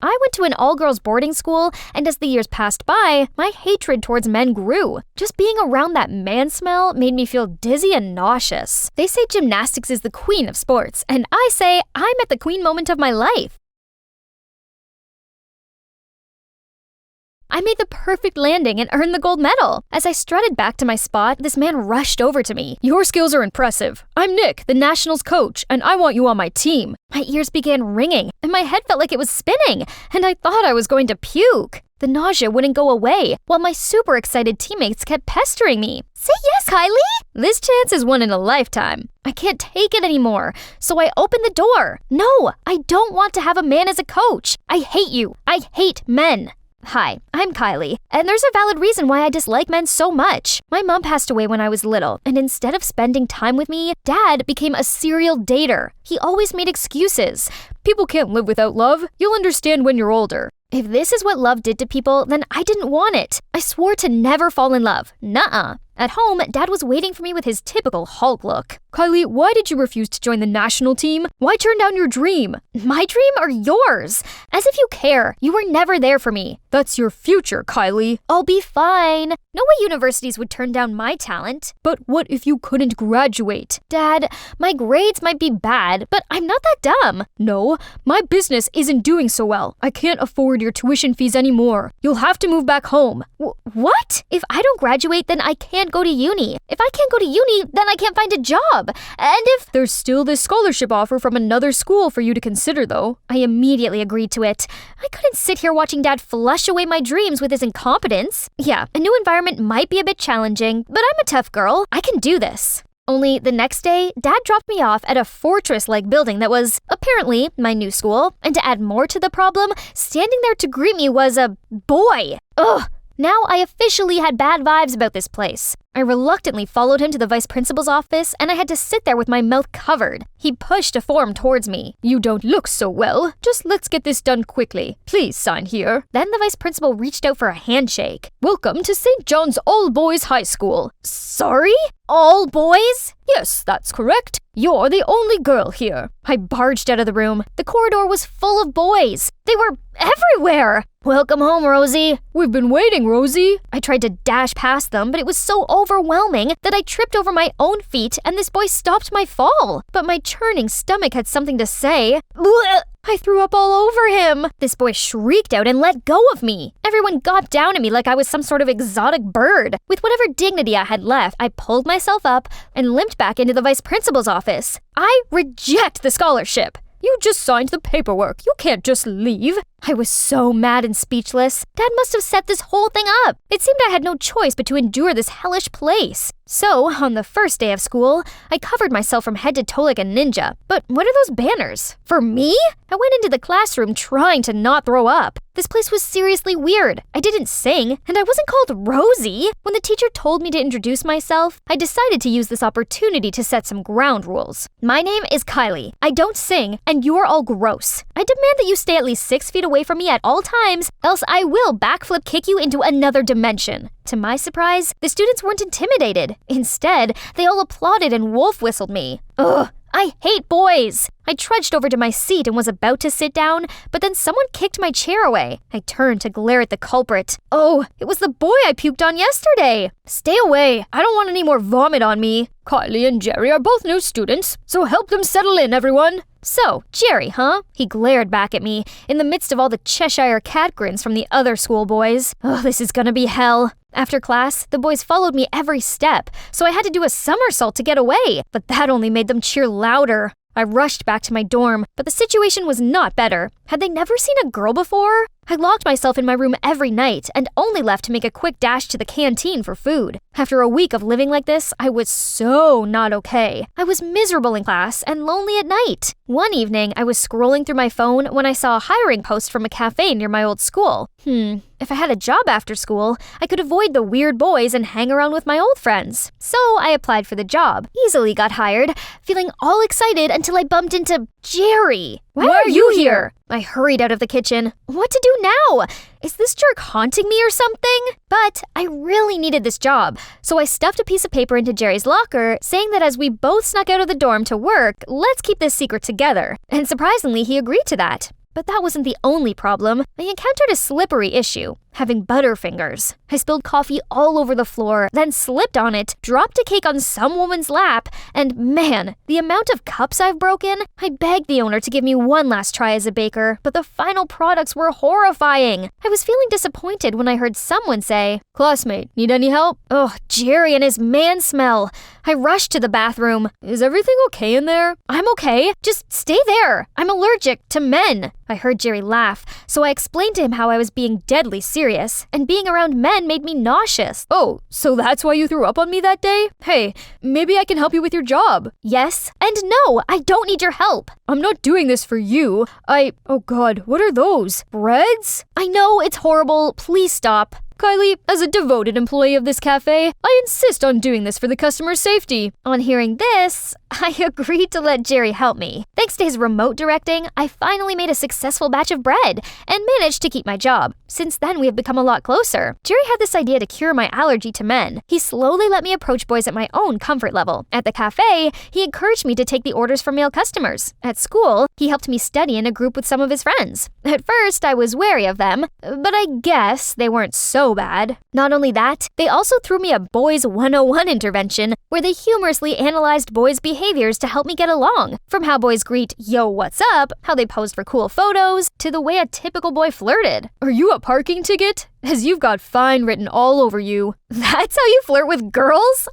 I went to an all-girls boarding school, and as the years passed by, my hatred towards men grew. Just being around that man smell made me feel dizzy and nauseous. They say gymnastics is the queen of sports, and I say I'm at the queen moment of my life. I made the perfect landing and earned the gold medal. As I strutted back to my spot, this man rushed over to me. "Your skills are impressive. I'm Nick, the Nationals coach, and I want you on my team." My ears began ringing, and my head felt like it was spinning, and I thought I was going to puke. The nausea wouldn't go away, while my super excited teammates kept pestering me. "Say yes, Kylie!" This chance is one in a lifetime. I can't take it anymore, so I opened the door. No, I don't want to have a man as a coach. I hate you. I hate men. Hi, I'm Kylie, and there's a valid reason why I dislike men so much. My mom passed away when I was little, and instead of spending time with me, Dad became a serial dater. He always made excuses. "People can't live without love. You'll understand when you're older." If this is what love did to people, then I didn't want it. I swore to never fall in love. Nuh-uh. At home, Dad was waiting for me with his typical Hulk look. "Kylie, why did you refuse to join the national team? Why turn down your dream?" My dream or yours? As if you care. You were never there for me. "That's your future, Kylie." I'll be fine. No way universities would turn down my talent. "But what if you couldn't graduate?" "Dad, my grades might be bad, but I'm not that dumb." "No, my business isn't doing so well. I can't afford your tuition fees anymore. You'll have to move back home." What? If I don't graduate, then I can't go to uni. If I can't go to uni, then I can't find a job. And if— "There's still this scholarship offer from another school for you to consider, though." I immediately agreed to it. I couldn't sit here watching Dad flush away my dreams with his incompetence. Yeah, a new environment might be a bit challenging, but I'm a tough girl. I can do this. Only the next day, Dad dropped me off at a fortress-like building that was, apparently, my new school. And to add more to the problem, standing there to greet me was a boy. Ugh. Now I officially had bad vibes about this place. I reluctantly followed him to the vice principal's office, and I had to sit there with my mouth covered. He pushed a form towards me. "You don't look so well. Just let's get this done quickly. Please sign here." Then the vice principal reached out for a handshake. "Welcome to St. John's All Boys High School." Sorry? All boys? "Yes, that's correct. You're the only girl here." I barged out of the room. The corridor was full of boys. They were everywhere. "Welcome home, Rosie." "We've been waiting, Rosie." I tried to dash past them, but it was so overwhelming that I tripped over my own feet and this boy stopped my fall. But my churning stomach had something to say. Blech! I threw up all over him. This boy shrieked out and let go of me. Everyone gawped down at me like I was some sort of exotic bird. With whatever dignity I had left, I pulled myself up and limped back into the vice principal's office. "I reject the scholarship." "You just signed the paperwork. You can't just leave." I was so mad and speechless. Dad must have set this whole thing up. It seemed I had no choice but to endure this hellish place. So, on the first day of school, I covered myself from head to toe like a ninja. But what are those banners? For me? I went into the classroom trying to not throw up. This place was seriously weird. I didn't sing, and I wasn't called Rosie. When the teacher told me to introduce myself, I decided to use this opportunity to set some ground rules. My name is Kylie. I don't sing, and you're all gross. I demand that you stay at least 6 feet away from me at all times, else I will backflip kick you into another dimension. To my surprise, the students weren't intimidated. Instead, they all applauded and wolf whistled me. Ugh, I hate boys. I trudged over to my seat and was about to sit down, but then someone kicked my chair away. I turned to glare at the culprit. Oh, it was the boy I puked on yesterday. "Stay away. I don't want any more vomit on me." "Kylie and Jerry are both new students, so help them settle in, everyone." "So, Jerry, huh?" He glared back at me in the midst of all the Cheshire cat grins from the other schoolboys. Oh, this is gonna be hell. After class, the boys followed me every step, so I had to do a somersault to get away, but that only made them cheer louder. I rushed back to my dorm, but the situation was not better. Had they never seen a girl before? I locked myself in my room every night and only left to make a quick dash to the canteen for food. After a week of living like this, I was so not okay. I was miserable in class and lonely at night. One evening, I was scrolling through my phone when I saw a hiring post from a cafe near my old school. If I had a job after school, I could avoid the weird boys and hang around with my old friends. So I applied for the job, easily got hired, feeling all excited until I bumped into Jerry. Why are you here? I hurried out of the kitchen. What to do now? Is this jerk haunting me or something? But I really needed this job, so I stuffed a piece of paper into Jerry's locker, saying that as we both snuck out of the dorm to work, let's keep this secret together. And surprisingly, he agreed to that. But that wasn't the only problem. I encountered a slippery issue. Having butterfingers. I spilled coffee all over the floor, then slipped on it, dropped a cake on some woman's lap, and man, the amount of cups I've broken. I begged the owner to give me one last try as a baker, but the final products were horrifying. I was feeling disappointed when I heard someone say, "Classmate, need any help?" Ugh, Jerry and his man smell. I rushed to the bathroom. "Is everything okay in there?" "I'm okay. Just stay there. I'm allergic to men." I heard Jerry laugh, so I explained to him how I was being deadly serious, and being around men made me nauseous. "Oh, so that's why you threw up on me that day? Hey, maybe I can help you with your job." "Yes, and no, I don't need your help." "I'm not doing this for you. Oh God, what are those? Breads?" "I know, it's horrible. Please stop." "Kylie, as a devoted employee of this cafe, I insist on doing this for the customer's safety." On hearing this, I agreed to let Jerry help me. Thanks to his remote directing, I finally made a successful batch of bread and managed to keep my job. Since then, we have become a lot closer. Jerry had this idea to cure my allergy to men. He slowly let me approach boys at my own comfort level. At the cafe, he encouraged me to take the orders from male customers. At school, he helped me study in a group with some of his friends. At first, I was wary of them, but I guess they weren't so bad. Not only that, they also threw me a Boys 101 intervention where they humorously analyzed boys' behaviors to help me get along. From how boys greet, "Yo, what's up?" how they posed for cool photos, to the way a typical boy flirted. "Are you a parking ticket? As you've got fine written all over you." "That's how you flirt with girls?"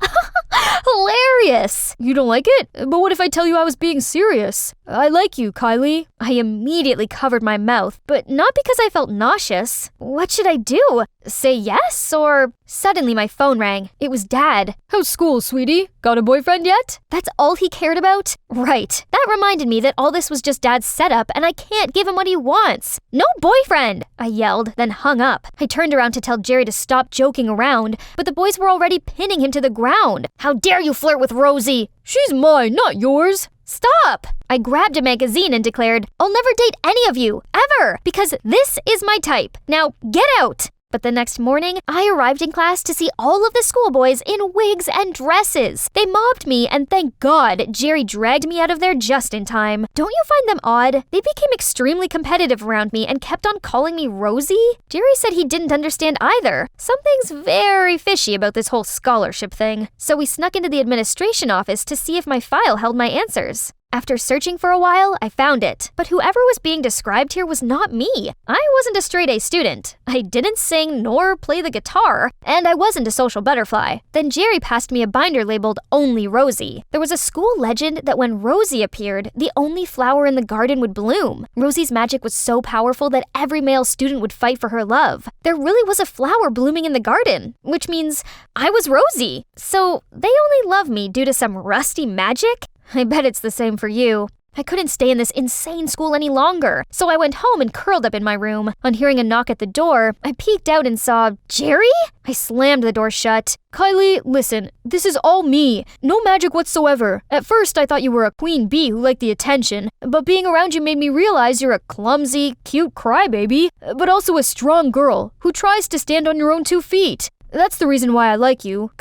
Hilarious! "You don't like it? But what if I tell you I was being serious? I like you, Kylie." I immediately covered my mouth, but not because I felt nauseous. What should I do? Say yes, or... Suddenly my phone rang. It was Dad. "How's school, sweetie? Got a boyfriend yet?" That's all he cared about? Right. That reminded me that all this was just Dad's setup and I can't give him what he wants. "No boyfriend!" I yelled, then hung up. I turned around to tell Jerry to stop joking around, but the boys were already pinning him to the ground. "How dare you flirt with Rosie?" "She's mine, not yours." "Stop!" I grabbed a magazine and declared, "I'll never date any of you, ever, because this is my type. Now, get out!" But the next morning, I arrived in class to see all of the schoolboys in wigs and dresses. They mobbed me, and thank God, Jerry dragged me out of there just in time. Don't you find them odd? They became extremely competitive around me and kept on calling me Rosie. Jerry said he didn't understand either. Something's very fishy about this whole scholarship thing. So we snuck into the administration office to see if my file held my answers. After searching for a while, I found it. But whoever was being described here was not me. I wasn't a straight-A student. I didn't sing nor play the guitar, and I wasn't a social butterfly. Then Jerry passed me a binder labeled Only Rosie. There was a school legend that when Rosie appeared, the only flower in the garden would bloom. Rosie's magic was so powerful that every male student would fight for her love. There really was a flower blooming in the garden, which means I was Rosie. So they only love me due to some rusty magic? I bet it's the same for you. I couldn't stay in this insane school any longer, so I went home and curled up in my room. On hearing a knock at the door, I peeked out and saw Jerry? I slammed the door shut. "Kylie, listen, this is all me. No magic whatsoever. At first, I thought you were a queen bee who liked the attention, but being around you made me realize you're a clumsy, cute crybaby, but also a strong girl who tries to stand on your own 2 feet. That's the reason why I like you.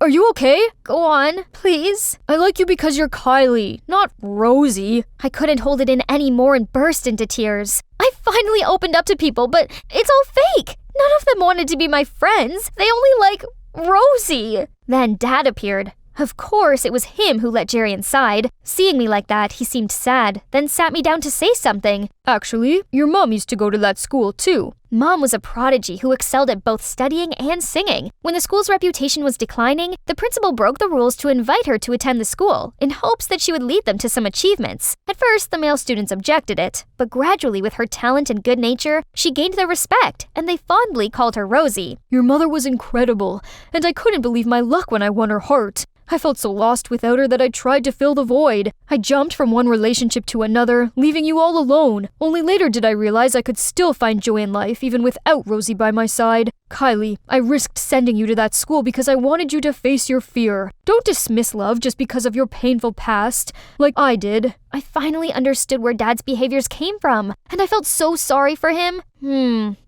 Are you okay?" "Go on, please." "I like you because you're Kylie, not Rosie." I couldn't hold it in anymore and burst into tears. I finally opened up to people, but it's all fake. None of them wanted to be my friends. They only like Rosie. Then Dad appeared. Of course, it was him who let Jerry inside. Seeing me like that, he seemed sad, then sat me down to say something. "Actually, your mom used to go to that school too." Mom was a prodigy who excelled at both studying and singing. When the school's reputation was declining, the principal broke the rules to invite her to attend the school, in hopes that she would lead them to some achievements. At first, the male students objected it, but gradually with her talent and good nature, she gained their respect, and they fondly called her Rosie. "Your mother was incredible, and I couldn't believe my luck when I won her heart. I felt so lost without her that I tried to fill the void. I jumped from one relationship to another, leaving you all alone. Only later did I realize I could still find joy in life even without Rosie by my side." Kylie, I risked sending you to that school because I wanted you to face your fear. Don't dismiss love just because of your painful past, like I did. I finally understood where Dad's behaviors came from, and I felt so sorry for him.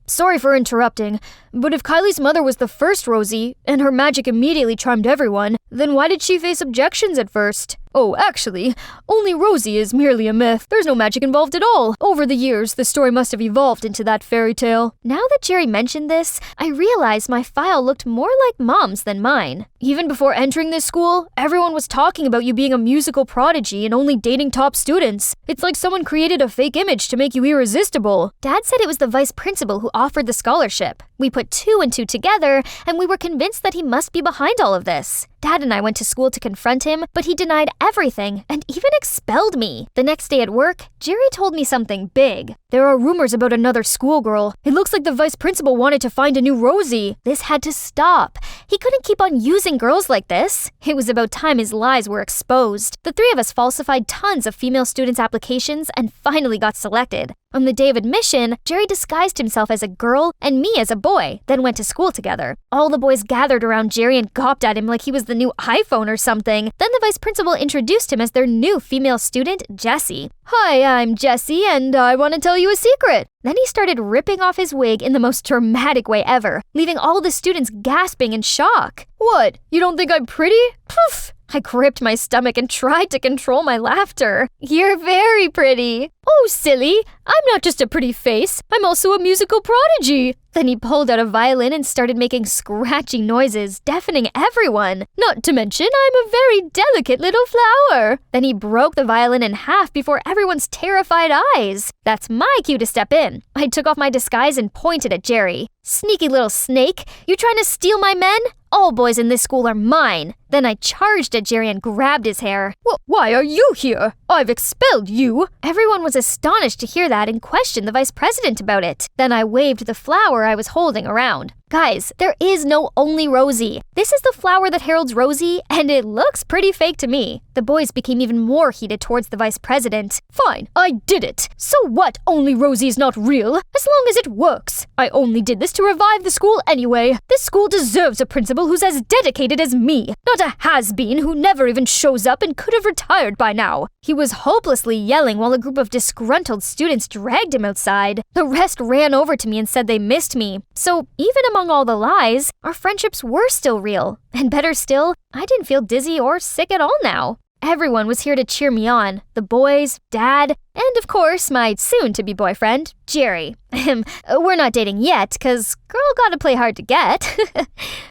Sorry for interrupting, but if Kylie's mother was the first Rosie, and her magic immediately charmed everyone, then why did she face objections at first? Oh, actually, only Rosie is merely a myth. There's no magic involved at all. Over the years, the story must have evolved into that fairy tale. Now that Jerry mentioned this, I realized my file looked more like Mom's than mine. Even before entering this school, everyone was talking about you being a musical prodigy and only dating top students. It's like someone created a fake image to make you irresistible. Dad said it was the vice principal who offered the scholarship. We put 2 and 2 together, and we were convinced that he must be behind all of this. Dad and I went to school to confront him, but he denied everything and even expelled me. The next day at work, Jerry told me something big. There are rumors about another schoolgirl. It looks like the vice principal wanted to find a new Rosie. This had to stop. He couldn't keep on using girls like this. It was about time his lies were exposed. The 3 of us falsified tons of female students' applications and finally got selected. On the day of admission, Jerry disguised himself as a girl and me as a boy, then went to school together. All the boys gathered around Jerry and gawped at him like he was the new iPhone or something. Then the vice principal introduced him as their new female student, Jessie. Hi, I'm Jessie, and I want to tell you a secret. Then he started ripping off his wig in the most dramatic way ever, leaving all the students gasping in shock. What? You don't think I'm pretty? Poof! I gripped my stomach and tried to control my laughter. You're very pretty. Oh, silly. I'm not just a pretty face. I'm also a musical prodigy. Then he pulled out a violin and started making scratchy noises, deafening everyone. Not to mention, I'm a very delicate little flower. Then he broke the violin in half before everyone's terrified eyes. That's my cue to step in. I took off my disguise and pointed at Jerry. Sneaky little snake, you trying to steal my men? All boys in this school are mine. Then I charged at Jerry and grabbed his hair. Why are you here? I've expelled you. Everyone was astonished to hear that and questioned the vice president about it. Then I waved the flower I was holding around. Guys, there is no only Rosie. This is the flower that heralds Rosie, and it looks pretty fake to me. The boys became even more heated towards the vice president. Fine, I did it. So what? Only Rosie's not real, as long as it works. I only did this to revive the school anyway. This school deserves a principal who's as dedicated as me, not a has-been who never even shows up and could have retired by now. He was hopelessly yelling while a group of disgruntled students dragged him outside. The rest ran over to me and said they missed me. So even among all the lies, our friendships were still real. And better still, I didn't feel dizzy or sick at all now. Everyone was here to cheer me on. The boys, Dad, and of course, my soon-to-be boyfriend, Jerry. We're not dating yet, 'cause girl gotta play hard to get.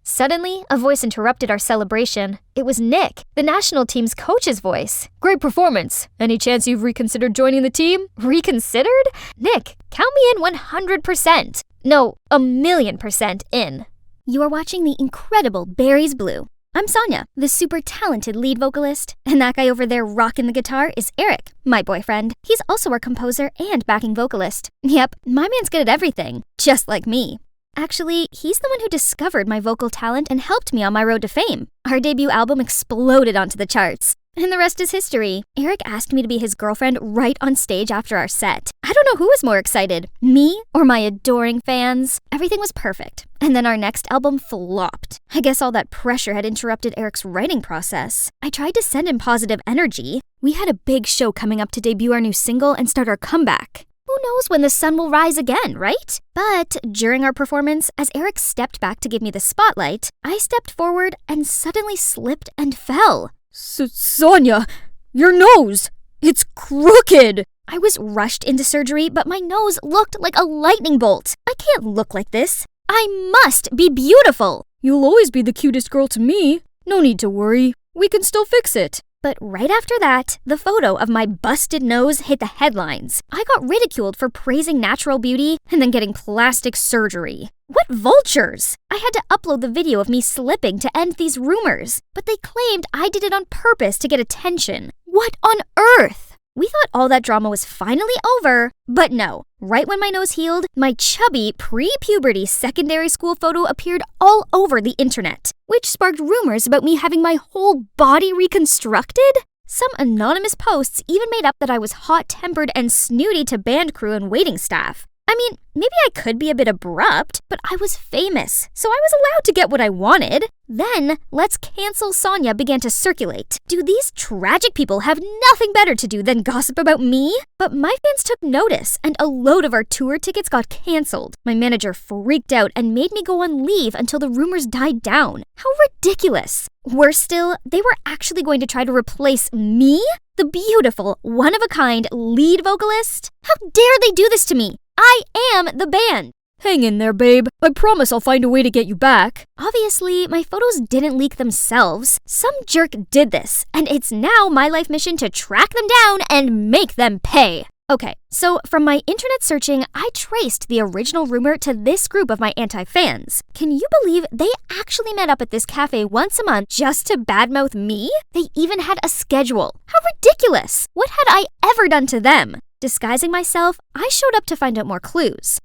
Suddenly, a voice interrupted our celebration. It was Nick, the national team's coach's voice. Great performance. Any chance you've reconsidered joining the team? Reconsidered? Nick, count me in 100%. No, 1,000,000% in. You are watching the incredible Berries Blue. I'm Sonia, the super talented lead vocalist, and that guy over there rocking the guitar is Eric, my boyfriend. He's also our composer and backing vocalist. Yep, my man's good at everything, just like me. Actually, he's the one who discovered my vocal talent and helped me on my road to fame. Our debut album exploded onto the charts. And the rest is history. Eric asked me to be his girlfriend right on stage after our set. I don't know who was more excited, me or my adoring fans. Everything was perfect. And then our next album flopped. I guess all that pressure had interrupted Eric's writing process. I tried to send him positive energy. We had a big show coming up to debut our new single and start our comeback. Who knows when the sun will rise again, right? But during our performance, as Eric stepped back to give me the spotlight, I stepped forward and suddenly slipped and fell. Sonia, your nose! It's crooked! I was rushed into surgery, but my nose looked like a lightning bolt. I can't look like this. I must be beautiful. You'll always be the cutest girl to me. No need to worry. We can still fix it. But right after that, the photo of my busted nose hit the headlines. I got ridiculed for praising natural beauty and then getting plastic surgery. What vultures! I had to upload the video of me slipping to end these rumors, but they claimed I did it on purpose to get attention. What on earth? We thought all that drama was finally over, but no. Right when my nose healed, my chubby, pre-puberty secondary school photo appeared all over the internet, which sparked rumors about me having my whole body reconstructed. Some anonymous posts even made up that I was hot-tempered and snooty to band crew and waiting staff. I mean, maybe I could be a bit abrupt, but I was famous, so I was allowed to get what I wanted. Then, "Let's cancel Sonya" began to circulate. Do these tragic people have nothing better to do than gossip about me? But my fans took notice, and a load of our tour tickets got canceled. My manager freaked out and made me go on leave until the rumors died down. How ridiculous! Worse still, they were actually going to try to replace me? The beautiful, one-of-a-kind lead vocalist? How dare they do this to me? I am the band! Hang in there, babe. I promise I'll find a way to get you back. Obviously, my photos didn't leak themselves. Some jerk did this, and it's now my life mission to track them down and make them pay. Okay, so from my internet searching, I traced the original rumor to this group of my anti-fans. Can you believe they actually met up at this cafe once a month just to badmouth me? They even had a schedule. How ridiculous! What had I ever done to them? Disguising myself, I showed up to find out more clues.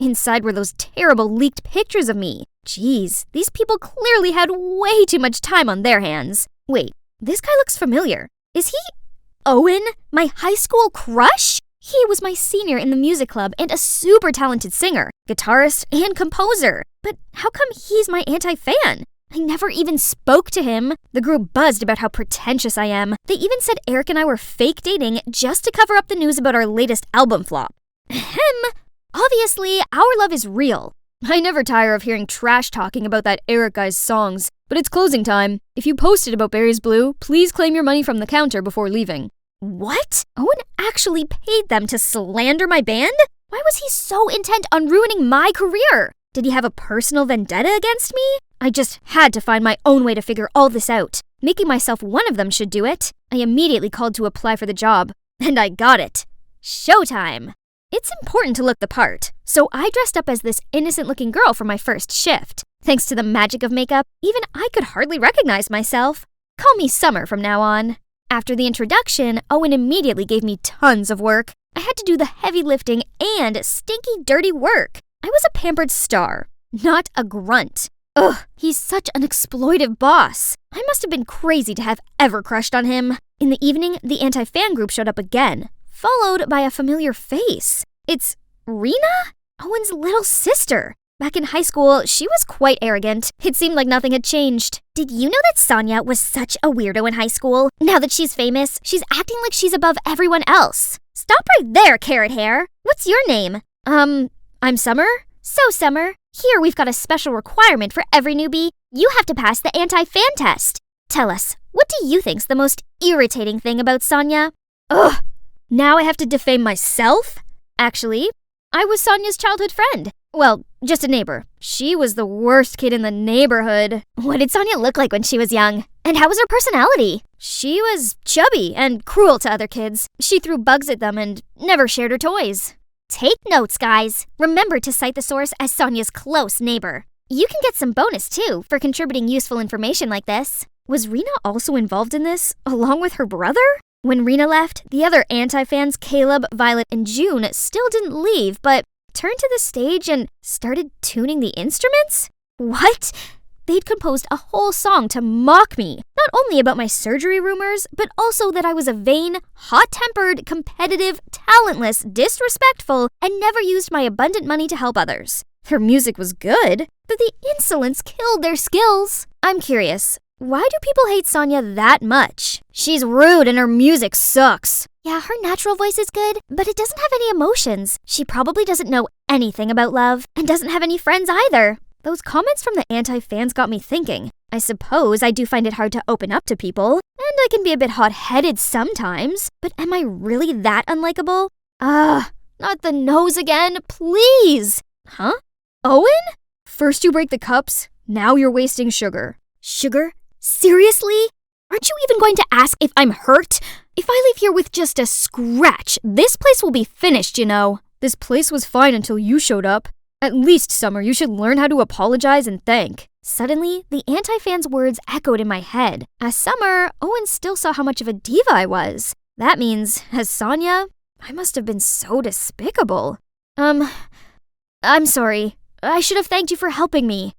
Inside were those terrible leaked pictures of me. Jeez, these people clearly had way too much time on their hands. Wait, this guy looks familiar. Is he Owen, my high school crush? He was my senior in the music club and a super talented singer, guitarist, and composer. But how come he's my anti-fan? I never even spoke to him. The group buzzed about how pretentious I am. They even said Eric and I were fake dating just to cover up the news about our latest album flop. Obviously, our love is real. I never tire of hearing trash talking about that Eric guy's songs, but it's closing time. If you posted about Berries Blue, please claim your money from the counter before leaving. What? Owen actually paid them to slander my band? Why was he so intent on ruining my career? Did he have a personal vendetta against me? I just had to find my own way to figure all this out. Making myself one of them should do it. I immediately called to apply for the job, and I got it. Showtime! It's important to look the part, so I dressed up as this innocent-looking girl for my first shift. Thanks to the magic of makeup, even I could hardly recognize myself. Call me Summer from now on. After the introduction, Owen immediately gave me tons of work. I had to do the heavy lifting and stinky, dirty work. I was a pampered star, not a grunt. Ugh, he's such an exploitive boss. I must have been crazy to have ever crushed on him. In the evening, the anti-fan group showed up again, followed by a familiar face. It's Rena? Owen's little sister. Back in high school, she was quite arrogant. It seemed like nothing had changed. Did you know that Sonya was such a weirdo in high school? Now that she's famous, she's acting like she's above everyone else. Stop right there, carrot hair. What's your name? I'm Summer? So, Summer, here we've got a special requirement for every newbie. You have to pass the anti-fan test. Tell us, what do you think's the most irritating thing about Sonya? Ugh! Now I have to defame myself? Actually, I was Sonya's childhood friend. Well, just a neighbor. She was the worst kid in the neighborhood. What did Sonya look like when she was young? And how was her personality? She was chubby and cruel to other kids. She threw bugs at them and never shared her toys. Take notes, guys. Remember to cite the source as Sonya's close neighbor. You can get some bonus, too, for contributing useful information like this. Was Rena also involved in this, along with her brother? When Rena left, the other anti-fans, Caleb, Violet, and June, still didn't leave, but turned to the stage and started tuning the instruments? What? They'd composed a whole song to mock me, not only about my surgery rumors, but also that I was a vain, hot-tempered, competitive, talentless, disrespectful, and never used my abundant money to help others. Their music was good, but the insolence killed their skills. I'm curious, why do people hate Sonya that much? She's rude and her music sucks. Yeah, her natural voice is good, but it doesn't have any emotions. She probably doesn't know anything about love, and doesn't have any friends either. Those comments from the anti-fans got me thinking. I suppose I do find it hard to open up to people, and I can be a bit hot-headed sometimes, but am I really that unlikable? Not the nose again, please! Huh? Owen? First you break the cups, now you're wasting sugar. Sugar? Seriously? Aren't you even going to ask if I'm hurt? If I leave here with just a scratch, this place will be finished, you know. This place was fine until you showed up. At least, Summer, you should learn how to apologize and thank. Suddenly, the anti-fans' words echoed in my head. As Summer, Owen still saw how much of a diva I was. That means, as Sonya, I must have been so despicable. I'm sorry. I should have thanked you for helping me.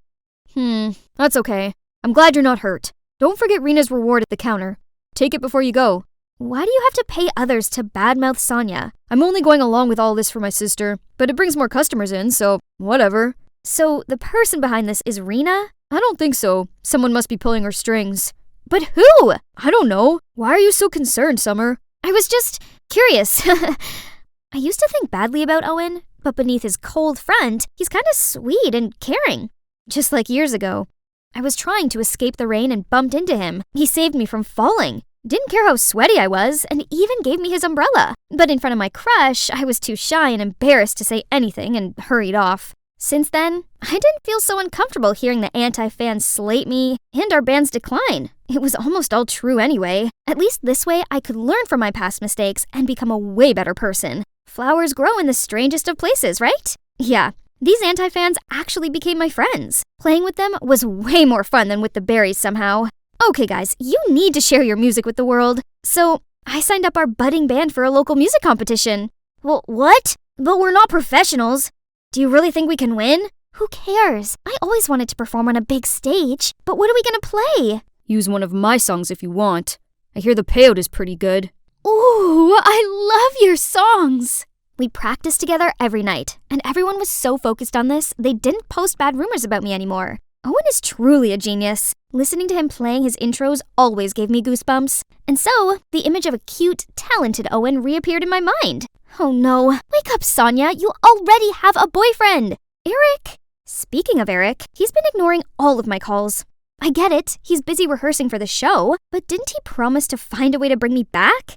That's okay. I'm glad you're not hurt. Don't forget Rena's reward at the counter. Take it before you go. Why do you have to pay others to badmouth Sonya? I'm only going along with all this for my sister, but it brings more customers in, so whatever. So the person behind this is Rena? I don't think so. Someone must be pulling her strings. But who? I don't know. Why are you so concerned, Summer? I was just curious. I used to think badly about Owen, but beneath his cold front, he's kind of sweet and caring. Just like years ago. I was trying to escape the rain and bumped into him. He saved me from falling. Didn't care how sweaty I was, and even gave me his umbrella. But in front of my crush, I was too shy and embarrassed to say anything and hurried off. Since then, I didn't feel so uncomfortable hearing the anti-fans slate me and our band's decline. It was almost all true anyway. At least this way, I could learn from my past mistakes and become a way better person. Flowers grow in the strangest of places, right? Yeah, these anti-fans actually became my friends. Playing with them was way more fun than with the berries somehow. Okay guys, you need to share your music with the world. So, I signed up our budding band for a local music competition. Well, what? But we're not professionals. Do you really think we can win? Who cares? I always wanted to perform on a big stage. But what are we gonna play? Use one of my songs if you want. I hear the payout is pretty good. Ooh, I love your songs! We practiced together every night, and everyone was so focused on this, they didn't post bad rumors about me anymore. Owen is truly a genius. Listening to him playing his intros always gave me goosebumps. And so, the image of a cute, talented Owen reappeared in my mind. Oh no, wake up, Sonya, you already have a boyfriend! Eric! Speaking of Eric, he's been ignoring all of my calls. I get it, he's busy rehearsing for the show, but didn't he promise to find a way to bring me back?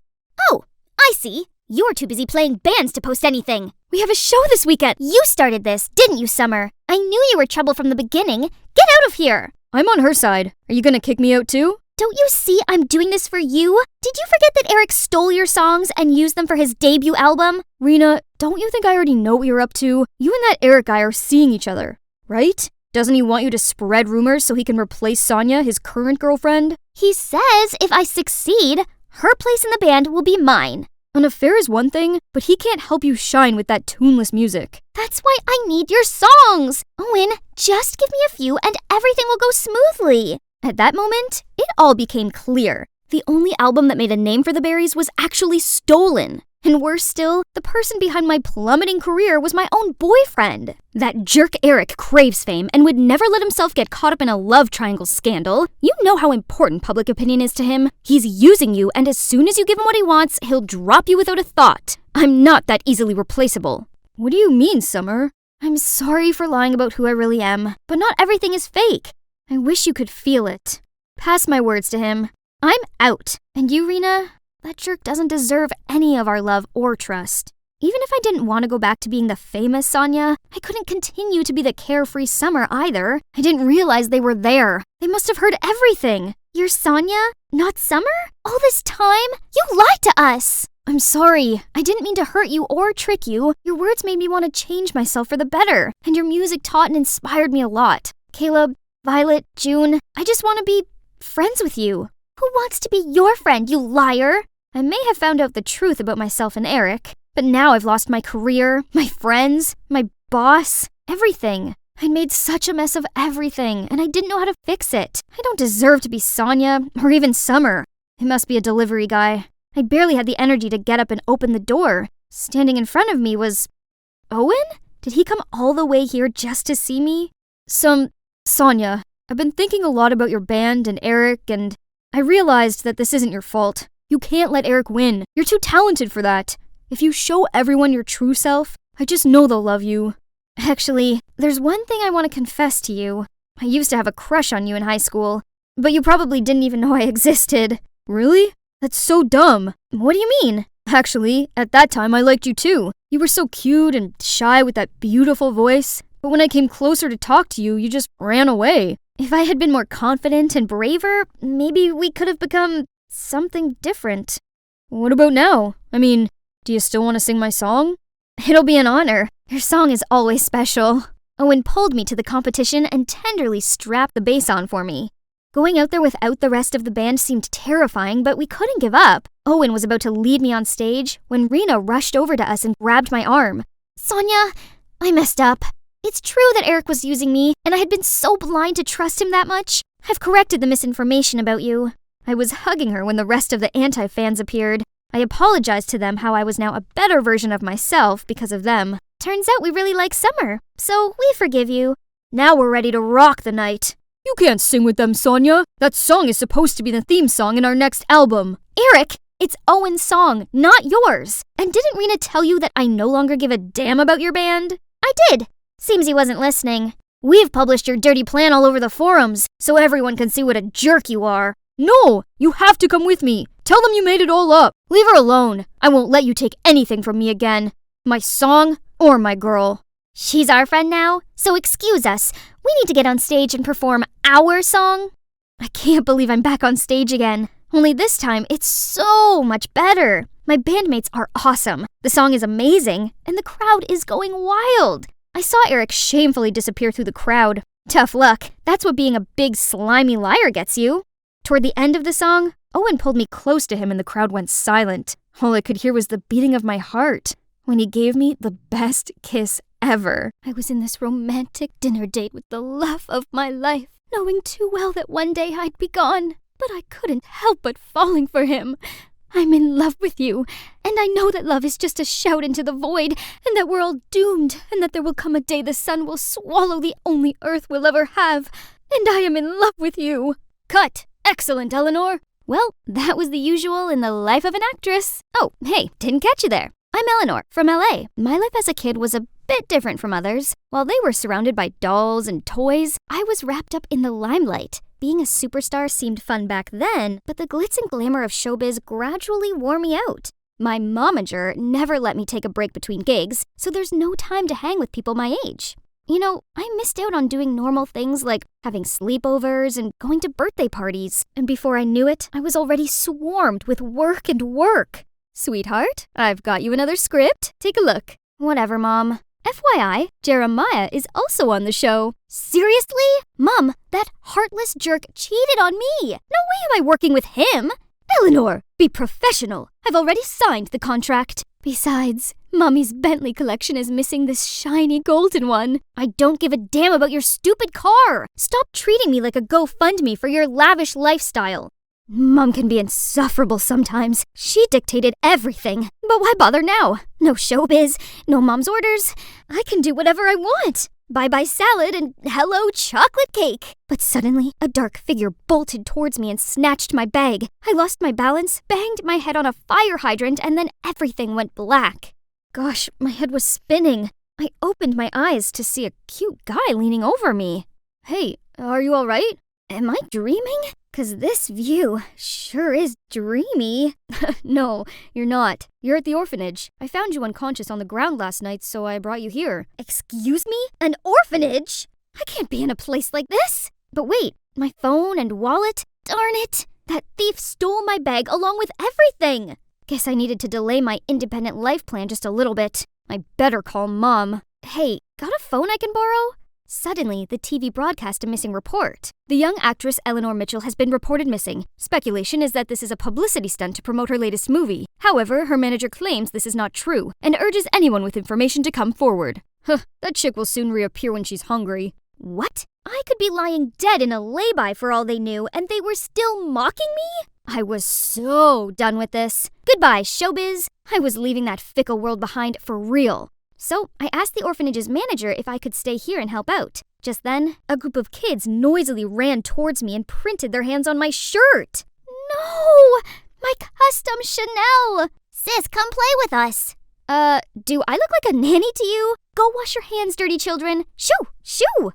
Oh, I see. You're too busy playing bands to post anything. We have a show this weekend. You started this, didn't you, Summer? I knew you were trouble from the beginning. Get out of here! I'm on her side. Are you gonna kick me out too? Don't you see I'm doing this for you? Did you forget that Eric stole your songs and used them for his debut album? Rena, don't you think I already know what you're up to? You and that Eric guy are seeing each other, right? Doesn't he want you to spread rumors so he can replace Sonya, his current girlfriend? He says if I succeed, her place in the band will be mine. An affair is one thing, but he can't help you shine with that tuneless music. That's why I need your songs! Owen, just give me a few and everything will go smoothly. At that moment, it all became clear. The only album that made a name for the Berries was actually stolen. And worse still, the person behind my plummeting career was my own boyfriend. That jerk Eric craves fame and would never let himself get caught up in a love triangle scandal. You know how important public opinion is to him. He's using you, and as soon as you give him what he wants, he'll drop you without a thought. I'm not that easily replaceable. What do you mean, Summer? I'm sorry for lying about who I really am, but not everything is fake. I wish you could feel it. Pass my words to him. I'm out. And you, Rena? That jerk doesn't deserve any of our love or trust. Even if I didn't want to go back to being the famous Sonya, I couldn't continue to be the carefree Summer either. I didn't realize they were there. They must have heard everything. You're Sonya, not Summer? All this time? You lied to us! I'm sorry. I didn't mean to hurt you or trick you. Your words made me want to change myself for the better, and your music taught and inspired me a lot. Caleb, Violet, June, I just want to be friends with you. Who wants to be your friend, you liar? I may have found out the truth about myself and Eric, but now I've lost my career, my friends, my boss, everything. I made such a mess of everything, and I didn't know how to fix it. I don't deserve to be Sonya, or even Summer. It must be a delivery guy. I barely had the energy to get up and open the door. Standing in front of me was... Owen? Did he come all the way here just to see me? Sonya, I've been thinking a lot about your band and Eric, and I realized that this isn't your fault. You can't let Eric win. You're too talented for that. If you show everyone your true self, I just know they'll love you. Actually, there's one thing I want to confess to you. I used to have a crush on you in high school, but you probably didn't even know I existed. Really? That's so dumb. What do you mean? Actually, at that time I liked you too. You were so cute and shy with that beautiful voice, but when I came closer to talk to you, you just ran away. If I had been more confident and braver, maybe we could have become something different. What about now? I mean, do you still want to sing my song? It'll be an honor. Your song is always special. Owen pulled me to the competition and tenderly strapped the bass on for me. Going out there without the rest of the band seemed terrifying, but we couldn't give up. Owen was about to lead me on stage when Rena rushed over to us and grabbed my arm. Sonya, I messed up. It's true that Eric was using me, and I had been so blind to trust him that much. I've corrected the misinformation about you. I was hugging her when the rest of the anti-fans appeared. I apologized to them how I was now a better version of myself because of them. Turns out we really like summer, so we forgive you. Now we're ready to rock the night. You can't sing with them, Sonia. That song is supposed to be the theme song in our next album. Eric, it's Owen's song, not yours. And didn't Rena tell you that I no longer give a damn about your band? I did. Seems he wasn't listening. We've published your dirty plan all over the forums, so everyone can see what a jerk you are. No, you have to come with me. Tell them you made it all up. Leave her alone. I won't let you take anything from me again. My song or my girl. She's our friend now, so excuse us. We need to get on stage and perform our song. I can't believe I'm back on stage again. Only this time, it's so much better. My bandmates are awesome. The song is amazing, and the crowd is going wild. I saw Eric shamefully disappear through the crowd. Tough luck. That's what being a big slimy liar gets you. Toward the end of the song, Owen pulled me close to him and the crowd went silent. All I could hear was the beating of my heart when he gave me the best kiss ever. I was in this romantic dinner date with the love of my life, knowing too well that one day I'd be gone. But I couldn't help but falling for him. I'm in love with you, and I know that love is just a shout into the void, and that we're all doomed, and that there will come a day the sun will swallow the only earth we'll ever have, and I am in love with you. Cut! Excellent, Eleanor. Well, that was the usual in the life of an actress. Oh, hey, didn't catch you there. I'm Eleanor, from LA. My life as a kid was a bit different from others. While they were surrounded by dolls and toys, I was wrapped up in the limelight. Being a superstar seemed fun back then, but the glitz and glamour of showbiz gradually wore me out. My momager never let me take a break between gigs, so there's no time to hang with people my age. You know, I missed out on doing normal things like having sleepovers and going to birthday parties, and before I knew it, I was already swarmed with work and work. Sweetheart, I've got you another script. Take a look. Whatever, Mom. FYI, Jeremiah is also on the show. Seriously? Mom, that heartless jerk cheated on me. No way am I working with him. Eleanor, be professional. I've already signed the contract. Besides, Mommy's Bentley collection is missing this shiny golden one. I don't give a damn about your stupid car. Stop treating me like a GoFundMe for your lavish lifestyle. Mom can be insufferable sometimes. She dictated everything. But why bother now? No showbiz, no Mom's orders. I can do whatever I want. Bye-bye salad and hello chocolate cake. But suddenly, a dark figure bolted towards me and snatched my bag. I lost my balance, banged my head on a fire hydrant, and then everything went black. Gosh, my head was spinning. I opened my eyes to see a cute guy leaning over me. Hey, are you all right? Am I dreaming? 'Cause this view sure is dreamy. No, you're not. You're at the orphanage. I found you unconscious on the ground last night, so I brought you here. Excuse me? An orphanage? I can't be in a place like this. But wait, my phone and wallet? Darn it! That thief stole my bag along with everything. Guess I needed to delay my independent life plan just a little bit. I better call Mom. Hey, got a phone I can borrow? Suddenly, the TV broadcast a missing report. The young actress Eleanor Mitchell has been reported missing. Speculation is that this is a publicity stunt to promote her latest movie. However, her manager claims this is not true and urges anyone with information to come forward. That chick will soon reappear when she's hungry. What? I could be lying dead in a lay-by for all they knew, and they were still mocking me? I was so done with this. Goodbye, showbiz. I was leaving that fickle world behind for real. So I asked the orphanage's manager if I could stay here and help out. Just then, a group of kids noisily ran towards me and printed their hands on my shirt. No! My custom Chanel! Sis, come play with us. Do I look like a nanny to you? Go wash your hands, dirty children. Shoo! Shoo!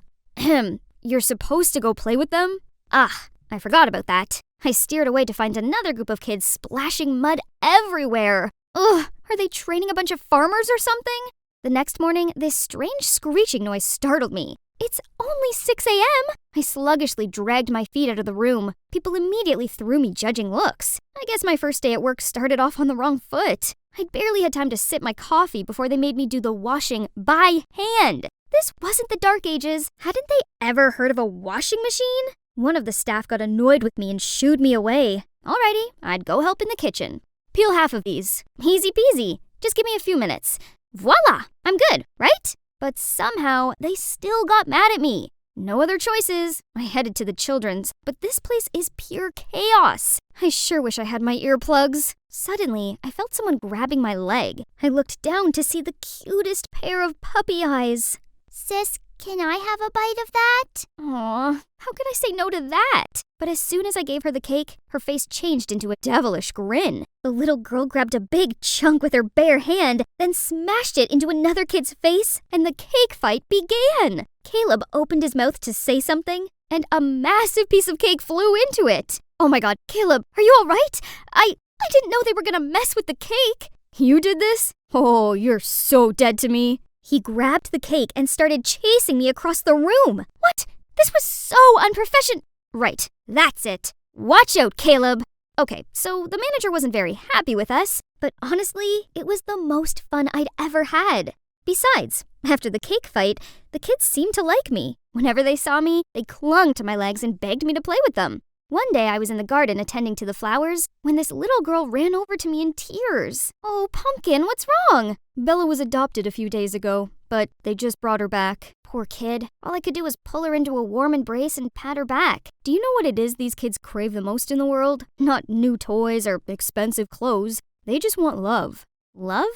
You're supposed to go play with them? Ah, I forgot about that. I steered away to find another group of kids splashing mud everywhere. Ugh, are they training a bunch of farmers or something? The next morning, this strange screeching noise startled me. It's only 6 a.m. I sluggishly dragged my feet out of the room. People immediately threw me judging looks. I guess my first day at work started off on the wrong foot. I'd barely had time to sip my coffee before they made me do the washing by hand. This wasn't the Dark Ages. Hadn't they ever heard of a washing machine? One of the staff got annoyed with me and shooed me away. Alrighty, I'd go help in the kitchen. Peel half of these. Easy peasy. Just give me a few minutes. Voila! I'm good, right? But somehow, they still got mad at me. No other choices. I headed to the children's, but this place is pure chaos. I sure wish I had my earplugs. Suddenly, I felt someone grabbing my leg. I looked down to see the cutest pair of puppy eyes. Sis, can I have a bite of that? Aw, how could I say no to that? But as soon as I gave her the cake, her face changed into a devilish grin. The little girl grabbed a big chunk with her bare hand, then smashed it into another kid's face, and the cake fight began. Caleb opened his mouth to say something, and a massive piece of cake flew into it. Oh my god, Caleb, are you alright? I didn't know they were gonna mess with the cake. You did this? Oh, you're so dead to me. He grabbed the cake and started chasing me across the room. What? This was so unprofessional. Right, that's it. Watch out, Caleb. Okay, so the manager wasn't very happy with us, but honestly, it was the most fun I'd ever had. Besides, after the cake fight, the kids seemed to like me. Whenever they saw me, they clung to my legs and begged me to play with them. One day I was in the garden attending to the flowers when this little girl ran over to me in tears. Oh, Pumpkin, what's wrong? Bella was adopted a few days ago, but they just brought her back. Poor kid. All I could do was pull her into a warm embrace and pat her back. Do you know what it is these kids crave the most in the world? Not new toys or expensive clothes. They just want love. Love?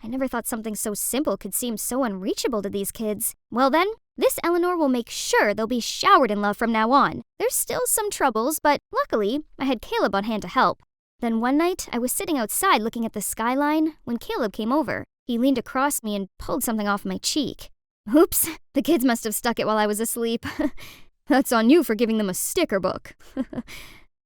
I never thought something so simple could seem so unreachable to these kids. Well then, this Eleanor will make sure they'll be showered in love from now on. There's still some troubles, but luckily, I had Caleb on hand to help. Then one night, I was sitting outside looking at the skyline when Caleb came over. He leaned across me and pulled something off my cheek. Oops, the kids must have stuck it while I was asleep. That's on you for giving them a sticker book.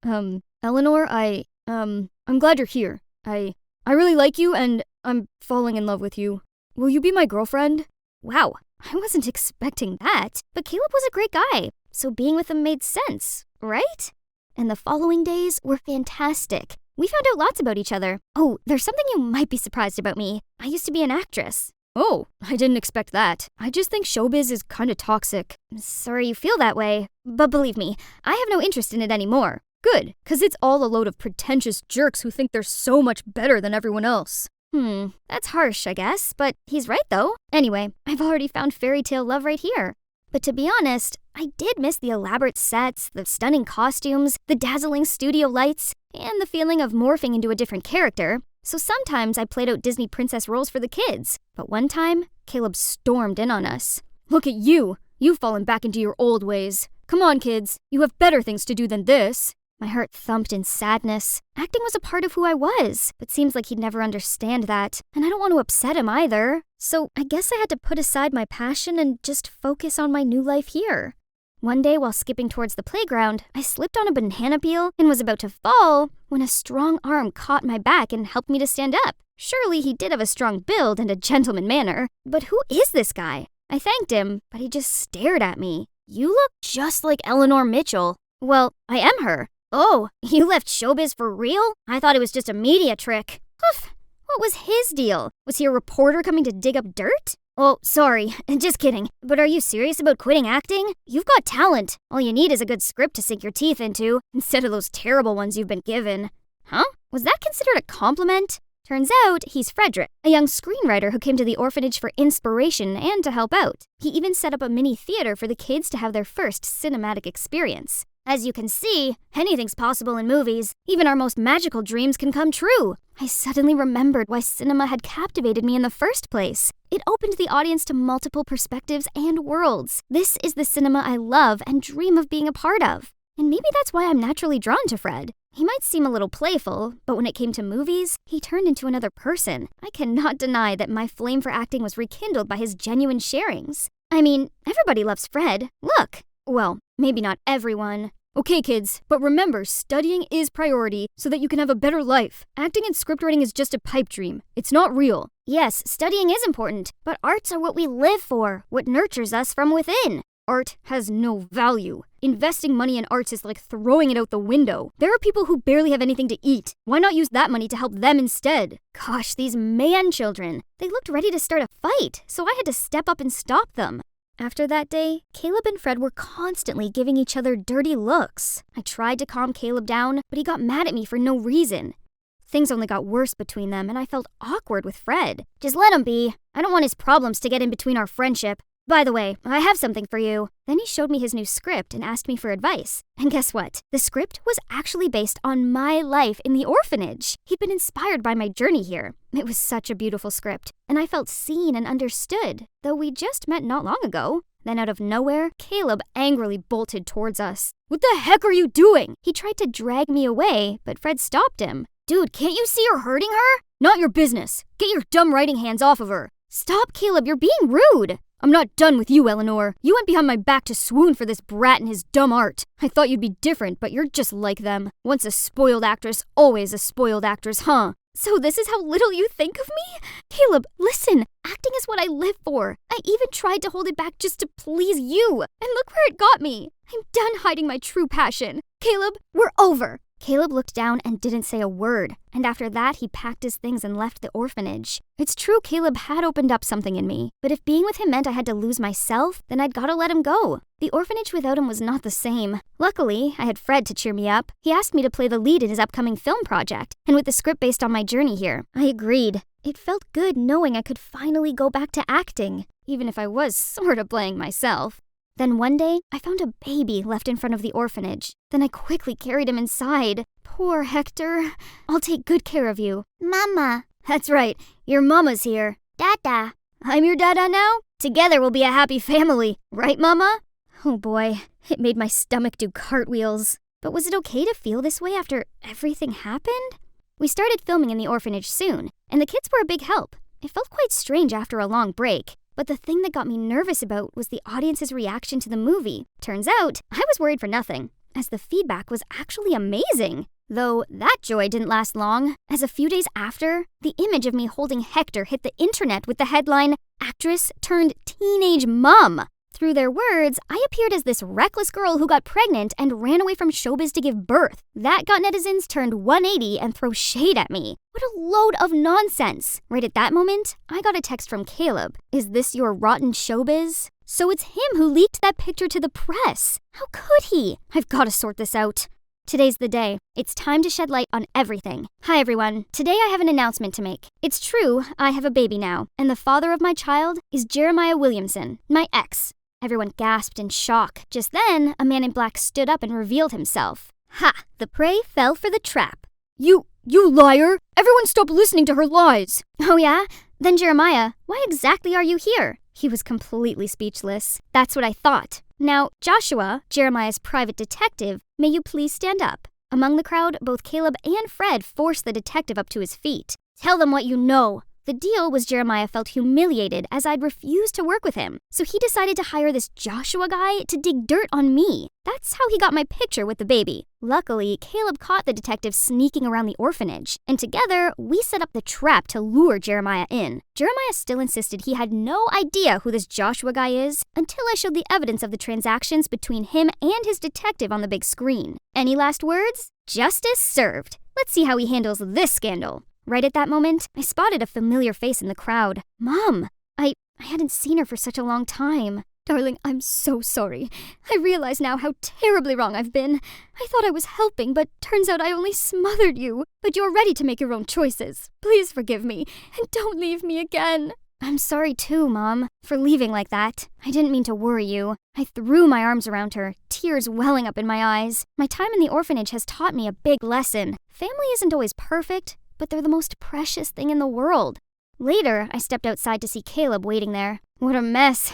Eleanor, I'm glad you're here. I really like you and I'm falling in love with you. Will you be my girlfriend? Wow, I wasn't expecting that, but Caleb was a great guy, so being with him made sense, right? And the following days were fantastic. We found out lots about each other. Oh, there's something you might be surprised about me. I used to be an actress. Oh, I didn't expect that. I just think showbiz is kinda toxic. Sorry you feel that way, but believe me, I have no interest in it anymore. Good, 'cause it's all a load of pretentious jerks who think they're so much better than everyone else. That's harsh, I guess, but he's right though. Anyway, I've already found fairy tale love right here. But to be honest, I did miss the elaborate sets, the stunning costumes, the dazzling studio lights, and the feeling of morphing into a different character. So sometimes I played out Disney princess roles for the kids. But one time, Caleb stormed in on us. Look at you! You've fallen back into your old ways. Come on, kids. You have better things to do than this. My heart thumped in sadness. Acting was a part of who I was, but seems like he'd never understand that, and I don't want to upset him either. So I guess I had to put aside my passion and just focus on my new life here. One day while skipping towards the playground, I slipped on a banana peel and was about to fall when a strong arm caught my back and helped me to stand up. Surely he did have a strong build and a gentleman manner, but who is this guy? I thanked him, but he just stared at me. You look just like Eleanor Mitchell. Well, I am her. Oh, you left showbiz for real? I thought it was just a media trick. Oof, what was his deal? Was he a reporter coming to dig up dirt? Oh, sorry, just kidding. But are you serious about quitting acting? You've got talent. All you need is a good script to sink your teeth into, instead of those terrible ones you've been given. Huh? Was that considered a compliment? Turns out he's Frederick, a young screenwriter who came to the orphanage for inspiration and to help out. He even set up a mini theater for the kids to have their first cinematic experience. As you can see, anything's possible in movies. Even our most magical dreams can come true. I suddenly remembered why cinema had captivated me in the first place. It opened the audience to multiple perspectives and worlds. This is the cinema I love and dream of being a part of. And maybe that's why I'm naturally drawn to Fred. He might seem a little playful, but when it came to movies, he turned into another person. I cannot deny that my flame for acting was rekindled by his genuine sharings. I mean, everybody loves Fred. Look. Well, maybe not everyone. Okay, kids, but remember, studying is priority so that you can have a better life. Acting and scriptwriting is just a pipe dream. It's not real. Yes, studying is important, but arts are what we live for, what nurtures us from within. Art has no value. Investing money in arts is like throwing it out the window. There are people who barely have anything to eat. Why not use that money to help them instead? Gosh, these man children. They looked ready to start a fight, so I had to step up and stop them. After that day, Caleb and Fred were constantly giving each other dirty looks. I tried to calm Caleb down, but he got mad at me for no reason. Things only got worse between them, and I felt awkward with Fred. Just let him be. I don't want his problems to get in between our friendship. By the way, I have something for you. Then he showed me his new script and asked me for advice. And guess what? The script was actually based on my life in the orphanage. He'd been inspired by my journey here. It was such a beautiful script, and I felt seen and understood, though we just met not long ago. Then out of nowhere, Caleb angrily bolted towards us. What the heck are you doing? He tried to drag me away, but Fred stopped him. Dude, can't you see you're hurting her? Not your business. Get your dumb writing hands off of her. Stop, Caleb, you're being rude. I'm not done with you, Eleanor. You went behind my back to swoon for this brat and his dumb art. I thought you'd be different, but you're just like them. Once a spoiled actress, always a spoiled actress, huh? So this is how little you think of me? Caleb, listen, acting is what I live for. I even tried to hold it back just to please you. And look where it got me. I'm done hiding my true passion. Caleb, we're over. Caleb looked down and didn't say a word, and after that he packed his things and left the orphanage. It's true Caleb had opened up something in me, but if being with him meant I had to lose myself, then I'd gotta let him go. The orphanage without him was not the same. Luckily, I had Fred to cheer me up. He asked me to play the lead in his upcoming film project, and with the script based on my journey here, I agreed. It felt good knowing I could finally go back to acting, even if I was sort of playing myself. Then one day, I found a baby left in front of the orphanage. Then I quickly carried him inside. Poor Hector. I'll take good care of you. Mama. That's right. Your mama's here. Dada. I'm your dada now? Together we'll be a happy family. Right, Mama? Oh boy, it made my stomach do cartwheels. But was it okay to feel this way after everything happened? We started filming in the orphanage soon, and the kids were a big help. It felt quite strange after a long break. But the thing that got me nervous about was the audience's reaction to the movie. Turns out, I was worried for nothing, as the feedback was actually amazing. Though that joy didn't last long, as a few days after, the image of me holding Hector hit the internet with the headline, "Actress turned teenage mom." Through their words, I appeared as this reckless girl who got pregnant and ran away from showbiz to give birth. That got netizens turned 180 and throw shade at me. What a load of nonsense. Right at that moment, I got a text from Caleb. Is this your rotten showbiz? So it's him who leaked that picture to the press. How could he? I've got to sort this out. Today's the day. It's time to shed light on everything. Hi everyone. Today I have an announcement to make. It's true, I have a baby now, and the father of my child is Jeremiah Williamson, my ex. Everyone gasped in shock. Just then, a man in black stood up and revealed himself. Ha! The prey fell for the trap. You liar! Everyone stop listening to her lies! Oh yeah? Then Jeremiah, why exactly are you here? He was completely speechless. That's what I thought. Now, Joshua, Jeremiah's private detective, may you please stand up? Among the crowd, both Caleb and Fred forced the detective up to his feet. Tell them what you know. The deal was Jeremiah felt humiliated as I'd refused to work with him, so he decided to hire this Joshua guy to dig dirt on me. That's how he got my picture with the baby. Luckily, Caleb caught the detective sneaking around the orphanage, and together, we set up the trap to lure Jeremiah in. Jeremiah still insisted he had no idea who this Joshua guy is until I showed the evidence of the transactions between him and his detective on the big screen. Any last words? Justice served. Let's see how he handles this scandal. Right at that moment, I spotted a familiar face in the crowd. Mom! I hadn't seen her for such a long time. Darling, I'm so sorry. I realize now how terribly wrong I've been. I thought I was helping, but turns out I only smothered you. But you're ready to make your own choices. Please forgive me, and don't leave me again. I'm sorry too, Mom, for leaving like that. I didn't mean to worry you. I threw my arms around her, tears welling up in my eyes. My time in the orphanage has taught me a big lesson. Family isn't always perfect, but they're the most precious thing in the world. Later, I stepped outside to see Caleb waiting there. What a mess.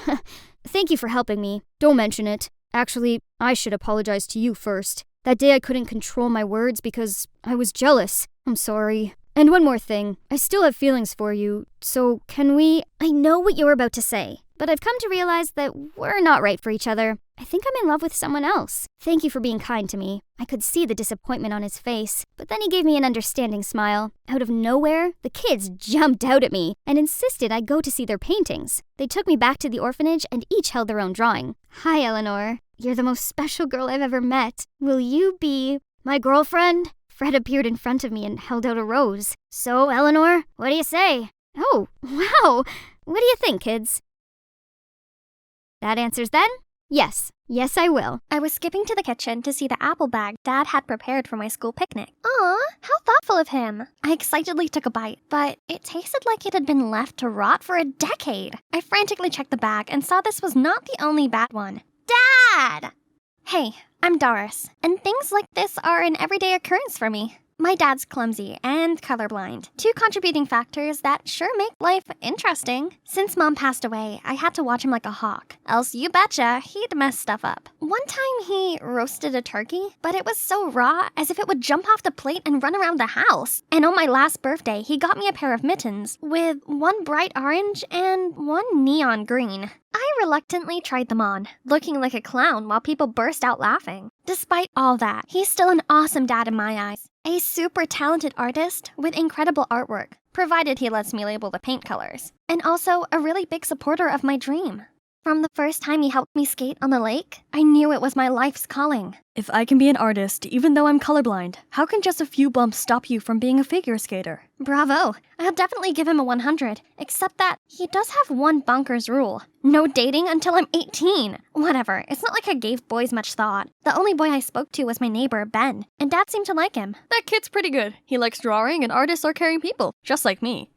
Thank you for helping me. Don't mention it. Actually, I should apologize to you first. That day I couldn't control my words because I was jealous. I'm sorry. And one more thing. I still have feelings for you, so can we... I know what you're about to say, but I've come to realize that we're not right for each other. I think I'm in love with someone else. Thank you for being kind to me. I could see the disappointment on his face, but then he gave me an understanding smile. Out of nowhere, the kids jumped out at me and insisted I go to see their paintings. They took me back to the orphanage and each held their own drawing. Hi, Eleanor. You're the most special girl I've ever met. Will you be my girlfriend? Fred appeared in front of me and held out a rose. So, Eleanor, what do you say? Oh, wow. What do you think, kids? That answers then. Yes, I will. I was skipping to the kitchen to see the apple bag Dad had prepared for my school picnic. Aw, how thoughtful of him. I excitedly took a bite, but it tasted like it had been left to rot for a decade. I frantically checked the bag and saw this was not the only bad one. Dad! Hey, I'm Doris, and things like this are an everyday occurrence for me. My dad's clumsy and colorblind, two contributing factors that sure make life interesting. Since Mom passed away, I had to watch him like a hawk, else you betcha he'd mess stuff up. One time he roasted a turkey, but it was so raw as if it would jump off the plate and run around the house. And on my last birthday, he got me a pair of mittens with one bright orange and one neon green. I reluctantly tried them on, looking like a clown while people burst out laughing. Despite all that, he's still an awesome dad in my eyes. A super talented artist with incredible artwork, provided he lets me label the paint colors. And also a really big supporter of my dream. From the first time he helped me skate on the lake, I knew it was my life's calling. If I can be an artist, even though I'm colorblind, how can just a few bumps stop you from being a figure skater? Bravo! I'll definitely give him a 100, except that he does have one bonkers rule. No dating until I'm 18. Whatever, it's not like I gave boys much thought. The only boy I spoke to was my neighbor, Ben, and Dad seemed to like him. That kid's pretty good. He likes drawing, and artists are caring people, just like me.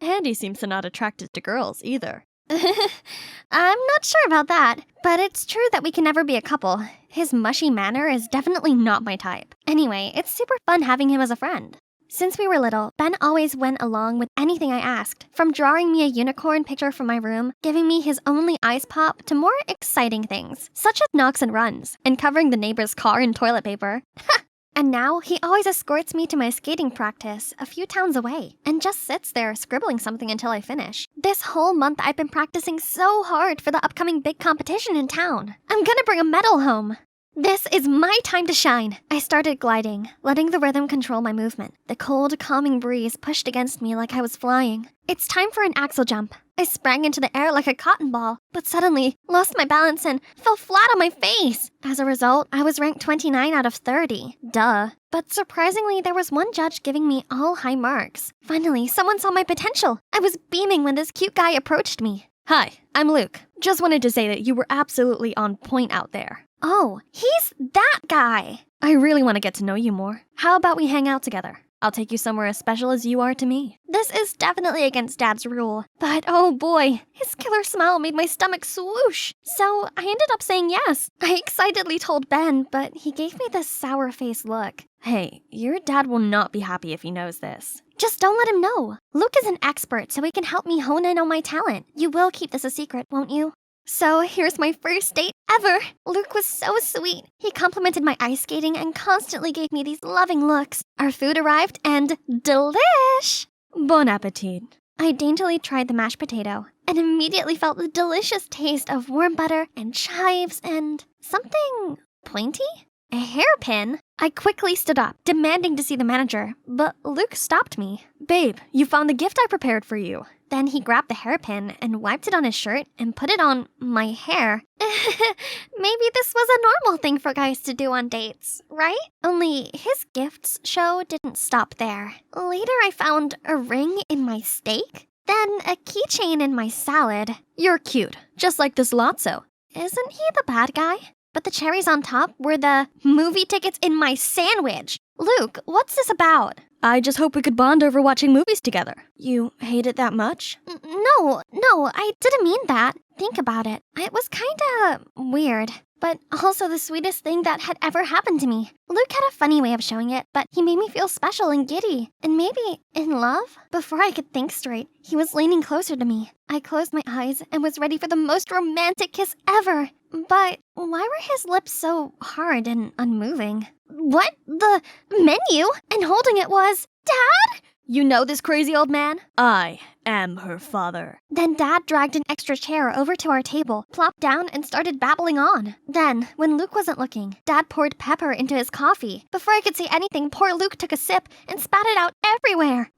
And he seems to not attracted to girls, either. I'm not sure about that, but it's true that we can never be a couple. His mushy manner is definitely not my type. Anyway, it's super fun having him as a friend. Since we were little, Ben always went along with anything I asked, from drawing me a unicorn picture from my room, giving me his only ice pop, to more exciting things, such as knocks and runs, and covering the neighbor's car in toilet paper. And now, he always escorts me to my skating practice a few towns away, and just sits there scribbling something until I finish. This whole month I've been practicing so hard for the upcoming big competition in town. I'm gonna bring a medal home. This is my time to shine. I started gliding, letting the rhythm control my movement. The cold, calming breeze pushed against me like I was flying. It's time for an axel jump. I sprang into the air like a cotton ball, but suddenly lost my balance and fell flat on my face. As a result, I was ranked 29 out of 30. Duh. But surprisingly, there was one judge giving me all high marks. Finally, someone saw my potential. I was beaming when this cute guy approached me. Hi, I'm Luke. Just wanted to say that you were absolutely on point out there. Oh, he's that guy. I really want to get to know you more. How about we hang out together? I'll take you somewhere as special as you are to me. This is definitely against Dad's rule. But oh boy, his killer smile made my stomach swoosh. So I ended up saying yes. I excitedly told Ben, but he gave me this sour-faced look. Hey, your dad will not be happy if he knows this. Just don't let him know. Luke is an expert, so he can help me hone in on my talent. You will keep this a secret, won't you? So here's my first date ever. Luke was so sweet. He complimented my ice skating and constantly gave me these loving looks. Our food arrived and delish! Bon appetit. I daintily tried the mashed potato and immediately felt the delicious taste of warm butter and chives and something pointy? A hairpin? I quickly stood up, demanding to see the manager, but Luke stopped me. Babe, you found the gift I prepared for you. Then he grabbed the hairpin and wiped it on his shirt and put it on my hair. Maybe this was a normal thing for guys to do on dates, right? Only his gifts show didn't stop there. Later I found a ring in my steak, then a keychain in my salad. You're cute, just like this Lotso. Isn't he the bad guy? But the cherries on top were the movie tickets in my sandwich. Luke, what's this about? I just hope we could bond over watching movies together. You hate it that much? No, I didn't mean that. Think about it. It was kinda weird, but also the sweetest thing that had ever happened to me. Luke had a funny way of showing it, but he made me feel special and giddy, and maybe in love. Before I could think straight, he was leaning closer to me. I closed my eyes and was ready for the most romantic kiss ever. But why were his lips so hard and unmoving? What? The menu? And holding it was Dad? You know this crazy old man? I am her father. Then Dad dragged an extra chair over to our table, plopped down, and started babbling on. Then, when Luke wasn't looking, Dad poured pepper into his coffee. Before I could say anything, poor Luke took a sip and spat it out everywhere.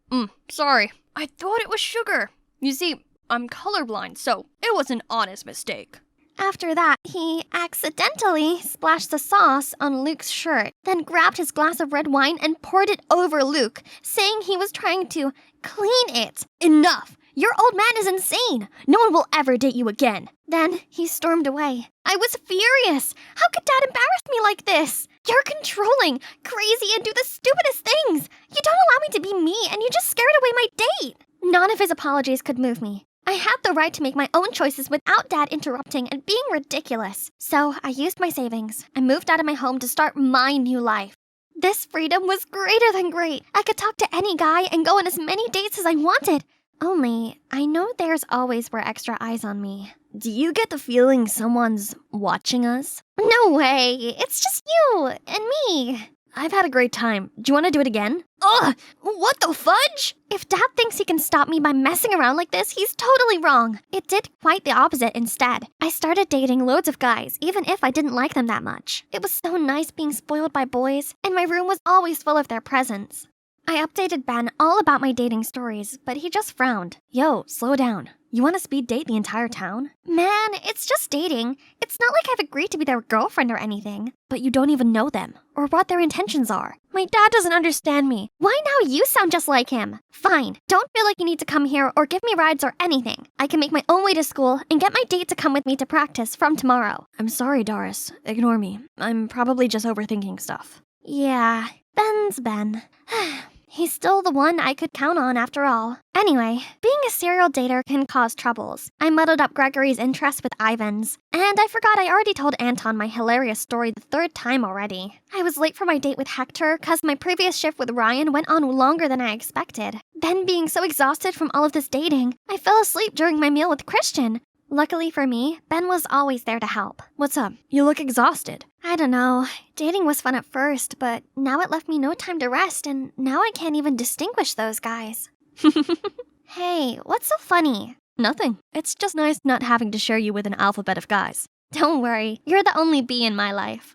Sorry. I thought it was sugar. You see, I'm colorblind, so it was an honest mistake. After that, he accidentally splashed the sauce on Luke's shirt, then grabbed his glass of red wine and poured it over Luke, saying he was trying to clean it. Enough! Your old man is insane. No one will ever date you again. Then he stormed away. I was furious. How could Dad embarrass me like this? You're controlling, crazy, and do the stupidest things. You don't allow me to be me, and you just scared away my date. None of his apologies could move me. I had the right to make my own choices without Dad interrupting and being ridiculous. So I used my savings. I moved out of my home to start my new life. This freedom was greater than great. I could talk to any guy and go on as many dates as I wanted. Only, I know there's always were extra eyes on me. Do you get the feeling someone's watching us? No way. It's just you and me. I've had a great time. Do you want to do it again? Ugh! What the fudge? If Dad thinks he can stop me by messing around like this, he's totally wrong. It did quite the opposite instead. I started dating loads of guys, even if I didn't like them that much. It was so nice being spoiled by boys, and my room was always full of their presents. I updated Ben all about my dating stories, but he just frowned. Yo, slow down. You want to speed date the entire town? Man, it's just dating. It's not like I've agreed to be their girlfriend or anything. But you don't even know them, or what their intentions are. My dad doesn't understand me. Why now you sound just like him? Fine, don't feel like you need to come here or give me rides or anything. I can make my own way to school and get my date to come with me to practice from tomorrow. I'm sorry, Doris. Ignore me. I'm probably just overthinking stuff. Yeah, Ben's Ben. He's still the one I could count on after all. Anyway, being a serial dater can cause troubles. I muddled up Gregory's interest with Ivan's. And I forgot I already told Anton my hilarious story the third time already. I was late for my date with Hector because my previous shift with Ryan went on longer than I expected. Then being so exhausted from all of this dating, I fell asleep during my meal with Christian. Luckily for me, Ben was always there to help. What's up? You look exhausted. I don't know. Dating was fun at first, but now it left me no time to rest, and now I can't even distinguish those guys. Hey, what's so funny? Nothing. It's just nice not having to share you with an alphabet of guys. Don't worry, you're the only bee in my life.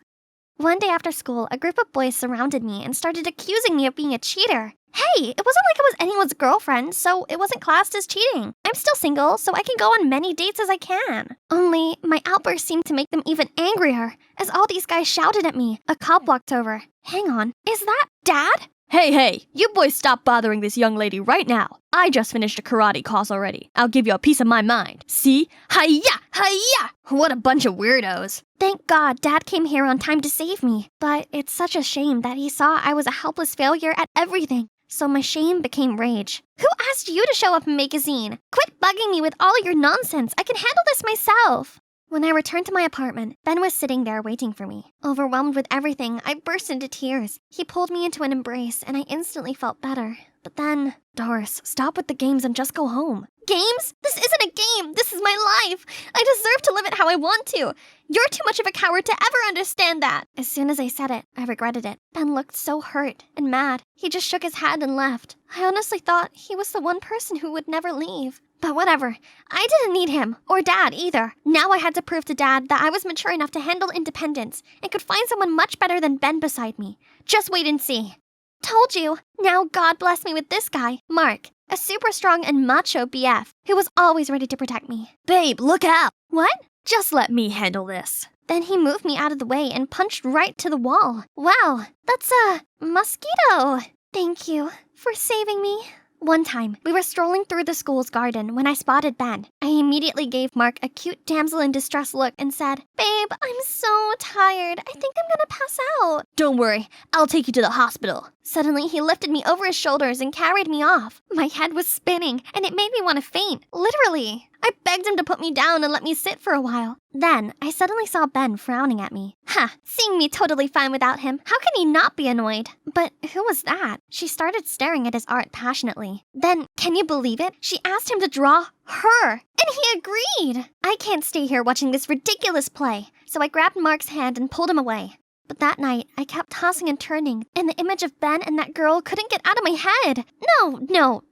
One day after school, a group of boys surrounded me and started accusing me of being a cheater. Hey, it wasn't like I was anyone's girlfriend, so it wasn't classed as cheating. I'm still single, so I can go on many dates as I can. Only, my outburst seemed to make them even angrier, as all these guys shouted at me. A cop walked over. Hang on, is that Dad? Hey, you boys stop bothering this young lady right now. I just finished a karate class already. I'll give you a piece of my mind. See? Hi-ya! What a bunch of weirdos. Thank God Dad came here on time to save me. But it's such a shame that he saw I was a helpless failure at everything. So my shame became rage. Who asked you to show up and make a scene? Quit bugging me with all of your nonsense. I can handle this myself. When I returned to my apartment, Ben was sitting there waiting for me. Overwhelmed with everything, I burst into tears. He pulled me into an embrace, and I instantly felt better. But then, Doris, stop with the games and just go home. Games? This isn't a game. This is my life. I deserve to live it how I want to. You're too much of a coward to ever understand that. As soon as I said it, I regretted it. Ben looked so hurt and mad. He just shook his head and left. I honestly thought he was the one person who would never leave. But whatever. I didn't need him, or Dad either. Now I had to prove to Dad that I was mature enough to handle independence and could find someone much better than Ben beside me. Just wait and see. Told you. Now God bless me with this guy, Mark, a super strong and macho BF who was always ready to protect me. Babe, look out. What? Just let me handle this. Then he moved me out of the way and punched right to the wall. Wow, that's a mosquito. Thank you for saving me. One time, we were strolling through the school's garden when I spotted Ben. I immediately gave Mark a cute damsel in distress look and said, Babe, I'm so tired. I think I'm gonna pass out. Don't worry, I'll take you to the hospital. Suddenly, he lifted me over his shoulders and carried me off. My head was spinning, and it made me want to faint, literally. I begged him to put me down and let me sit for a while. Then, I suddenly saw Ben frowning at me. Seeing me totally fine without him, how can he not be annoyed? But who was that? She started staring at his art passionately. Then, can you believe it? She asked him to draw her, and he agreed. I can't stay here watching this ridiculous play, so I grabbed Mark's hand and pulled him away. But that night, I kept tossing and turning, and the image of Ben and that girl couldn't get out of my head. No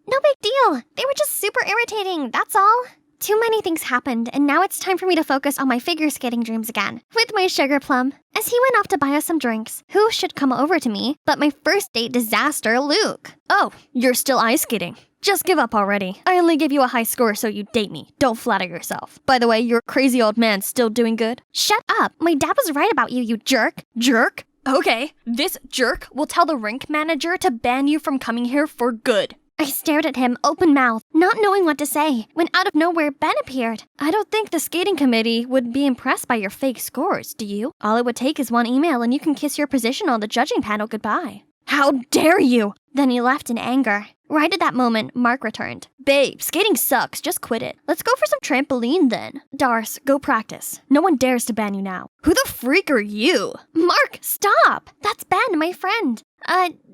big deal. They were just super irritating, that's all. Too many things happened, and now it's time for me to focus on my figure skating dreams again, with my sugar plum. As he went off to buy us some drinks, who should come over to me but my first date disaster, Luke? Oh, you're still ice skating. Just give up already. I only gave you a high score so you date me. Don't flatter yourself. By the way, your crazy old man's still doing good? Shut up. My dad was right about you, you jerk. Jerk? Okay, this jerk will tell the rink manager to ban you from coming here for good. I stared at him, open mouthed, not knowing what to say, when out of nowhere Ben appeared. I don't think the skating committee would be impressed by your fake scores, do you? All it would take is one email and you can kiss your position on the judging panel goodbye. How dare you! Then he left in anger. Right at that moment, Mark returned. Babe, skating sucks, just quit it. Let's go for some trampoline then. Darce, go practice. No one dares to ban you now. Who the freak are you? Mark, stop! That's Ben, my friend.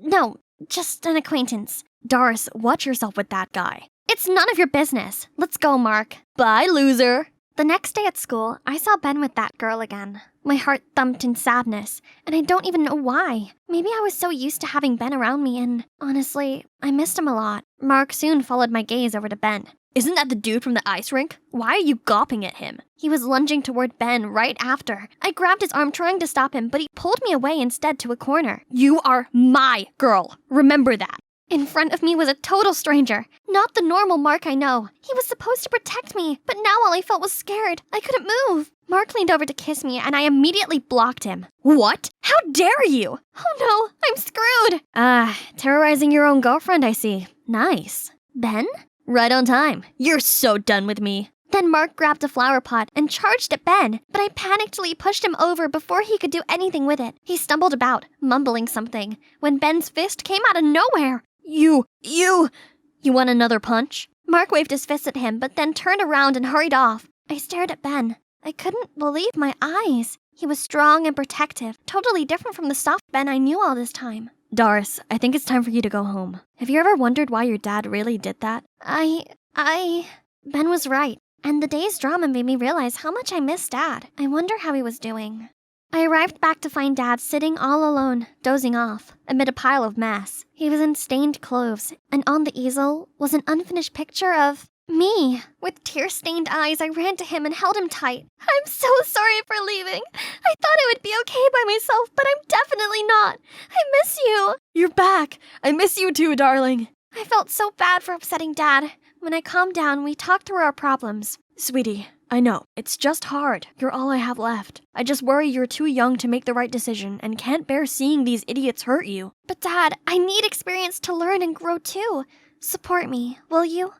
No, just an acquaintance. Darce, watch yourself with that guy. It's none of your business. Let's go, Mark. Bye, loser. The next day at school, I saw Ben with that girl again. My heart thumped in sadness, and I don't even know why. Maybe I was so used to having Ben around me, and honestly, I missed him a lot. Mark soon followed my gaze over to Ben. Isn't that the dude from the ice rink? Why are you gawping at him? He was lunging toward Ben right after. I grabbed his arm trying to stop him, but he pulled me away instead to a corner. You are my girl. Remember that. In front of me was a total stranger, not the normal Mark I know. He was supposed to protect me, but now all I felt was scared. I couldn't move. Mark leaned over to kiss me, and I immediately blocked him. What? How dare you? Oh no, I'm screwed. Terrorizing your own girlfriend, I see. Nice. Ben? Right on time. You're so done with me. Then Mark grabbed a flower pot and charged at Ben, but I panickedly pushed him over before he could do anything with it. He stumbled about, mumbling something, when Ben's fist came out of nowhere. You want another punch? Mark waved his fist at him, but then turned around and hurried off. I stared at Ben. I couldn't believe my eyes. He was strong and protective, totally different from the soft Ben I knew all this time. Darce, I think it's time for you to go home. Have you ever wondered why your dad really did that? Ben was right, and the day's drama made me realize how much I missed Dad. I wonder how he was doing. I arrived back to find Dad sitting all alone, dozing off, amid a pile of mess. He was in stained clothes, and on the easel was an unfinished picture of me. With tear-stained eyes, I ran to him and held him tight. I'm so sorry for leaving. I thought I would be okay by myself, but I'm definitely not. I miss you. You're back. I miss you too, darling. I felt so bad for upsetting Dad. When I calmed down, we talked through our problems. Sweetie, I know, it's just hard. You're all I have left. I just worry you're too young to make the right decision and can't bear seeing these idiots hurt you. But Dad, I need experience to learn and grow too. Support me, will you?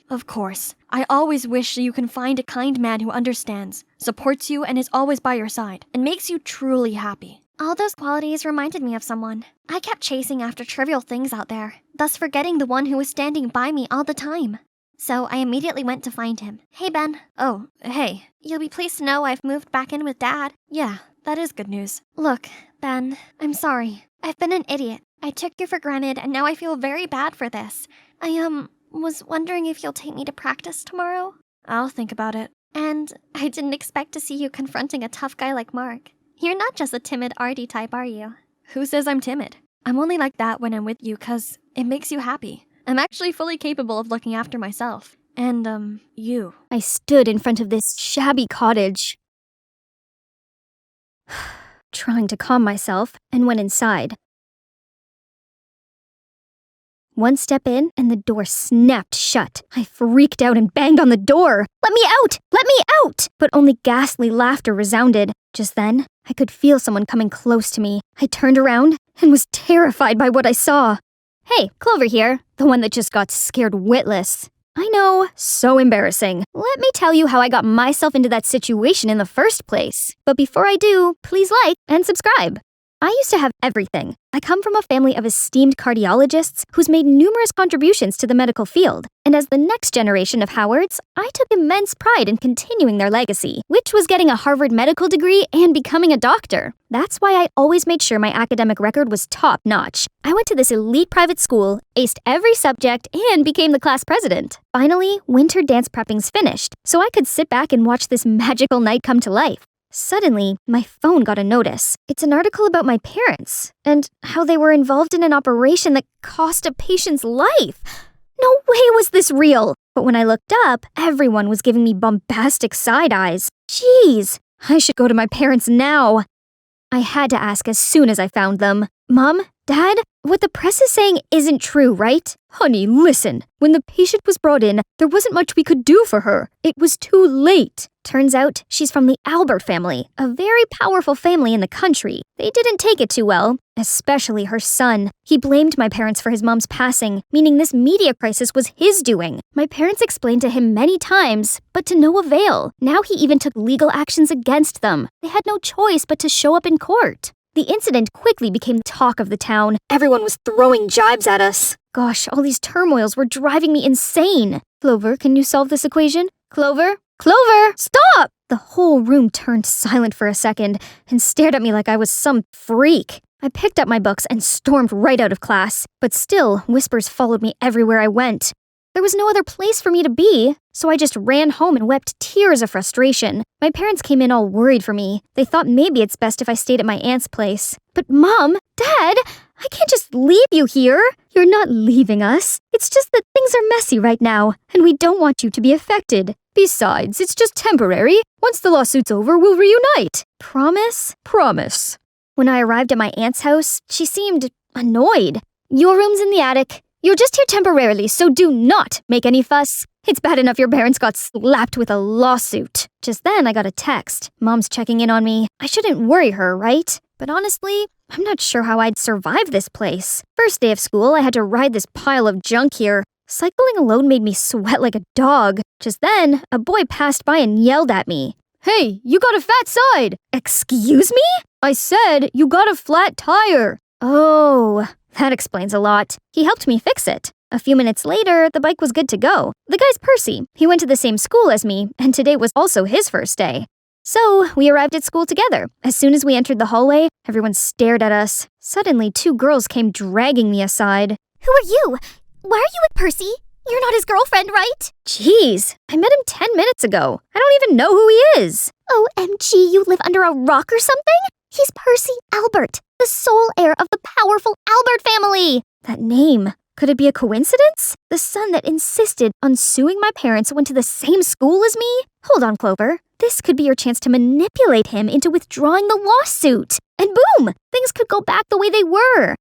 Of course. I always wish you can find a kind man who understands, supports you, and is always by your side, and makes you truly happy. All those qualities reminded me of someone. I kept chasing after trivial things out there, thus forgetting the one who was standing by me all the time. So I immediately went to find him. Hey, Ben. Oh, hey. You'll be pleased to know I've moved back in with Dad. Yeah, that is good news. Look, Ben, I'm sorry. I've been an idiot. I took you for granted, and now I feel very bad for this. I, was wondering if you'll take me to practice tomorrow? I'll think about it. And I didn't expect to see you confronting a tough guy like Mark. You're not just a timid arty type, are you? Who says I'm timid? I'm only like that when I'm with you 'cause it makes you happy. I'm actually fully capable of looking after myself. And, you. I stood in front of this shabby cottage, trying to calm myself, and went inside. One step in, and the door snapped shut. I freaked out and banged on the door. Let me out! Let me out! But only ghastly laughter resounded. Just then, I could feel someone coming close to me. I turned around and was terrified by what I saw. Hey, Clover here, the one that just got scared witless. I know, so embarrassing. Let me tell you how I got myself into that situation in the first place. But before I do, please like and subscribe. I used to have everything. I come from a family of esteemed cardiologists who's made numerous contributions to the medical field. And as the next generation of Howards, I took immense pride in continuing their legacy, which was getting a Harvard medical degree and becoming a doctor. That's why I always made sure my academic record was top-notch. I went to this elite private school, aced every subject, and became the class president. Finally, winter dance prepping's finished, so I could sit back and watch this magical night come to life. Suddenly, my phone got a notice. It's an article about my parents, and how they were involved in an operation that cost a patient's life. No way was this real! But when I looked up, everyone was giving me bombastic side eyes. Jeez, I should go to my parents now. I had to ask as soon as I found them. Mom? Dad? What the press is saying isn't true, right? Honey, listen. When the patient was brought in, there wasn't much we could do for her. It was too late. Turns out she's from the Albert family, a very powerful family in the country. They didn't take it too well, especially her son. He blamed my parents for his mom's passing, meaning this media crisis was his doing. My parents explained to him many times, but to no avail. Now he even took legal actions against them. They had no choice but to show up in court. The incident quickly became the talk of the town. Everyone was throwing jibes at us. Gosh, all these turmoils were driving me insane. Clover, can you solve this equation? Clover? Clover, stop! The whole room turned silent for a second and stared at me like I was some freak. I picked up my books and stormed right out of class, but still, whispers followed me everywhere I went. There was no other place for me to be, so I just ran home and wept tears of frustration. My parents came in all worried for me. They thought maybe it's best if I stayed at my aunt's place. But Mom, Dad, I can't just leave you here. You're not leaving us. It's just that things are messy right now, and we don't want you to be affected. Besides, it's just temporary. Once the lawsuit's over, we'll reunite. Promise? Promise. When I arrived at my aunt's house, she seemed annoyed. Your room's in the attic. You're just here temporarily, so do not make any fuss. It's bad enough your parents got slapped with a lawsuit. Just then, I got a text. Mom's checking in on me. I shouldn't worry her, right? But honestly, I'm not sure how I'd survive this place. First day of school, I had to ride this pile of junk here. Cycling alone made me sweat like a dog. Just then, a boy passed by and yelled at me. Hey, you got a fat side! Excuse me? I said you got a flat tire. Oh, that explains a lot. He helped me fix it. A few minutes later, the bike was good to go. The guy's Percy. He went to the same school as me, and today was also his first day. So, we arrived at school together. As soon as we entered the hallway, everyone stared at us. Suddenly, 2 girls came dragging me aside. Who are you? Why are you with Percy? You're not his girlfriend, right? Jeez, I met him 10 minutes ago. I don't even know who he is. OMG, you live under a rock or something? He's Percy Albert, the sole heir of the powerful Albert family. That name. Could it be a coincidence? The son that insisted on suing my parents went to the same school as me? Hold on, Clover. This could be your chance to manipulate him into withdrawing the lawsuit. And boom! Things could go back the way they were.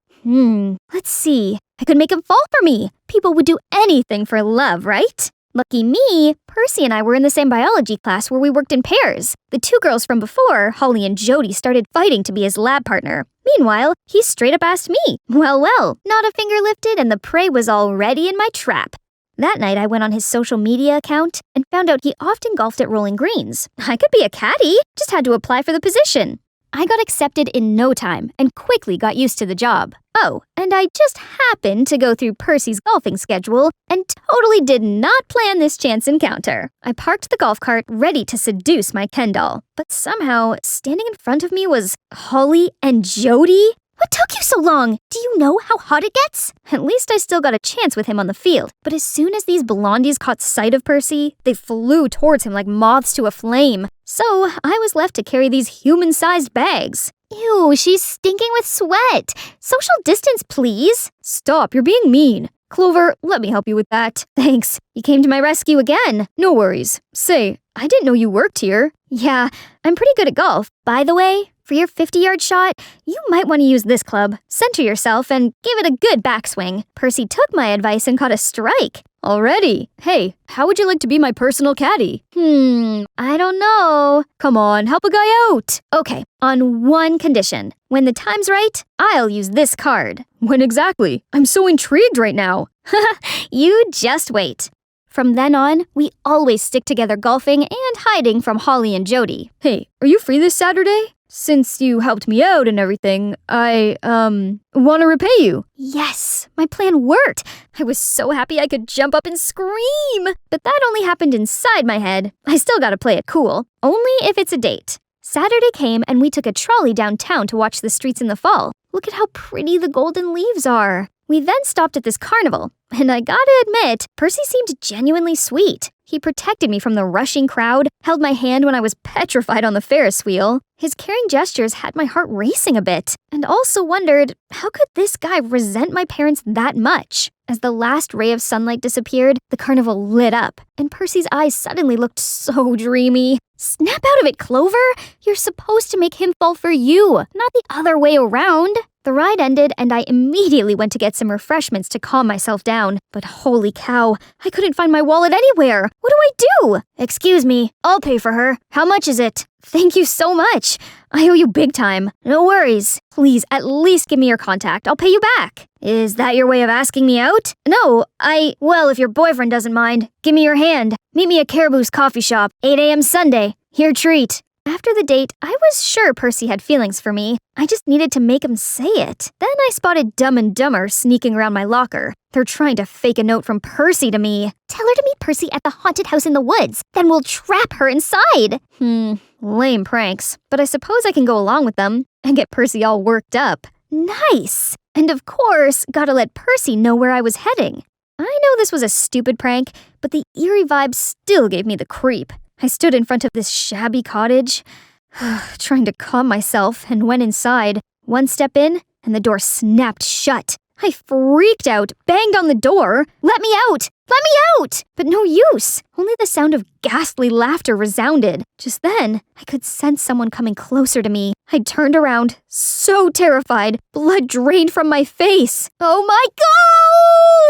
Let's see. I could make him fall for me. People would do anything for love, right? Lucky me, Percy and I were in the same biology class where we worked in pairs. The 2 girls from before, Holly and Jody, started fighting to be his lab partner. Meanwhile, he straight up asked me. Well, not a finger lifted and the prey was already in my trap. That night, I went on his social media account and found out he often golfed at Rolling Greens. I could be a caddy, just had to apply for the position. I got accepted in no time and quickly got used to the job. Oh, and I just happened to go through Percy's golfing schedule and totally did not plan this chance encounter. I parked the golf cart ready to seduce my Ken doll, but somehow standing in front of me was Holly and Jody. What took you so long? Do you know how hot it gets? At least I still got a chance with him on the field. But as soon as these blondies caught sight of Percy, they flew towards him like moths to a flame. So I was left to carry these human-sized bags. Ew, she's stinking with sweat. Social distance, please. Stop, you're being mean. Clover, let me help you with that. Thanks. You came to my rescue again. No worries. Say, I didn't know you worked here. Yeah, I'm pretty good at golf. By the way, for your 50-yard shot, you might want to use this club. Center yourself and give it a good backswing. Percy took my advice and caught a strike. Already? Hey, how would you like to be my personal caddy? I don't know. Come on, help a guy out. Okay, on one condition. When the time's right, I'll use this card. When exactly? I'm so intrigued right now. You just wait. From then on, we always stick together golfing and hiding from Holly and Jody. Hey, are you free this Saturday? Since you helped me out and everything, I, want to repay you. Yes, my plan worked. I was so happy I could jump up and scream. But that only happened inside my head. I still gotta play it cool. Only if it's a date. Saturday came and we took a trolley downtown to watch the streets in the fall. Look at how pretty the golden leaves are. We then stopped at this carnival, and I gotta admit, Percy seemed genuinely sweet. He protected me from the rushing crowd, held my hand when I was petrified on the Ferris wheel. His caring gestures had my heart racing a bit, and also wondered, how could this guy resent my parents that much? As the last ray of sunlight disappeared, the carnival lit up. and Percy's eyes suddenly looked so dreamy. Snap out of it, Clover! You're supposed to make him fall for you, not the other way around. The ride ended, and I immediately went to get some refreshments to calm myself down. But holy cow, I couldn't find my wallet anywhere. What do I do? Excuse me, I'll pay for her. How much is it? Thank you so much. I owe you big time. No worries. Please, at least give me your contact. I'll pay you back. Is that your way of asking me out? No, well, if your boyfriend doesn't mind, give me your hand. Meet me at Caribou's coffee shop, 8 a.m. Sunday. Here treat. After the date, I was sure Percy had feelings for me. I just needed to make him say it. Then I spotted Dumb and Dumber sneaking around my locker. They're trying to fake a note from Percy to me. Tell her to meet Percy at the haunted house in the woods. Then we'll trap her inside. Lame pranks. But I suppose I can go along with them and get Percy all worked up. Nice! And of course, gotta let Percy know where I was heading. I know this was a stupid prank, but the eerie vibe still gave me the creep. I stood in front of this shabby cottage, trying to calm myself, and went inside. One step in, and the door snapped shut. I freaked out, banged on the door. Let me out! Let me out! But no use. Only the sound of ghastly laughter resounded. Just then, I could sense someone coming closer to me. I turned around, so terrified. Blood drained from my face. Oh my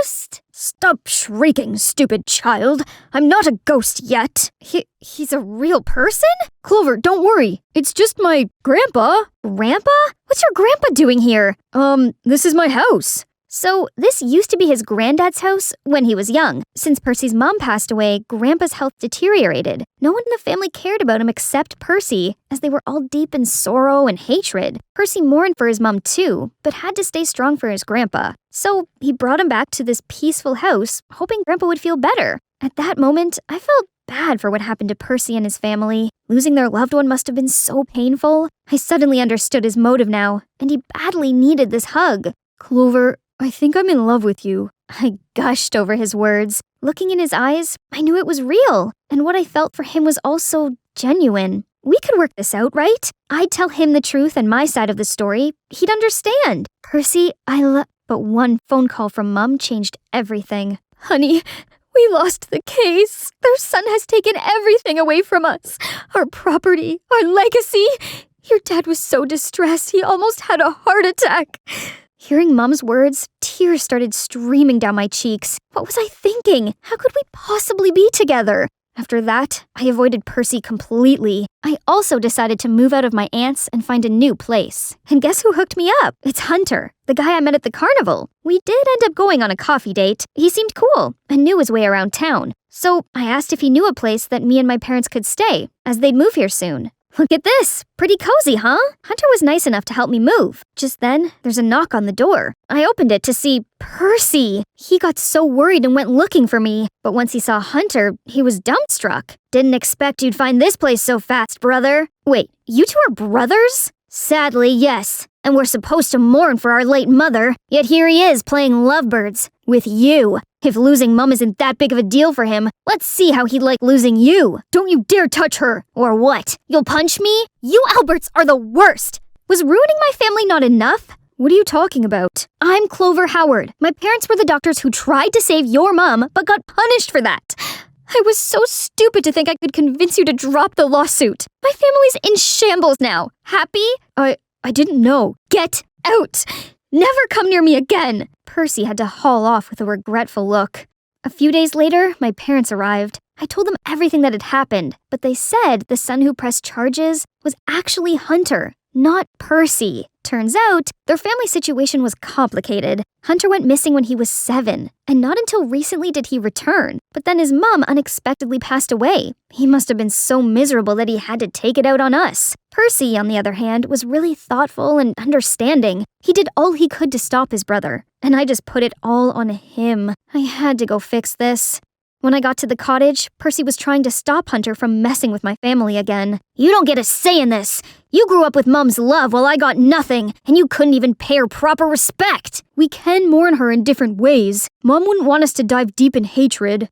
ghost! Stop shrieking, stupid child. I'm not a ghost yet. He's a real person? Clover, don't worry. It's just my grandpa. Grandpa? What's your grandpa doing here? This is my house. So, this used to be his granddad's house when he was young. Since Percy's mom passed away, Grandpa's health deteriorated. No one in the family cared about him except Percy, as they were all deep in sorrow and hatred. Percy mourned for his mom too, but had to stay strong for his grandpa. So, he brought him back to this peaceful house, hoping Grandpa would feel better. At that moment, I felt bad for what happened to Percy and his family. Losing their loved one must have been so painful. I suddenly understood his motive now, and he badly needed this hug. Clover, I think I'm in love with you. I gushed over his words. Looking in his eyes, I knew it was real, and what I felt for him was also genuine. We could work this out, right? I'd tell him the truth and my side of the story. He'd understand. Percy, But one phone call from Mom changed everything. Honey, we lost the case. Their son has taken everything away from us. Our property, our legacy. Your dad was so distressed, he almost had a heart attack. Hearing Mom's words, tears started streaming down my cheeks. What was I thinking? How could we possibly be together? After that, I avoided Percy completely. I also decided to move out of my aunt's and find a new place. And guess who hooked me up? It's Hunter, the guy I met at the carnival. We did end up going on a coffee date. He seemed cool and knew his way around town. So I asked if he knew a place that me and my parents could stay, as they'd move here soon. Look at this. Pretty cozy, huh? Hunter was nice enough to help me move. Just then, there's a knock on the door. I opened it to see Percy. He got so worried and went looking for me. But once he saw Hunter, he was dumbstruck. Didn't expect you'd find this place so fast, brother. Wait, you two are brothers? Sadly, yes. And we're supposed to mourn for our late mother. Yet here he is playing lovebirds. With you. If losing Mum isn't that big of a deal for him, let's see how he'd like losing you. Don't you dare touch her. Or what? You'll punch me? You Alberts are the worst. Was ruining my family not enough? What are you talking about? I'm Clover Howard. My parents were the doctors who tried to save your mom, but got punished for that. I was so stupid to think I could convince you to drop the lawsuit. My family's in shambles now. Happy? I didn't know. Get out. Never come near me again. Percy had to haul off with a regretful look. A few days later, my parents arrived. I told them everything that had happened, but they said the son who pressed charges was actually Hunter, not Percy. Turns out, their family situation was complicated. Hunter went missing when he was 7, and not until recently did he return. But then his mom unexpectedly passed away. He must have been so miserable that he had to take it out on us. Percy, on the other hand, was really thoughtful and understanding. He did all he could to stop his brother, and I just put it all on him. I had to go fix this. When I got to the cottage, Percy was trying to stop Hunter from messing with my family again. You don't get a say in this. You grew up with Mum's love while I got nothing, and you couldn't even pay her proper respect. We can mourn her in different ways. Mom wouldn't want us to dive deep in hatred.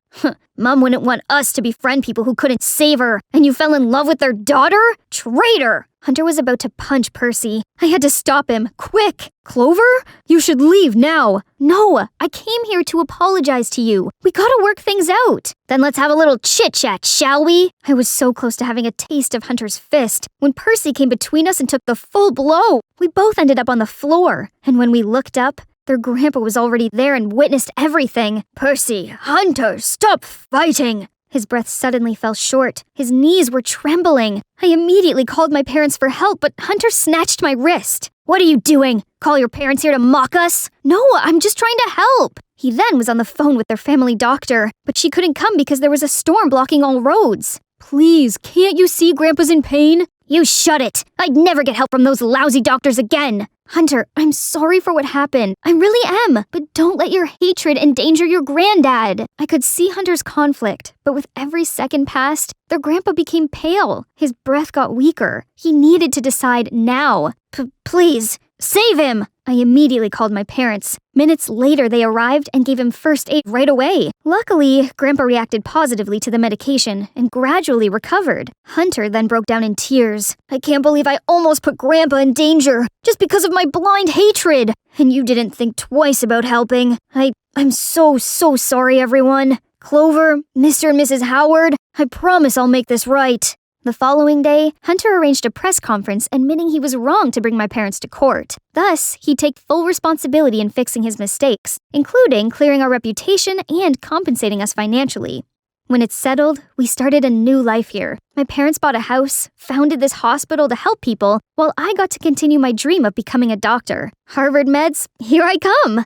Mom wouldn't want us to befriend people who couldn't save her, and you fell in love with their daughter? Traitor! Hunter was about to punch Percy. I had to stop him. Quick! Clover? You should leave now. No, I came here to apologize to you. We gotta work things out. Then let's have a little chit-chat, shall we? I was so close to having a taste of Hunter's fist when Percy came between us and took the full blow. We both ended up on the floor, and when we looked up, their grandpa was already there and witnessed everything. Percy, Hunter, stop fighting! His breath suddenly fell short. His knees were trembling. I immediately called my parents for help, but Hunter snatched my wrist. What are you doing? Call your parents here to mock us? No, I'm just trying to help. He then was on the phone with their family doctor, but she couldn't come because there was a storm blocking all roads. Please, can't you see Grandpa's in pain? You shut it! I'd never get help from those lousy doctors again! Hunter, I'm sorry for what happened. I really am, but don't let your hatred endanger your granddad. I could see Hunter's conflict, but with every second passed, their grandpa became pale. His breath got weaker. He needed to decide now. Please, save him! I immediately called my parents. Minutes later, they arrived and gave him first aid right away. Luckily, Grandpa reacted positively to the medication and gradually recovered. Hunter then broke down in tears. I can't believe I almost put Grandpa in danger just because of my blind hatred. And you didn't think twice about helping. I'm so sorry, everyone. Clover, Mr. and Mrs. Howard, I promise I'll make this right. The following day, Hunter arranged a press conference admitting he was wrong to bring my parents to court. Thus, he'd take full responsibility in fixing his mistakes, including clearing our reputation and compensating us financially. When it's settled, we started a new life here. My parents bought a house, founded this hospital to help people, while I got to continue my dream of becoming a doctor. Harvard meds, here I come!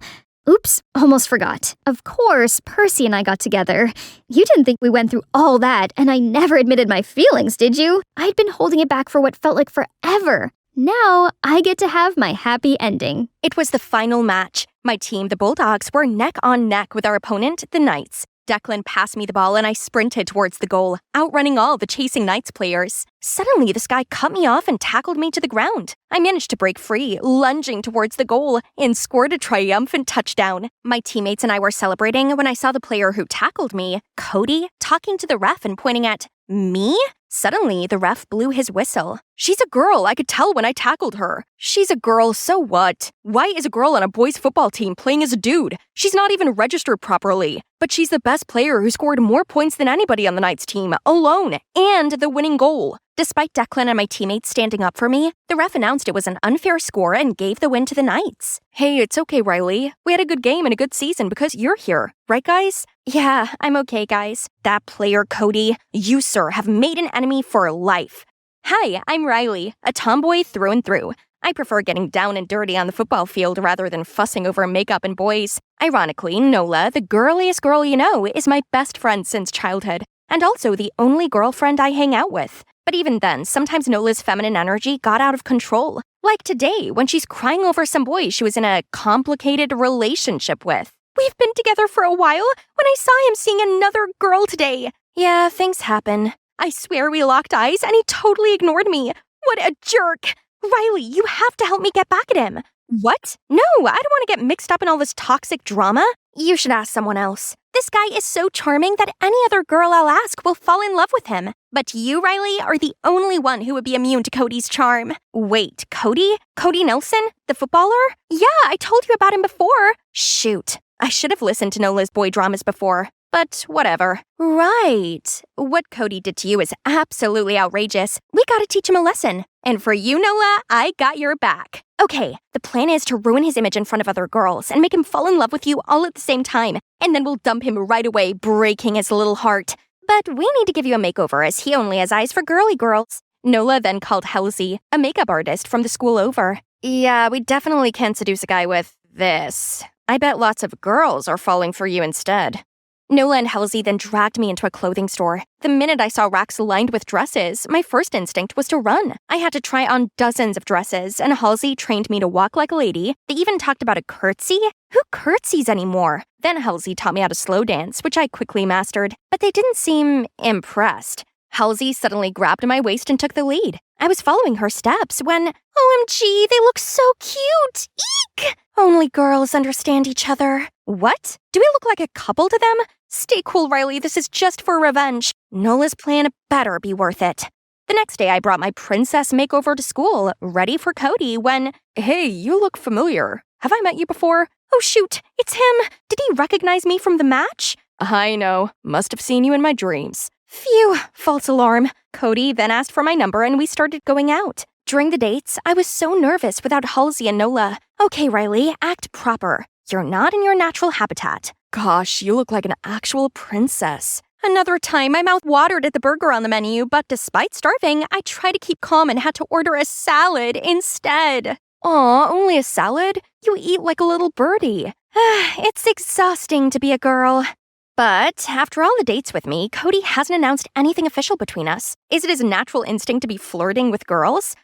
Oops, almost forgot. Of course, Percy and I got together. You didn't think we went through all that, and I never admitted my feelings, did you? I'd been holding it back for what felt like forever. Now, I get to have my happy ending. It was the final match. My team, the Bulldogs, were neck on neck with our opponent, the Knights. Declan passed me the ball and I sprinted towards the goal, outrunning all the chasing Knights players. Suddenly, this guy cut me off and tackled me to the ground. I managed to break free, lunging towards the goal, and scored a triumphant touchdown. My teammates and I were celebrating when I saw the player who tackled me, Cody, talking to the ref and pointing at me? Suddenly, the ref blew his whistle. She's a girl, I could tell when I tackled her. She's a girl, so what? Why is a girl on a boys' football team playing as a dude? She's not even registered properly. But she's the best player who scored more points than anybody on the Knights team, alone, and the winning goal. Despite Declan and my teammates standing up for me, the ref announced it was an unfair score and gave the win to the Knights. Hey, it's okay, Riley. We had a good game and a good season because you're here. Right, guys? Yeah, I'm okay, guys. That player, Cody, you, sir, have made an enemy for life. Hi, I'm Riley, a tomboy through and through. I prefer getting down and dirty on the football field rather than fussing over makeup and boys. Ironically, Nola, the girliest girl you know, is my best friend since childhood, and also the only girlfriend I hang out with. But even then, sometimes Nola's feminine energy got out of control. Like today, when she's crying over some boy she was in a complicated relationship with. We've been together for a while when I saw him seeing another girl today. Yeah, things happen. I swear we locked eyes and he totally ignored me. What a jerk! Riley, you have to help me get back at him. What? No, I don't want to get mixed up in all this toxic drama. You should ask someone else. This guy is so charming that any other girl I'll ask will fall in love with him. But you, Riley, are the only one who would be immune to Cody's charm. Wait, Cody? Cody Nelson? The footballer? Yeah, I told you about him before. Shoot, I should have listened to Nola's boy dramas before. But whatever. Right. What Cody did to you is absolutely outrageous. We gotta teach him a lesson. And for you, Nola, I got your back. Okay, the plan is to ruin his image in front of other girls and make him fall in love with you all at the same time. And then we'll dump him right away, breaking his little heart. But we need to give you a makeover as he only has eyes for girly girls. Nola then called Halsey, a makeup artist from the school over. Yeah, we definitely can seduce a guy with this. I bet lots of girls are falling for you instead. Nola and Halsey then dragged me into a clothing store. The minute I saw racks lined with dresses, my first instinct was to run. I had to try on dozens of dresses, and Halsey trained me to walk like a lady. They even talked about a curtsy. Who curtsies anymore? Then Halsey taught me how to slow dance, which I quickly mastered. But they didn't seem impressed. Halsey suddenly grabbed my waist and took the lead. I was following her steps when, OMG, they look so cute! Eek! Only girls understand each other. What? Do we look like a couple to them? Stay cool, Riley. This is just for revenge. Nola's plan better be worth it. The next day, I brought my princess makeover to school, ready for Cody, when, hey, you look familiar. Have I met you before? Oh, shoot, it's him. Did he recognize me from the match? I know. Must have seen you in my dreams. Phew, false alarm. Cody then asked for my number and we started going out. During the dates, I was so nervous without Halsey and Nola. Okay, Riley, act proper. You're not in your natural habitat. Gosh, you look like an actual princess. Another time, my mouth watered at the burger on the menu, but despite starving, I tried to keep calm and had to order a salad instead. Aw, only a salad? You eat like a little birdie. It's exhausting to be a girl. But after all the dates with me, Cody hasn't announced anything official between us. Is it his natural instinct to be flirting with girls?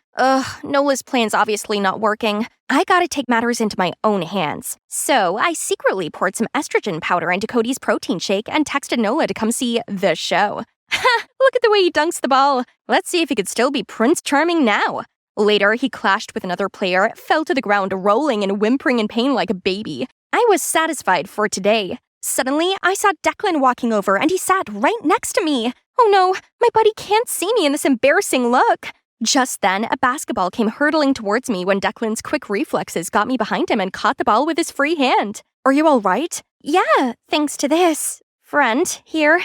Nola's plan's obviously not working. I gotta take matters into my own hands. So I secretly poured some estrogen powder into Cody's protein shake and texted Nola to come see the show. Ha! Look at the way he dunks the ball. Let's see if he could still be Prince Charming now. Later, he clashed with another player, fell to the ground rolling and whimpering in pain like a baby. I was satisfied for today. Suddenly, I saw Declan walking over and he sat right next to me. Oh no, my buddy can't see me in this embarrassing look. Just then, a basketball came hurtling towards me when Declan's quick reflexes got me behind him and caught the ball with his free hand. Are you all right? Yeah, thanks to this friend here.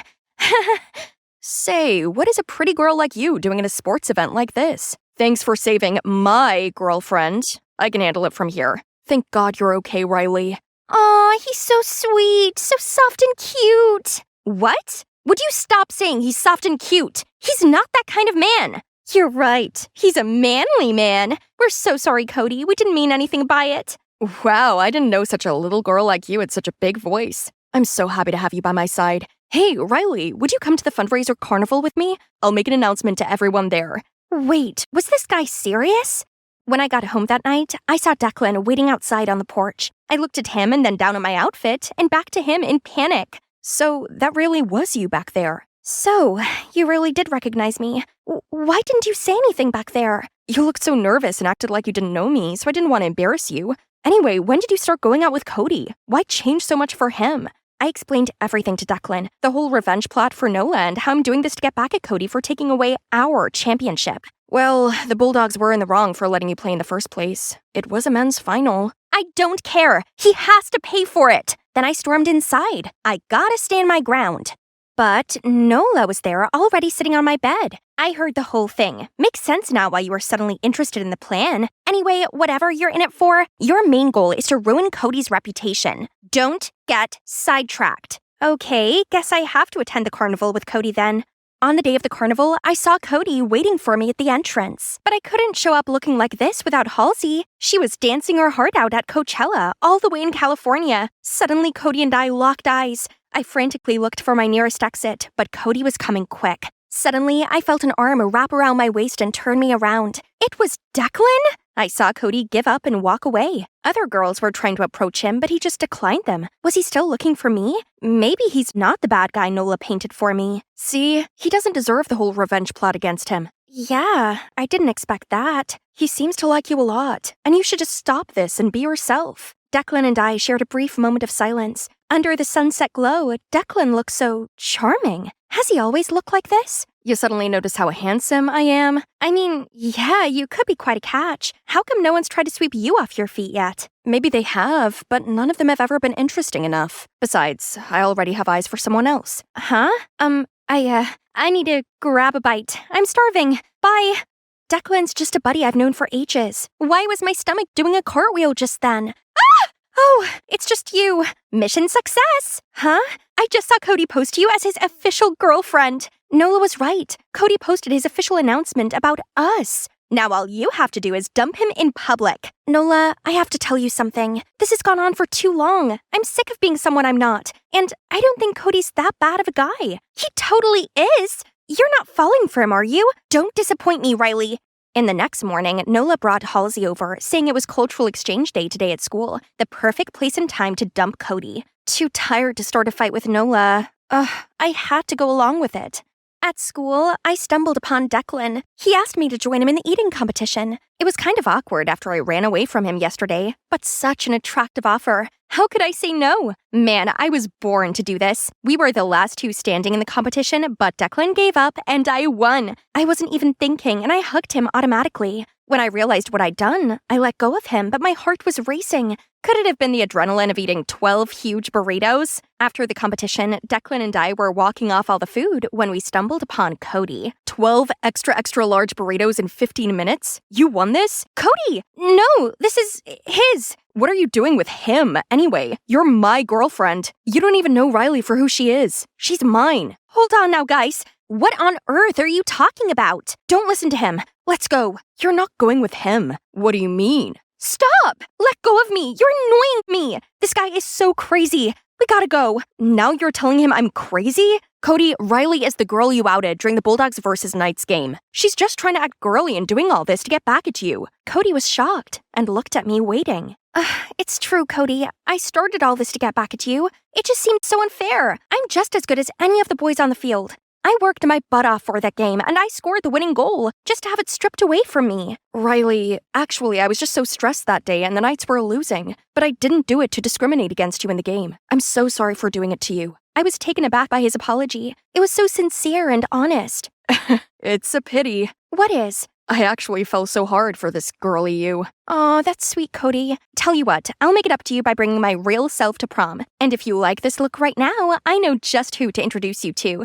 Say, what is a pretty girl like you doing at a sports event like this? Thanks for saving my girlfriend. I can handle it from here. Thank God you're okay, Riley. Aw, he's so sweet, so soft and cute. What? Would you stop saying he's soft and cute? He's not that kind of man. You're right. He's a manly man. We're so sorry, Cody. We didn't mean anything by it. Wow, I didn't know such a little girl like you had such a big voice. I'm so happy to have you by my side. Hey, Riley, would you come to the fundraiser carnival with me? I'll make an announcement to everyone there. Wait, was this guy serious? When I got home that night, I saw Declan waiting outside on the porch. I looked at him and then down at my outfit and back to him in panic. So that really was you back there. So, you really did recognize me. Why didn't you say anything back there? You looked so nervous and acted like you didn't know me, so I didn't want to embarrass you. Anyway, when did you start going out with Cody? Why change so much for him? I explained everything to Declan, the whole revenge plot for Nola and how I'm doing this to get back at Cody for taking away our championship. Well, the Bulldogs were in the wrong for letting you play in the first place. It was a men's final. I don't care. He has to pay for it. Then I stormed inside. I gotta stand my ground. But Nola was there already sitting on my bed. I heard the whole thing. Makes sense now why you were suddenly interested in the plan. Anyway, whatever you're in it for, your main goal is to ruin Cody's reputation. Don't get sidetracked. Okay, guess I have to attend the carnival with Cody then. On the day of the carnival, I saw Cody waiting for me at the entrance. But I couldn't show up looking like this without Halsey. She was dancing her heart out at Coachella, all the way in California. Suddenly, Cody and I locked eyes. I frantically looked for my nearest exit, but Cody was coming quick. Suddenly, I felt an arm wrap around my waist and turn me around. It was Declan? I saw Cody give up and walk away. Other girls were trying to approach him, but he just declined them. Was he still looking for me? Maybe he's not the bad guy Nola painted for me. See, he doesn't deserve the whole revenge plot against him. Yeah, I didn't expect that. He seems to like you a lot, and you should just stop this and be yourself. Declan and I shared a brief moment of silence. Under the sunset glow, Declan looked so charming. Has he always looked like this? You suddenly notice how handsome I am? I mean, yeah, you could be quite a catch. How come no one's tried to sweep you off your feet yet? Maybe they have, but none of them have ever been interesting enough. Besides, I already have eyes for someone else. Huh? I need to grab a bite. I'm starving. Bye. Declan's just a buddy I've known for ages. Why was my stomach doing a cartwheel just then? Ah! Oh, it's just you. Mission success. Huh? I just saw Cody post you as his official girlfriend. Nola was right. Cody posted his official announcement about us. Now all you have to do is dump him in public. Nola, I have to tell you something. This has gone on for too long. I'm sick of being someone I'm not. And I don't think Cody's that bad of a guy. He totally is. You're not falling for him, are you? Don't disappoint me, Riley. In the next morning, Nola brought Halsey over, saying it was cultural exchange day today at school, the perfect place and time to dump Cody. Too tired to start a fight with Nola. I had to go along with it. At school, I stumbled upon Declan. He asked me to join him in the eating competition. It was kind of awkward after I ran away from him yesterday, but such an attractive offer. How could I say no? Man, I was born to do this. We were the last two standing in the competition, but Declan gave up and I won. I wasn't even thinking and I hugged him automatically. When I realized what I'd done, I let go of him, but my heart was racing. Could it have been the adrenaline of eating 12 huge burritos? After the competition, Declan and I were walking off all the food when we stumbled upon Cody. 12 extra large burritos in 15 minutes? You won this? Cody! No, this is his. What are you doing with him, anyway? You're my girlfriend. You don't even know Riley for who she is. She's mine. Hold on now, guys. What on earth are you talking about? Don't listen to him. Let's go. You're not going with him. What do you mean? Stop! Let go of me! You're annoying me! This guy is so crazy. We gotta go. Now you're telling him I'm crazy? Cody, Riley is the girl you outed during the Bulldogs vs. Knights game. She's just trying to act girly and doing all this to get back at you. Cody was shocked and looked at me waiting. It's true, Cody. I started all this to get back at you. It just seemed so unfair. I'm just as good as any of the boys on the field. I worked my butt off for that game, and I scored the winning goal, just to have it stripped away from me. Riley, actually, I was just so stressed that day, and the Knights were losing. But I didn't do it to discriminate against you in the game. I'm so sorry for doing it to you. I was taken aback by his apology. It was so sincere and honest. It's a pity. What is? I actually fell so hard for this girly you. Aw, that's sweet, Cody. Tell you what, I'll make it up to you by bringing my real self to prom. And if you like this look right now, I know just who to introduce you to.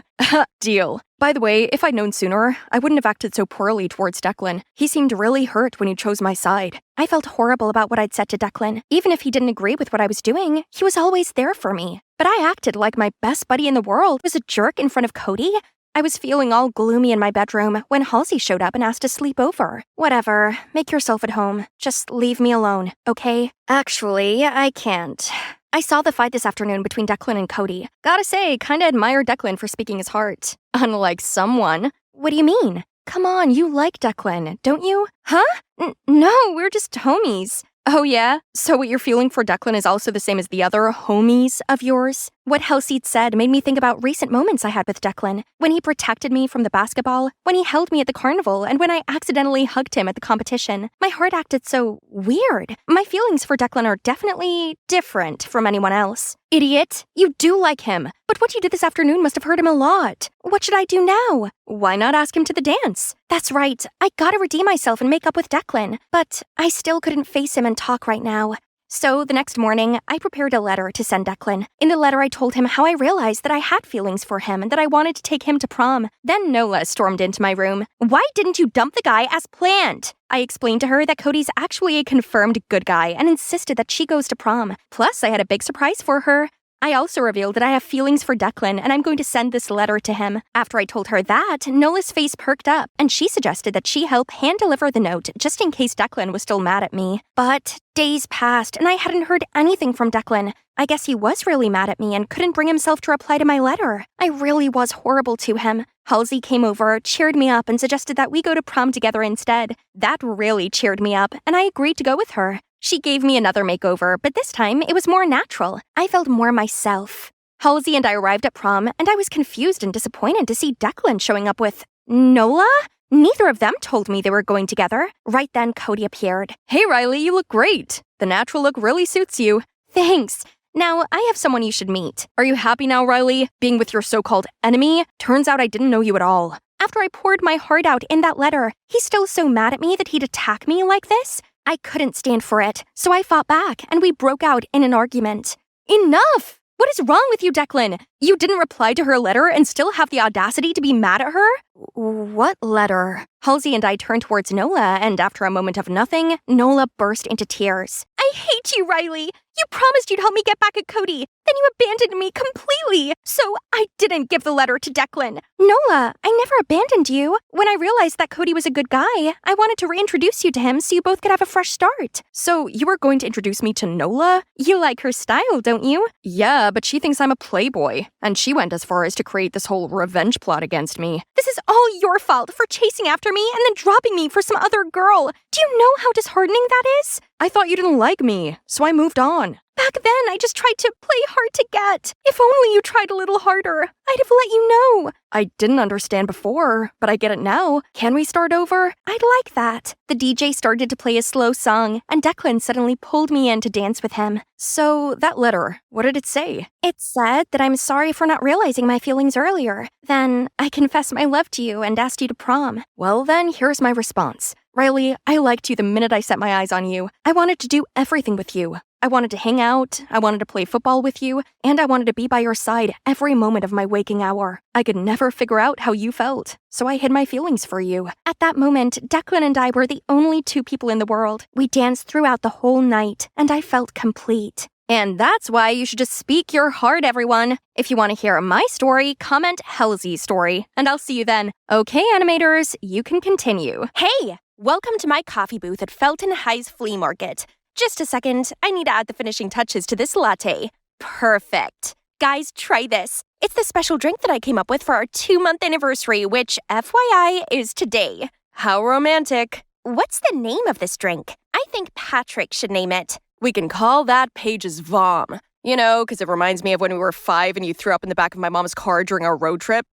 Deal. By the way, if I'd known sooner, I wouldn't have acted so poorly towards Declan. He seemed really hurt when you chose my side. I felt horrible about what I'd said to Declan. Even if he didn't agree with what I was doing, he was always there for me. But I acted like my best buddy in the world was a jerk in front of Cody. I was feeling all gloomy in my bedroom when Halsey showed up and asked to sleep over. Whatever, make yourself at home. Just leave me alone, okay? Actually, I can't. I saw the fight this afternoon between Declan and Cody. Gotta say, kinda admire Declan for speaking his heart. Unlike someone. What do you mean? Come on, you like Declan, don't you? Huh? No, we're just homies. Oh yeah? So what you're feeling for Declan is also the same as the other homies of yours? What Halsey said made me think about recent moments I had with Declan. When he protected me from the basketball, when he held me at the carnival, and when I accidentally hugged him at the competition. My heart acted so weird. My feelings for Declan are definitely different from anyone else. Idiot, you do like him. But what you did this afternoon must have hurt him a lot. What should I do now? Why not ask him to the dance? That's right, I gotta redeem myself and make up with Declan. But I still couldn't face him and talk right now. So the next morning, I prepared a letter to send Declan. In the letter, I told him how I realized that I had feelings for him and that I wanted to take him to prom. Then Nola stormed into my room. Why didn't you dump the guy as planned? I explained to her that Cody's actually a confirmed good guy and insisted that she goes to prom. Plus, I had a big surprise for her. I also revealed that I have feelings for Declan and I'm going to send this letter to him. After I told her that, Nola's face perked up and she suggested that she help hand-deliver the note just in case Declan was still mad at me. But days passed and I hadn't heard anything from Declan. I guess he was really mad at me and couldn't bring himself to reply to my letter. I really was horrible to him. Halsey came over, cheered me up, and suggested that we go to prom together instead. That really cheered me up, and I agreed to go with her. She gave me another makeover, but this time it was more natural. I felt more myself. Halsey and I arrived at prom, and I was confused and disappointed to see Declan showing up with Nola? Neither of them told me they were going together. Right then, Cody appeared. Hey, Riley, you look great. The natural look really suits you. Thanks. Now, I have someone you should meet. Are you happy now, Riley? Being with your so-called enemy? Turns out I didn't know you at all. After I poured my heart out in that letter, he's still so mad at me that he'd attack me like this? I couldn't stand for it, so I fought back, and we broke out in an argument. Enough! What is wrong with you, Declan? You didn't reply to her letter and still have the audacity to be mad at her? What letter? Halsey and I turned towards Nola, and after a moment of nothing, Nola burst into tears. I hate you, Riley! You promised you'd help me get back at Cody. Then you abandoned me completely. So I didn't give the letter to Declan. Nola, I never abandoned you. When I realized that Cody was a good guy, I wanted to reintroduce you to him so you both could have a fresh start. So you were going to introduce me to Nola? You like her style, don't you? Yeah, but she thinks I'm a playboy. And she went as far as to create this whole revenge plot against me. This is all your fault for chasing after me and then dropping me for some other girl. Do you know how disheartening that is? I thought you didn't like me, so I moved on. Back then, I just tried to play hard to get. If only you tried a little harder, I'd have let you know. I didn't understand before, but I get it now. Can we start over? I'd like that. The DJ started to play a slow song, and Declan suddenly pulled me in to dance with him. So, that letter, what did it say? It said that I'm sorry for not realizing my feelings earlier. Then, I confessed my love to you and asked you to prom. Well then, here's my response. Riley, I liked you the minute I set my eyes on you. I wanted to do everything with you. I wanted to hang out, I wanted to play football with you, and I wanted to be by your side every moment of my waking hour. I could never figure out how you felt, so I hid my feelings for you. At that moment, Declan and I were the only two people in the world. We danced throughout the whole night, and I felt complete. And that's why you should just speak your heart, everyone. If you want to hear my story, comment Halsey's story, and I'll see you then. Okay, animators, you can continue. Hey, welcome to my coffee booth at Felton High's Flea Market. Just a second, I need to add the finishing touches to this latte. Perfect. Guys, try this. It's the special drink that I came up with for our 2-month anniversary, which, FYI, is today. How romantic. What's the name of this drink? I think Patrick should name it. We can call that Paige's Vom. You know, because it reminds me of when we were 5 and you threw up in the back of my mom's car during our road trip.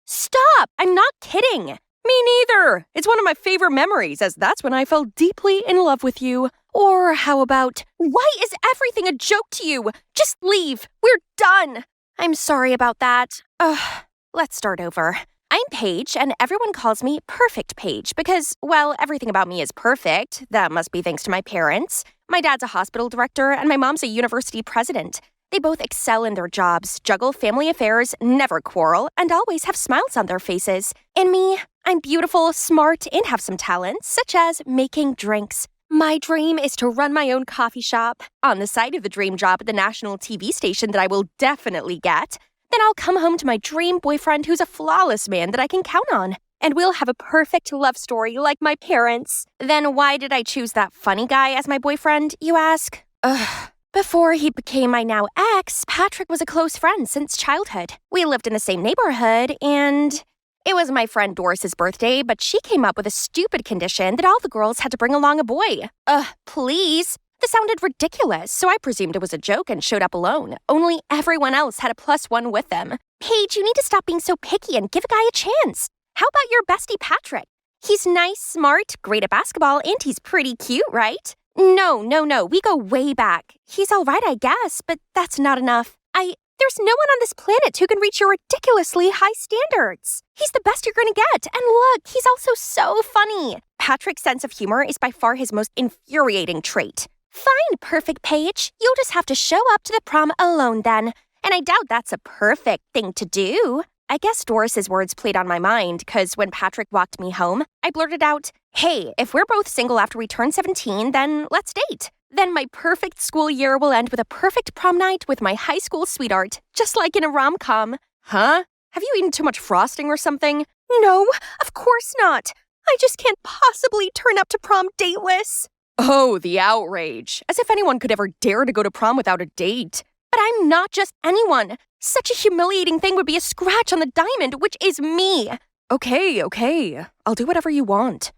Stop! I'm not kidding. Me neither. It's one of my favorite memories, as that's when I fell deeply in love with you. Or how about, why is everything a joke to you? Just leave. We're done. I'm sorry about that. Let's start over. I'm Paige, and everyone calls me Perfect Paige because, well, everything about me is perfect. That must be thanks to my parents. My dad's a hospital director, and my mom's a university president. They both excel in their jobs, juggle family affairs, never quarrel, and always have smiles on their faces. And me, I'm beautiful, smart, and have some talents, such as making drinks. My dream is to run my own coffee shop. On the side of the dream job at the national TV station that I will definitely get, then I'll come home to my dream boyfriend who's a flawless man that I can count on. And we'll have a perfect love story like my parents. Then why did I choose that funny guy as my boyfriend, you ask? Before he became my now ex, Patrick was a close friend since childhood. We lived in the same neighborhood, and it was my friend Doris's birthday, but she came up with a stupid condition that all the girls had to bring along a boy. Please? This sounded ridiculous, so I presumed it was a joke and showed up alone. Only everyone else had a +1 with them. Paige, you need to stop being so picky and give a guy a chance. How about your bestie Patrick? He's nice, smart, great at basketball, and he's pretty cute, right? No, we go way back. He's all right, I guess, but that's not enough. There's no one on this planet who can reach your ridiculously high standards. He's the best you're gonna get, and look, he's also so funny. Patrick's sense of humor is by far his most infuriating trait. Fine, Perfect Paige. You'll just have to show up to the prom alone then. And I doubt that's a perfect thing to do. I guess Doris's words played on my mind, because when Patrick walked me home, I blurted out, hey, if we're both single after we turn 17, then let's date. Then my perfect school year will end with a perfect prom night with my high school sweetheart, just like in a rom-com. Huh? Have you eaten too much frosting or something? No, of course not. I just can't possibly turn up to prom dateless. Oh, the outrage. As if anyone could ever dare to go to prom without a date. But I'm not just anyone. Such a humiliating thing would be a scratch on the diamond, which is me. Okay. I'll do whatever you want.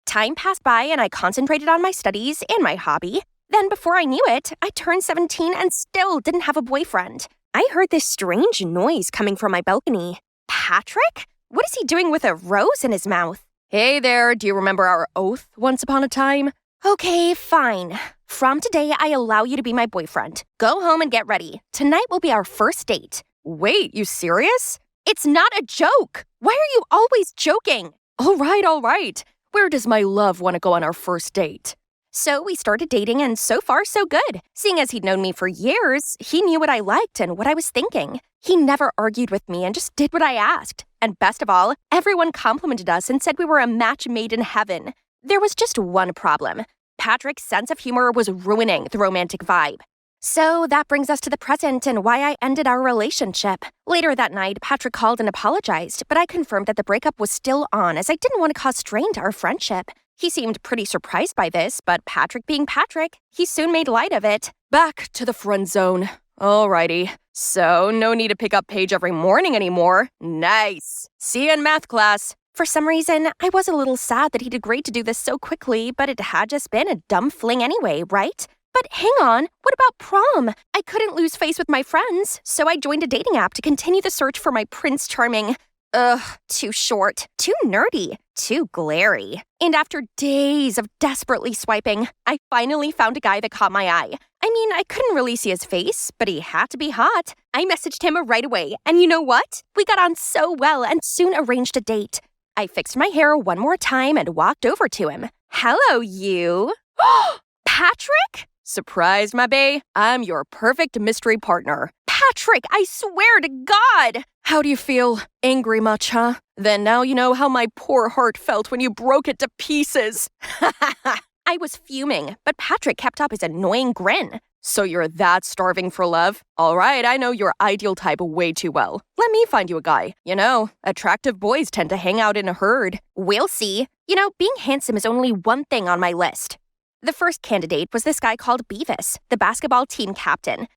Time passed by and I concentrated on my studies and my hobby. Then before I knew it, I turned 17 and still didn't have a boyfriend. I heard this strange noise coming from my balcony. Patrick? What is he doing with a rose in his mouth? Hey there, do you remember our oath once upon a time? Okay, fine. From today, I allow you to be my boyfriend. Go home and get ready. Tonight will be our first date. Wait, you serious? It's not a joke. Why are you always joking? All right. Where does my love want to go on our first date? So we started dating, and so far, so good. Seeing as he'd known me for years, he knew what I liked and what I was thinking. He never argued with me and just did what I asked. And best of all, everyone complimented us and said we were a match made in heaven. There was just one problem. Patrick's sense of humor was ruining the romantic vibe. So that brings us to the present and why I ended our relationship. Later that night, Patrick called and apologized, but I confirmed that the breakup was still on as I didn't want to cause strain to our friendship. He seemed pretty surprised by this, but Patrick being Patrick, he soon made light of it. Back to the friend zone. Alrighty. So, no need to pick up Paige every morning anymore. Nice. See you in math class. For some reason, I was a little sad that he'd agreed to do this so quickly, but it had just been a dumb fling anyway, right? But hang on, what about prom? I couldn't lose face with my friends, so I joined a dating app to continue the search for my Prince Charming. Ugh, too short, too nerdy, too glary. And after days of desperately swiping, I finally found a guy that caught my eye. I mean, I couldn't really see his face, but he had to be hot. I messaged him right away, and you know what? We got on so well and soon arranged a date. I fixed my hair one more time and walked over to him. Hello, you. Patrick? Surprise, my bae. I'm your perfect mystery partner. Patrick, I swear to God! How do you feel? Angry much, huh? Then now you know how my poor heart felt when you broke it to pieces. I was fuming, but Patrick kept up his annoying grin. So you're that starving for love? All right, I know your ideal type way too well. Let me find you a guy. You know, attractive boys tend to hang out in a herd. We'll see. You know, being handsome is only one thing on my list. The first candidate was this guy called Beavis, the basketball team captain.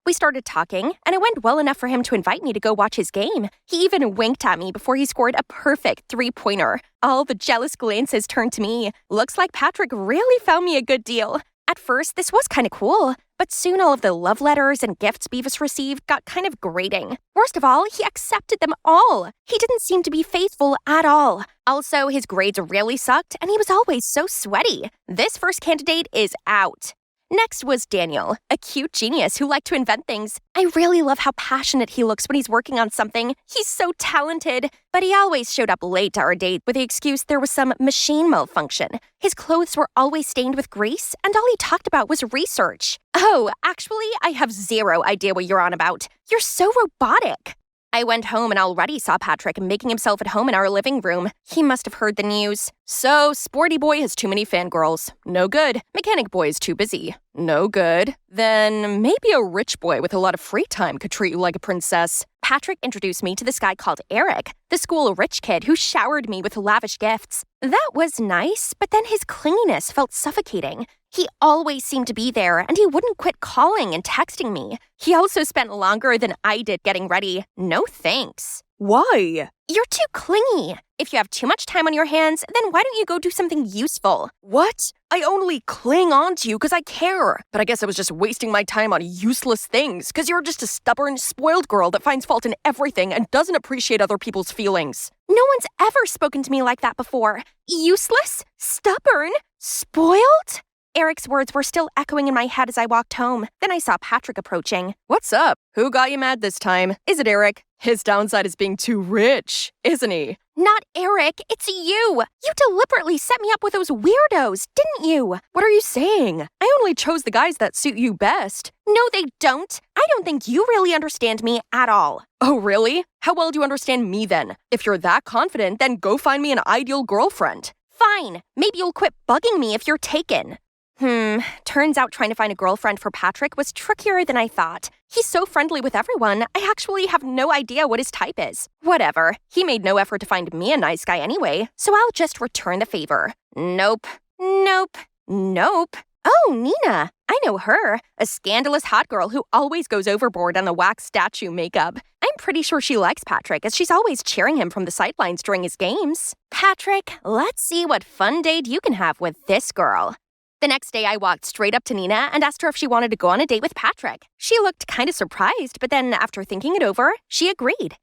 We started talking, and it went well enough for him to invite me to go watch his game. He even winked at me before he scored a perfect three-pointer. All the jealous glances turned to me. Looks like Patrick really found me a good deal. At first, this was kind of cool, but soon all of the love letters and gifts Beavis received got kind of grating. Worst of all, he accepted them all. He didn't seem to be faithful at all. Also, his grades really sucked, and he was always so sweaty. This first candidate is out. Next was Daniel, a cute genius who liked to invent things. I really love how passionate he looks when he's working on something. He's so talented. But he always showed up late to our date with the excuse there was some machine malfunction. His clothes were always stained with grease, and all he talked about was research. Oh, actually, I have zero idea what you're on about. You're so robotic. I went home and already saw Patrick making himself at home in our living room. He must have heard the news. So, sporty boy has too many fangirls. No good. Mechanic boy is too busy. No good. Then maybe a rich boy with a lot of free time could treat you like a princess. Patrick introduced me to this guy called Eric, the school rich kid who showered me with lavish gifts. That was nice, but then his clinginess felt suffocating. He always seemed to be there, and he wouldn't quit calling and texting me. He also spent longer than I did getting ready. No thanks. Why? You're too clingy. If you have too much time on your hands, then why don't you go do something useful? What? I only cling on to you because I care. But I guess I was just wasting my time on useless things because you're just a stubborn, spoiled girl that finds fault in everything and doesn't appreciate other people's feelings. No one's ever spoken to me like that before. Useless? Stubborn? Spoiled? Eric's words were still echoing in my head as I walked home. Then I saw Patrick approaching. What's up? Who got you mad this time? Is it Eric? His downside is being too rich, isn't he? Not Eric, it's you! You deliberately set me up with those weirdos, didn't you? What are you saying? I only chose the guys that suit you best. No, they don't. I don't think you really understand me at all. Oh, really? How well do you understand me then? If you're that confident, then go find me an ideal girlfriend. Fine. Maybe you'll quit bugging me if you're taken. Turns out trying to find a girlfriend for Patrick was trickier than I thought. He's so friendly with everyone, I actually have no idea what his type is. Whatever, he made no effort to find me a nice guy anyway, so I'll just return the favor. Nope. Oh, Nina. I know her. A scandalous hot girl who always goes overboard on the wax statue makeup. I'm pretty sure she likes Patrick, as she's always cheering him from the sidelines during his games. Patrick, let's see what fun date you can have with this girl. The next day, I walked straight up to Nina and asked her if she wanted to go on a date with Patrick. She looked kind of surprised, but then after thinking it over, she agreed.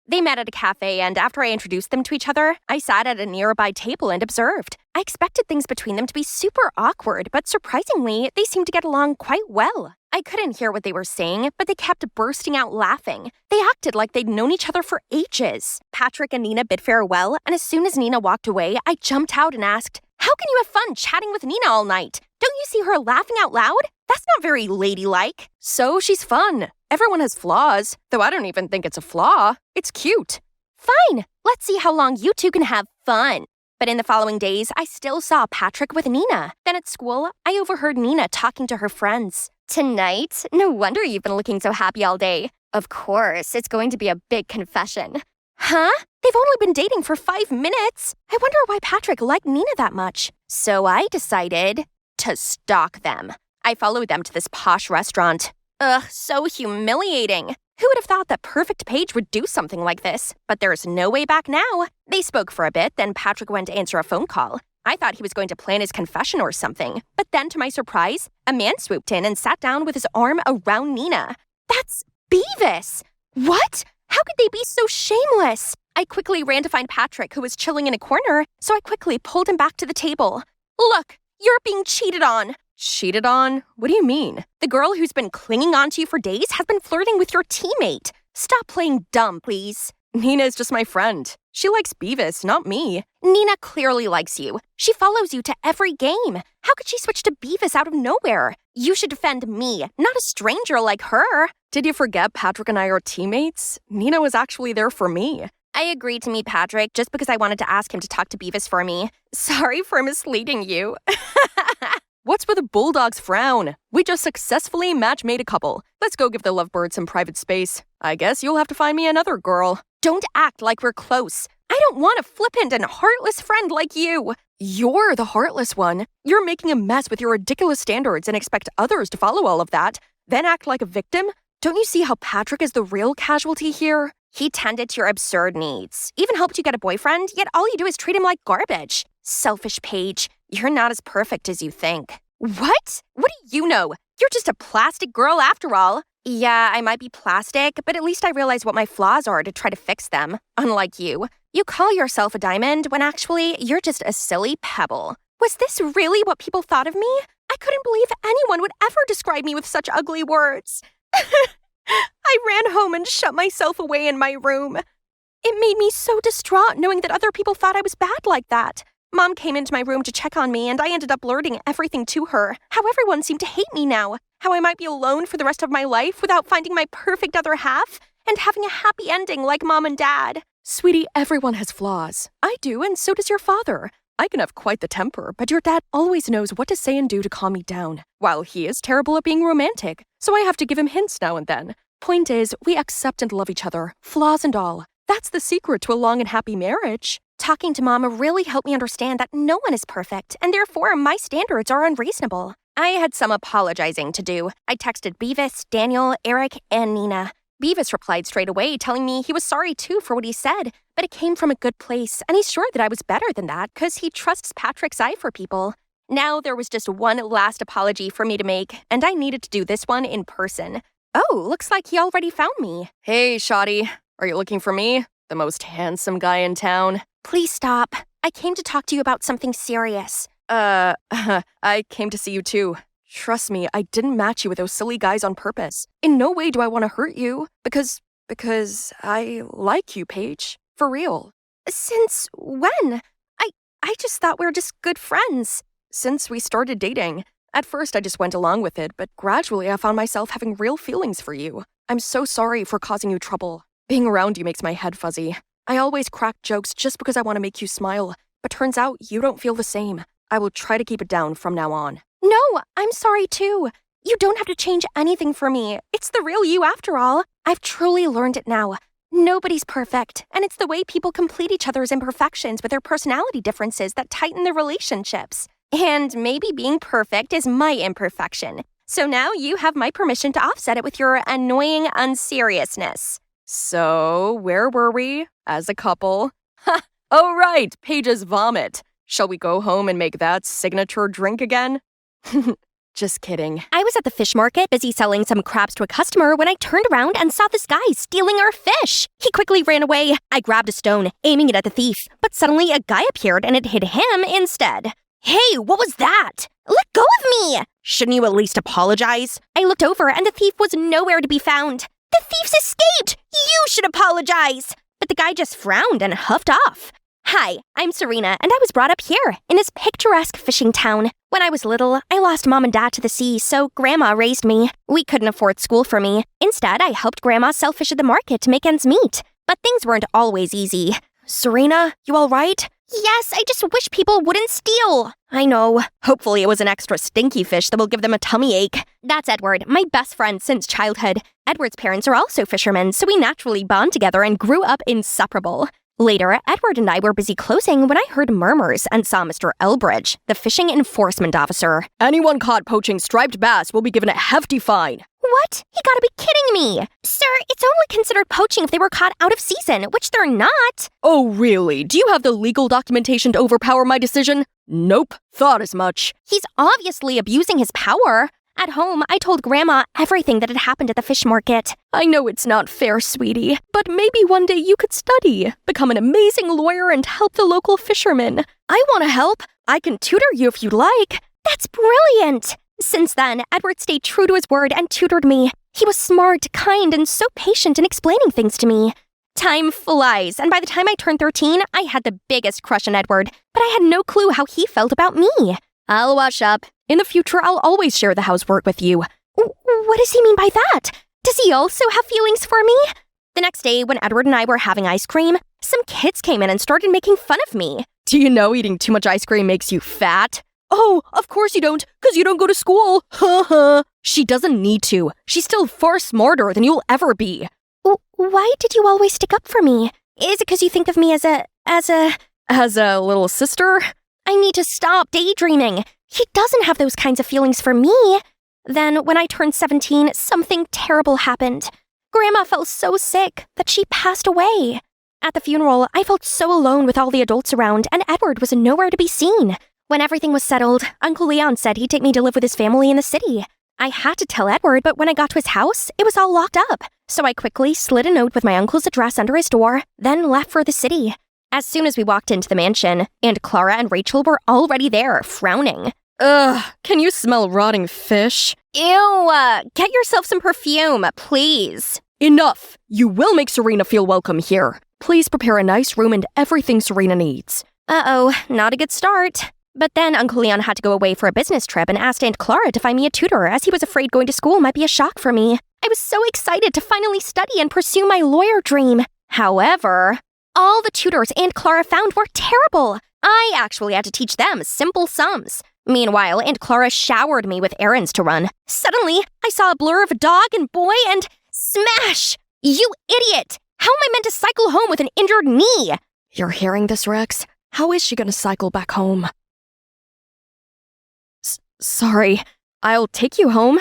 They met at a cafe, and after I introduced them to each other, I sat at a nearby table and observed. I expected things between them to be super awkward, but surprisingly, they seemed to get along quite well. I couldn't hear what they were saying, but they kept bursting out laughing. They acted like they'd known each other for ages. Patrick and Nina bid farewell, and as soon as Nina walked away, I jumped out and asked, "How can you have fun chatting with Nina all night? Don't you see her laughing out loud? That's not very ladylike." So she's fun. Everyone has flaws, though I don't even think it's a flaw. It's cute. Fine, let's see how long you two can have fun. But in the following days, I still saw Patrick with Nina. Then at school, I overheard Nina talking to her friends. "Tonight? No wonder you've been looking so happy all day. Of course, it's going to be a big confession." Huh? They've only been dating for 5 minutes. I wonder why Patrick liked Nina that much. So I decided to stalk them. I followed them to this posh restaurant. Ugh, so humiliating. Who would have thought that Perfect Page would do something like this? But there's no way back now. They spoke for a bit, then Patrick went to answer a phone call. I thought he was going to plan his confession or something. But then, to my surprise, a man swooped in and sat down with his arm around Nina. That's Beavis! What? How could they be so shameless? I quickly ran to find Patrick, who was chilling in a corner, so I quickly pulled him back to the table. Look, you're being cheated on. Cheated on? What do you mean? The girl who's been clinging on to you for days has been flirting with your teammate. Stop playing dumb, please. Nina is just my friend. She likes Beavis, not me. Nina clearly likes you. She follows you to every game. How could she switch to Beavis out of nowhere? You should defend me, not a stranger like her. Did you forget Patrick and I are teammates? Nina was actually there for me. I agreed to meet Patrick just because I wanted to ask him to talk to Beavis for me. Sorry for misleading you. What's with a bulldog's frown? We just successfully match-made a couple. Let's go give the lovebird some private space. I guess you'll have to find me another girl. Don't act like we're close. I don't want a flippant and heartless friend like you. You're the heartless one. You're making a mess with your ridiculous standards and expect others to follow all of that, then act like a victim? Don't you see how Patrick is the real casualty here? He tended to your absurd needs, even helped you get a boyfriend, yet all you do is treat him like garbage. Selfish Paige. You're not as perfect as you think. What? What do you know? You're just a plastic girl after all. Yeah, I might be plastic, but at least I realize what my flaws are to try to fix them. Unlike you. You call yourself a diamond when actually you're just a silly pebble. Was this really what people thought of me? I couldn't believe anyone would ever describe me with such ugly words. I ran home and shut myself away in my room. It made me so distraught knowing that other people thought I was bad like that. Mom came into my room to check on me, and I ended up blurting everything to her. How everyone seemed to hate me now. How I might be alone for the rest of my life without finding my perfect other half and having a happy ending like Mom and Dad. Sweetie, everyone has flaws. I do, and so does your father. I can have quite the temper, but your dad always knows what to say and do to calm me down, while he is terrible at being romantic, so I have to give him hints now and then. Point is, we accept and love each other, flaws and all. That's the secret to a long and happy marriage. Talking to Mama really helped me understand that no one is perfect, and therefore my standards are unreasonable. I had some apologizing to do. I texted Beavis, Daniel, Eric, and Nina. Beavis replied straight away, telling me he was sorry too for what he said, but it came from a good place, and he's sure that I was better than that because he trusts Patrick's eye for people. Now there was just one last apology for me to make, and I needed to do this one in person. Oh, looks like he already found me. Hey, Shawty. Are you looking for me? The most handsome guy in town? Please stop. I came to talk to you about something serious. I came to see you too. Trust me, I didn't match you with those silly guys on purpose. In no way do I want to hurt you. Because I like you, Paige. For real. Since when? I just thought we were just good friends. Since we started dating. At first, I just went along with it, but gradually I found myself having real feelings for you. I'm so sorry for causing you trouble. Being around you makes my head fuzzy. I always crack jokes just because I want to make you smile, but turns out you don't feel the same. I will try to keep it down from now on. No, I'm sorry too. You don't have to change anything for me. It's the real you after all. I've truly learned it now. Nobody's perfect, and it's the way people complete each other's imperfections with their personality differences that tighten their relationships. And maybe being perfect is my imperfection. So now you have my permission to offset it with your annoying unseriousness. So, where were we? As a couple? Ha! Oh right, Paige's vomit. Shall we go home and make that signature drink again? Just kidding. I was at the fish market busy selling some crabs to a customer when I turned around and saw this guy stealing our fish. He quickly ran away. I grabbed a stone, aiming it at the thief, but suddenly a guy appeared and it hit him instead. Hey, what was that? Let go of me! Shouldn't you at least apologize? I looked over and the thief was nowhere to be found. The thief's escaped! You should apologize! But the guy just frowned and huffed off. Hi, I'm Serena, and I was brought up here, in this picturesque fishing town. When I was little, I lost Mom and Dad to the sea, so Grandma raised me. We couldn't afford school for me. Instead, I helped Grandma sell fish at the market to make ends meet. But things weren't always easy. Serena, you all right? Yes, I just wish people wouldn't steal. I know. Hopefully it was an extra stinky fish that will give them a tummy ache. That's Edward, my best friend since childhood. Edward's parents are also fishermen, so we naturally bond together and grew up inseparable. Later, Edward and I were busy closing when I heard murmurs and saw Mr. Elbridge, the fishing enforcement officer. Anyone caught poaching striped bass will be given a hefty fine. What? You gotta be kidding me! Sir, it's only considered poaching if they were caught out of season, which they're not. Oh, really? Do you have the legal documentation to overpower my decision? Nope. Thought as much. He's obviously abusing his power. At home, I told Grandma everything that had happened at the fish market. I know it's not fair, sweetie, but maybe one day you could study, become an amazing lawyer, and help the local fishermen. I want to help. I can tutor you if you'd like. That's brilliant! Since then, Edward stayed true to his word and tutored me. He was smart, kind, and so patient in explaining things to me. Time flies, and by the time I turned 13, I had the biggest crush on Edward, but I had no clue how he felt about me. I'll wash up. In the future, I'll always share the housework with you. What does he mean by that? Does he also have feelings for me? The next day, when Edward and I were having ice cream, some kids came in and started making fun of me. Do you know eating too much ice cream makes you fat? Oh, of course you don't, because you don't go to school. She doesn't need to. She's still far smarter than you'll ever be. Why did you always stick up for me? Is it because you think of me as a little sister? I need to stop daydreaming. He doesn't have those kinds of feelings for me. Then, when I turned 17, something terrible happened. Grandma fell so sick that she passed away. At the funeral, I felt so alone with all the adults around, and Edward was nowhere to be seen. When everything was settled, Uncle Leon said he'd take me to live with his family in the city. I had to tell Edward, but when I got to his house, it was all locked up. So I quickly slid a note with my uncle's address under his door, then left for the city. As soon as we walked into the mansion, Aunt Clara and Rachel were already there, frowning. Ugh, can you smell rotting fish? Ew, get yourself some perfume, please. Enough! You will make Serena feel welcome here. Please prepare a nice room and everything Serena needs. Uh-oh, not a good start. But then Uncle Leon had to go away for a business trip and asked Aunt Clara to find me a tutor as he was afraid going to school might be a shock for me. I was so excited to finally study and pursue my lawyer dream. However, all the tutors Aunt Clara found were terrible. I actually had to teach them simple sums. Meanwhile, Aunt Clara showered me with errands to run. Suddenly, I saw a blur of a dog and boy and smash! You idiot! How am I meant to cycle home with an injured knee? You're hearing this, Rex? How is she gonna cycle back home? Sorry, I'll take you home.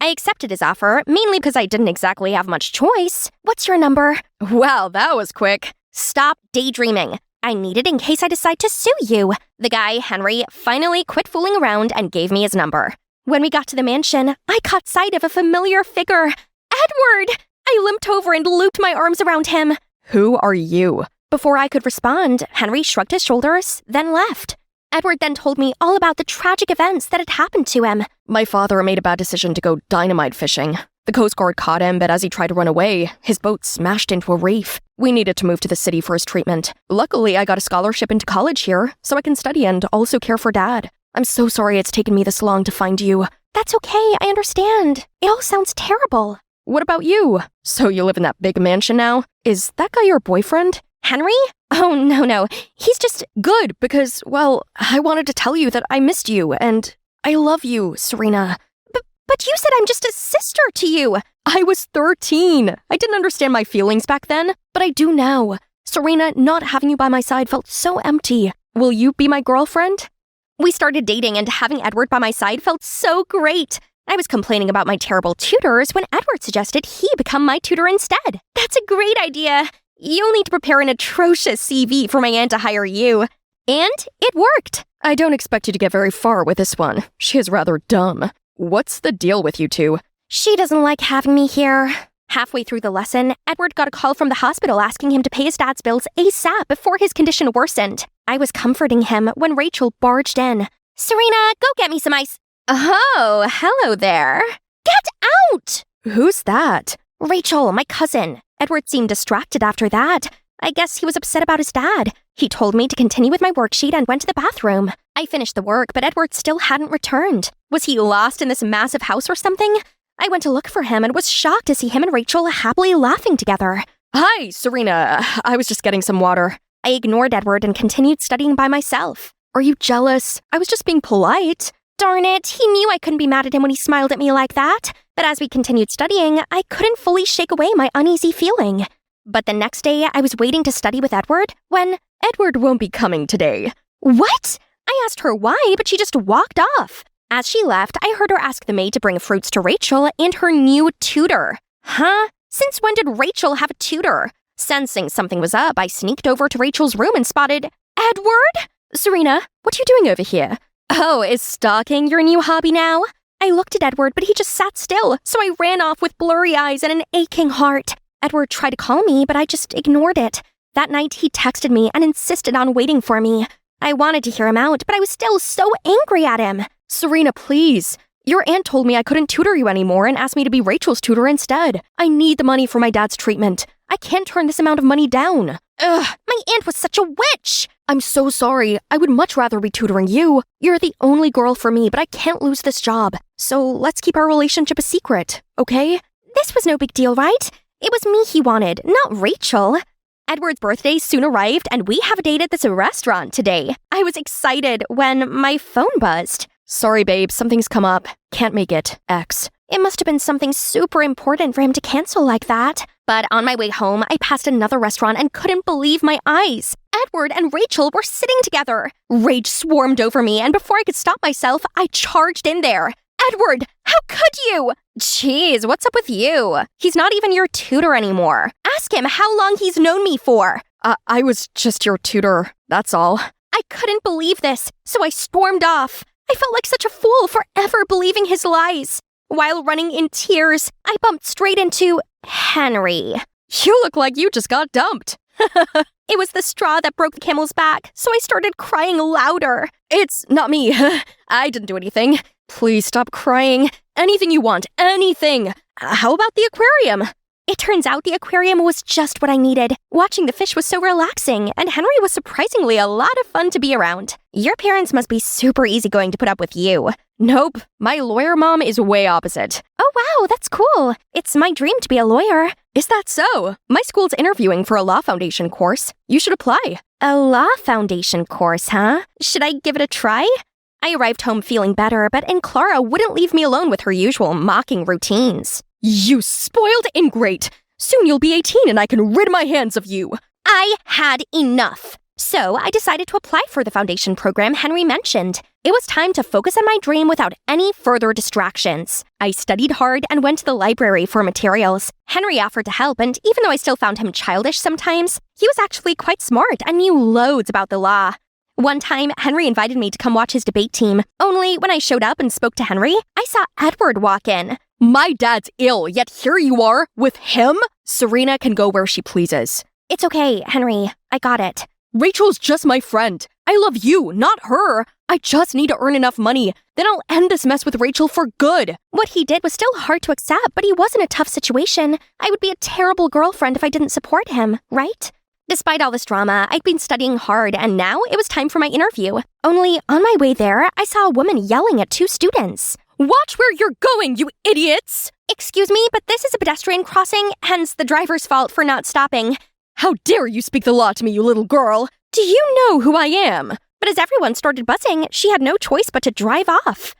I accepted his offer, mainly because I didn't exactly have much choice. What's your number? Wow, that was quick. Stop daydreaming. I need it in case I decide to sue you. The guy, Henry, finally quit fooling around and gave me his number. When we got to the mansion, I caught sight of a familiar figure. Edward! I limped over and looped my arms around him. Who are you? Before I could respond, Henry shrugged his shoulders, then left. Edward then told me all about the tragic events that had happened to him. My father made a bad decision to go dynamite fishing. The Coast Guard caught him, but as he tried to run away, his boat smashed into a reef. We needed to move to the city for his treatment. Luckily, I got a scholarship into college here, so I can study and also care for Dad. I'm so sorry it's taken me this long to find you. That's okay, I understand. It all sounds terrible. What about you? So you live in that big mansion now? Is that guy your boyfriend? Henry? Oh, no. He's just... Good, because, well, I wanted to tell you that I missed you, and I love you, Serena. But you said I'm just a sister to you. I was 13. I didn't understand my feelings back then, but I do now. Serena, not having you by my side felt so empty. Will you be my girlfriend? We started dating, and having Edward by my side felt so great. I was complaining about my terrible tutors when Edward suggested he become my tutor instead. That's a great idea. You'll need to prepare an atrocious CV for my aunt to hire you. And it worked. I don't expect you to get very far with this one. She is rather dumb. What's the deal with you two? She doesn't like having me here. Halfway through the lesson, Edward got a call from the hospital asking him to pay his dad's bills ASAP before his condition worsened. I was comforting him when Rachel barged in. Serena, go get me some ice. Oh, hello there. Get out! Who's that? Rachel, my cousin. Edward seemed distracted after that. I guess he was upset about his dad. He told me to continue with my worksheet and went to the bathroom. I finished the work, but Edward still hadn't returned. Was he lost in this massive house or something? I went to look for him and was shocked to see him and Rachel happily laughing together. Hi, Serena. I was just getting some water. I ignored Edward and continued studying by myself. Are you jealous? I was just being polite. Darn it, he knew I couldn't be mad at him when he smiled at me like that. But as we continued studying, I couldn't fully shake away my uneasy feeling. But the next day, I was waiting to study with Edward when Edward won't be coming today. What? I asked her why, but she just walked off. As she left, I heard her ask the maid to bring fruits to Rachel and her new tutor. Huh? Since when did Rachel have a tutor? Sensing something was up, I sneaked over to Rachel's room and spotted Edward? Serena, what are you doing over here? Oh, is stalking your new hobby now? I looked at Edward, but he just sat still, so I ran off with blurry eyes and an aching heart. Edward tried to call me, but I just ignored it. That night, he texted me and insisted on waiting for me. I wanted to hear him out, but I was still so angry at him. Serena, please. Your aunt told me I couldn't tutor you anymore and asked me to be Rachel's tutor instead. I need the money for my dad's treatment. I can't turn this amount of money down. Ugh, my aunt was such a witch! I'm so sorry. I would much rather be tutoring you. You're the only girl for me, but I can't lose this job. So let's keep our relationship a secret, okay? This was no big deal, right? It was me he wanted, not Rachel. Edward's birthday soon arrived, and we have a date at this restaurant today. I was excited when my phone buzzed. Sorry, babe, something's come up. Can't make it. X. It must have been something super important for him to cancel like that. But on my way home, I passed another restaurant and couldn't believe my eyes. Edward and Rachel were sitting together. Rage swarmed over me, and before I could stop myself, I charged in there. Edward, how could you? Jeez, what's up with you? He's not even your tutor anymore. Ask him how long he's known me for. I was just your tutor, that's all. I couldn't believe this, so I stormed off. I felt like such a fool for ever believing his lies. While running in tears, I bumped straight into Henry. You look like you just got dumped. It was the straw that broke the camel's back, so I started crying louder. It's not me. I didn't do anything. Please stop crying. Anything you want, anything. How about the aquarium? It turns out the aquarium was just what I needed. Watching the fish was so relaxing, and Henry was surprisingly a lot of fun to be around. Your parents must be super easygoing to put up with you. Nope, my lawyer mom is way opposite. Oh wow, that's cool. It's my dream to be a lawyer. Is that so? My school's interviewing for a law foundation course. You should apply. A law foundation course, huh? Should I give it a try? I arrived home feeling better, but Aunt Clara wouldn't leave me alone with her usual mocking routines. You spoiled ingrate! Soon you'll be 18 and I can rid my hands of you! I had enough! So I decided to apply for the foundation program Henry mentioned. It was time to focus on my dream without any further distractions. I studied hard and went to the library for materials. Henry offered to help, and even though I still found him childish sometimes, he was actually quite smart and knew loads about the law. One time, Henry invited me to come watch his debate team. Only when I showed up and spoke to Henry, I saw Edward walk in. My dad's ill, yet here you are, with him? Serena can go where she pleases. It's okay, Henry. I got it. Rachel's just my friend. I love you, not her. I just need to earn enough money. Then I'll end this mess with Rachel for good. What he did was still hard to accept, but he was in a tough situation. I would be a terrible girlfriend if I didn't support him, right? Despite all this drama, I'd been studying hard, and now it was time for my interview. Only on my way there, I saw a woman yelling at 2 students. Watch where you're going, you idiots! Excuse me, but this is a pedestrian crossing, hence the driver's fault for not stopping. How dare you speak the law to me, you little girl? Do you know who I am? But as everyone started buzzing, she had no choice but to drive off.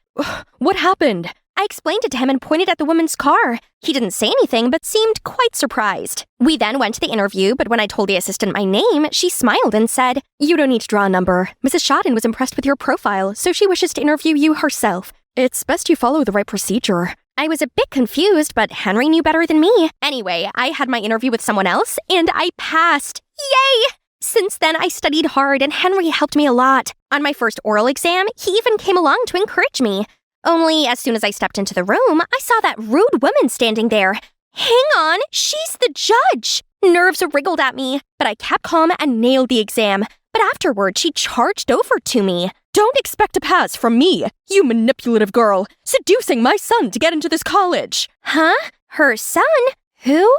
What happened? I explained it to him and pointed at the woman's car. He didn't say anything, but seemed quite surprised. We then went to the interview, but when I told the assistant my name, she smiled and said, "You don't need to draw a number. Mrs. Shotton was impressed with your profile, so she wishes to interview you herself. It's best you follow the right procedure." I was a bit confused, but Henry knew better than me. Anyway, I had my interview with someone else, and I passed. Yay! Since then, I studied hard, and Henry helped me a lot. On my first oral exam, he even came along to encourage me. Only as soon as I stepped into the room, I saw that rude woman standing there. Hang on, she's the judge! Nerves wriggled at me, but I kept calm and nailed the exam. But afterward, she charged over to me. "Don't expect a pass from me, you manipulative girl, seducing my son to get into this college." Huh? Her son? Who?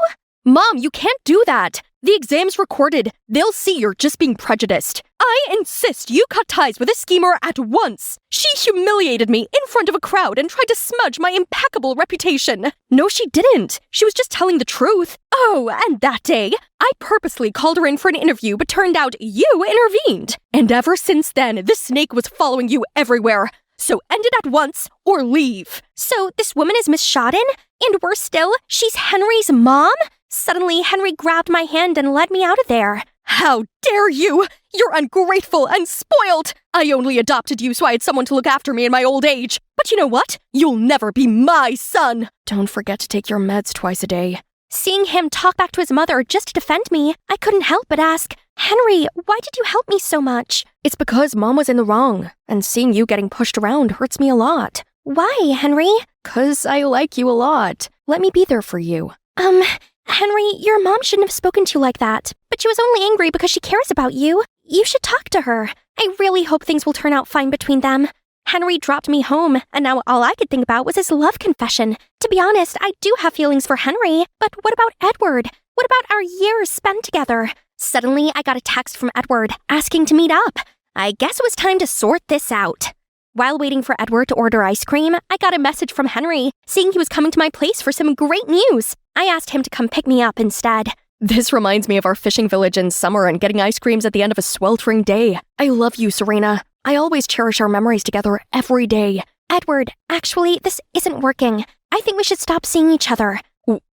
Mom, you can't do that. The exam's recorded. They'll see you're just being prejudiced. I insist you cut ties with this schemer at once. She humiliated me in front of a crowd and tried to smudge my impeccable reputation. No, she didn't. She was just telling the truth. Oh, and that day, I purposely called her in for an interview, but turned out you intervened. And ever since then, this snake was following you everywhere. So end it at once or leave. So this woman is Miss Shotton? And worse still, she's Henry's mom? Suddenly, Henry grabbed my hand and led me out of there. How dare you! You're ungrateful and spoiled! I only adopted you so I had someone to look after me in my old age. But you know what? You'll never be my son! Don't forget to take your meds twice a day. Seeing him talk back to his mother just to defend me, I couldn't help but ask, Henry, why did you help me so much? It's because Mom was in the wrong, and seeing you getting pushed around hurts me a lot. Why, Henry? 'Cause I like you a lot. Let me be there for you. Henry, your mom shouldn't have spoken to you like that. But she was only angry because she cares about you. You should talk to her. I really hope things will turn out fine between them. Henry dropped me home, and now all I could think about was his love confession. To be honest, I do have feelings for Henry, but what about Edward? What about our years spent together? Suddenly, I got a text from Edward asking to meet up. I guess it was time to sort this out. While waiting for Edward to order ice cream, I got a message from Henry saying he was coming to my place for some great news. I asked him to come pick me up instead. This reminds me of our fishing village in summer and getting ice creams at the end of a sweltering day. I love you, Serena. I always cherish our memories together every day. Edward, actually, this isn't working. I think we should stop seeing each other.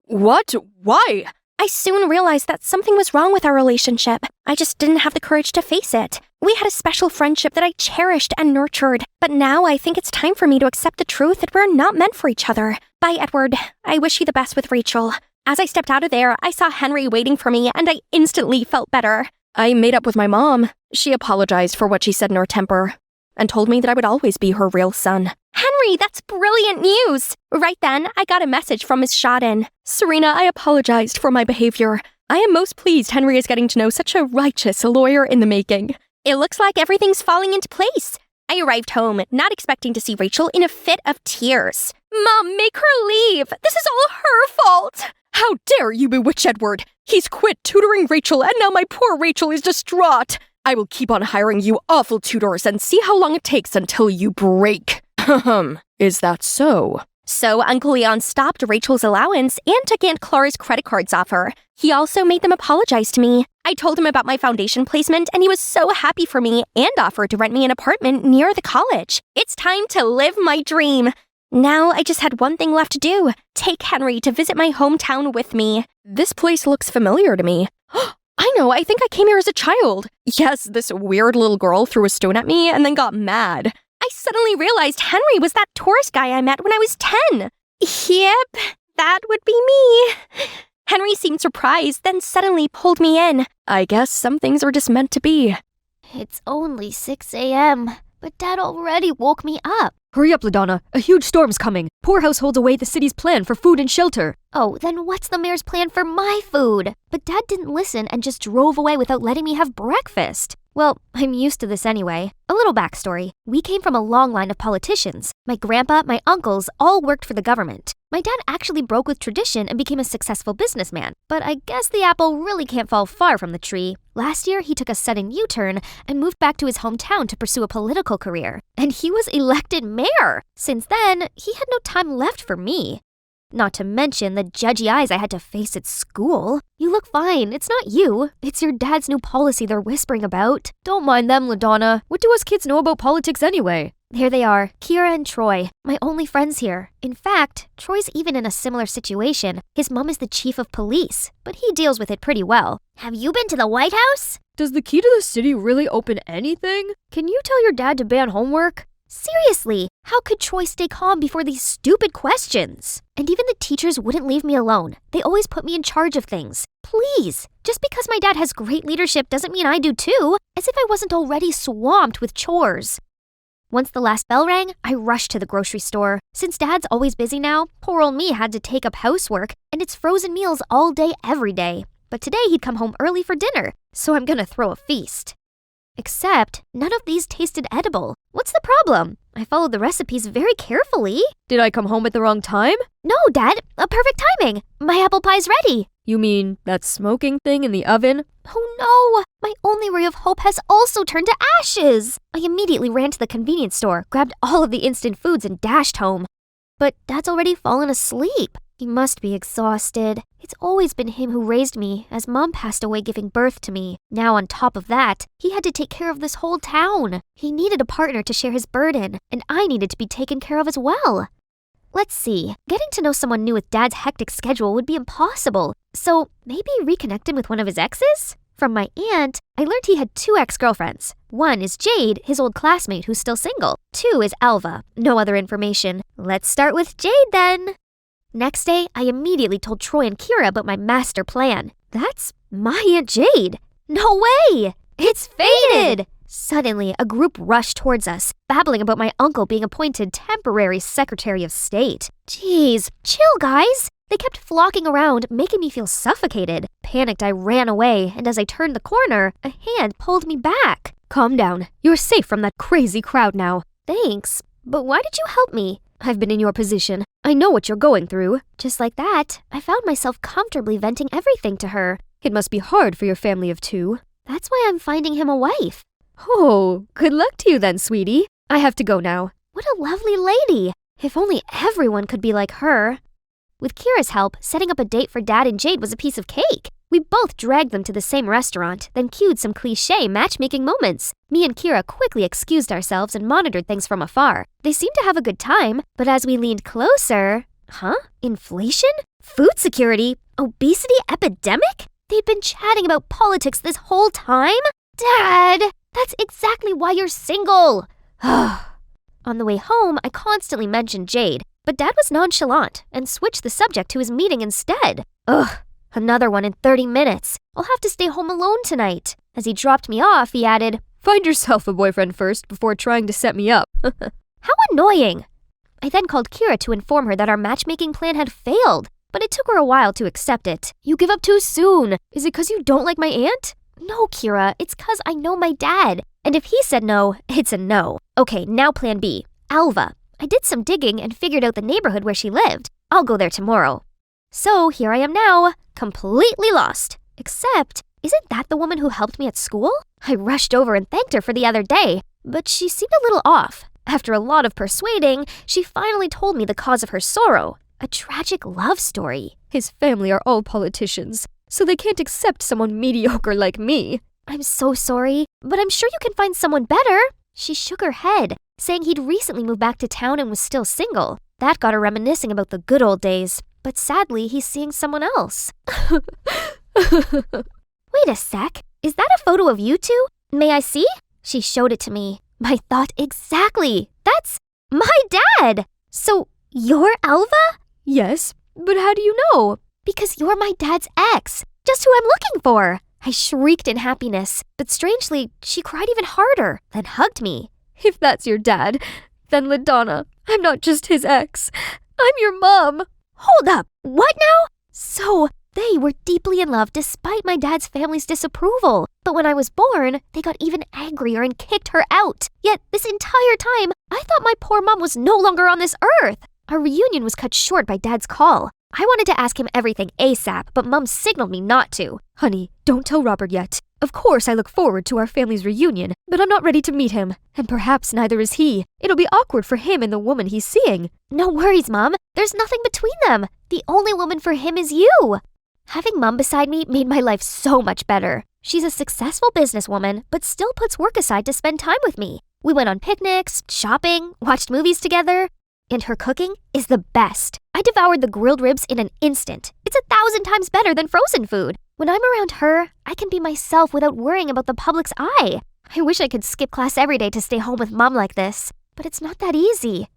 What? Why? I soon realized that something was wrong with our relationship. I just didn't have the courage to face it. We had a special friendship that I cherished and nurtured, but now I think it's time for me to accept the truth that we're not meant for each other. Bye, Edward. I wish you the best with Rachel. As I stepped out of there, I saw Henry waiting for me, and I instantly felt better. I made up with my mom. She apologized for what she said in her temper and told me that I would always be her real son. Henry, that's brilliant news! Right then, I got a message from Miss Shodden. Serena, I apologized for my behavior. I am most pleased Henry is getting to know such a righteous lawyer in the making. It looks like everything's falling into place. I arrived home, not expecting to see Rachel in a fit of tears. Mom, make her leave! This is all her fault! How dare you bewitch Edward! He's quit tutoring Rachel, and now my poor Rachel is distraught. I will keep on hiring you awful tutors and see how long it takes until you break. Is that so? So Uncle Leon stopped Rachel's allowance and took Aunt Clara's credit cards off her. He also made them apologize to me. I told him about my foundation placement, and he was so happy for me and offered to rent me an apartment near the college. It's time to live my dream. Now I just had one thing left to do. Take Henry to visit my hometown with me. This place looks familiar to me. I know, I think I came here as a child. Yes, this weird little girl threw a stone at me and then got mad. I suddenly realized Henry was that tourist guy I met when I was 10. Yep, that would be me. Henry seemed surprised, then suddenly pulled me in. I guess some things are just meant to be. It's only 6 a.m., but Dad already woke me up. Hurry up, LaDonna. A huge storm's coming. Poor households await the city's plan for food and shelter. Oh, then what's the mayor's plan for my food? But Dad didn't listen and just drove away without letting me have breakfast. Well, I'm used to this anyway. A little backstory. We came from a long line of politicians. My grandpa, my uncles, all worked for the government. My dad actually broke with tradition and became a successful businessman. But I guess the apple really can't fall far from the tree. Last year, he took a sudden U-turn and moved back to his hometown to pursue a political career. And he was elected mayor. Since then, he had no time left for me. Not to mention the judgy eyes I had to face at school. You look fine. It's not you. It's your dad's new policy they're whispering about. Don't mind them, LaDonna. What do us kids know about politics anyway? There they are, Kira and Troy, my only friends here. In fact, Troy's even in a similar situation. His mom is the chief of police, but he deals with it pretty well. Have you been to the White House? Does the key to the city really open anything? Can you tell your dad to ban homework? Seriously, how could Troy stay calm before these stupid questions? And even the teachers wouldn't leave me alone. They always put me in charge of things. Please, just because my dad has great leadership doesn't mean I do too, as if I wasn't already swamped with chores. Once the last bell rang, I rushed to the grocery store. Since Dad's always busy now, poor old me had to take up housework, and it's frozen meals all day, every day. But today he'd come home early for dinner, so I'm gonna throw a feast. Except, none of these tasted edible. What's the problem? I followed the recipes very carefully. Did I come home at the wrong time? No, Dad, a perfect timing. My apple pie's ready. You mean that smoking thing in the oven? Oh no! My only ray of hope has also turned to ashes! I immediately ran to the convenience store, grabbed all of the instant foods, and dashed home. But Dad's already fallen asleep. He must be exhausted. It's always been him who raised me, as Mom passed away giving birth to me. Now on top of that, he had to take care of this whole town. He needed a partner to share his burden, and I needed to be taken care of as well. Let's see, getting to know someone new with Dad's hectic schedule would be impossible. So maybe reconnected with one of his exes? From my aunt, I learned he had 2 ex-girlfriends. One is Jade, his old classmate who's still single. 2 is Alva. No other information. Let's start with Jade then. Next day, I immediately told Troy and Kira about my master plan. That's my Aunt Jade. No way! It's fated! Suddenly, a group rushed towards us, babbling about my uncle being appointed temporary Secretary of State. Jeez, chill guys! They kept flocking around, making me feel suffocated. Panicked, I ran away, and as I turned the corner, a hand pulled me back. Calm down. You're safe from that crazy crowd now. Thanks, but why did you help me? I've been in your position. I know what you're going through. Just like that, I found myself comfortably venting everything to her. It must be hard for your family of 2. That's why I'm finding him a wife. Oh, good luck to you then, sweetie. I have to go now. What a lovely lady. If only everyone could be like her. With Kira's help, setting up a date for Dad and Jade was a piece of cake. We both dragged them to the same restaurant, then cued some cliché matchmaking moments. Me and Kira quickly excused ourselves and monitored things from afar. They seemed to have a good time, but as we leaned closer... Inflation? Food security? Obesity epidemic? They'd been chatting about politics this whole time? Dad! That's exactly why you're single! On the way home, I constantly mentioned Jade, but Dad was nonchalant and switched the subject to his meeting instead. Another one in 30 minutes. I'll have to stay home alone tonight. As he dropped me off, he added, Find yourself a boyfriend first before trying to set me up. How annoying! I then called Kira to inform her that our matchmaking plan had failed, but it took her a while to accept it. You give up too soon. Is it because you don't like my aunt? No, Kira, it's 'cause I know my dad. And if he said no, it's a no. Okay, now plan B. Alva. I did some digging and figured out the neighborhood where she lived. I'll go there tomorrow. So here I am now, completely lost. Except, isn't that the woman who helped me at school? I rushed over and thanked her for the other day, but she seemed a little off. After a lot of persuading, she finally told me the cause of her sorrow. A tragic love story. His family are all politicians, so they can't accept someone mediocre like me. I'm so sorry, but I'm sure you can find someone better. She shook her head, saying he'd recently moved back to town and was still single. That got her reminiscing about the good old days, but sadly, he's seeing someone else. Wait a sec, is that a photo of you two? May I see? She showed it to me. My thought exactly. That's my dad! So, you're Alva? Yes, but how do you know? Because you're my dad's ex, just who I'm looking for. I shrieked in happiness, but strangely, she cried even harder, then hugged me. If that's your dad, then LaDonna, I'm not just his ex. I'm your mom. Hold up, what now? So, they were deeply in love despite my dad's family's disapproval. But when I was born, they got even angrier and kicked her out. Yet, this entire time, I thought my poor mom was no longer on this earth. Our reunion was cut short by Dad's call. I wanted to ask him everything ASAP, but Mom signaled me not to. Honey, don't tell Robert yet. Of course I look forward to our family's reunion, but I'm not ready to meet him. And perhaps neither is he. It'll be awkward for him and the woman he's seeing. No worries, Mom. There's nothing between them. The only woman for him is you. Having Mom beside me made my life so much better. She's a successful businesswoman, but still puts work aside to spend time with me. We went on picnics, shopping, watched movies together. And her cooking is the best. I devoured the grilled ribs in an instant. It's 1,000 times better than frozen food. When I'm around her, I can be myself without worrying about the public's eye. I wish I could skip class every day to stay home with Mom like this, but it's not that easy.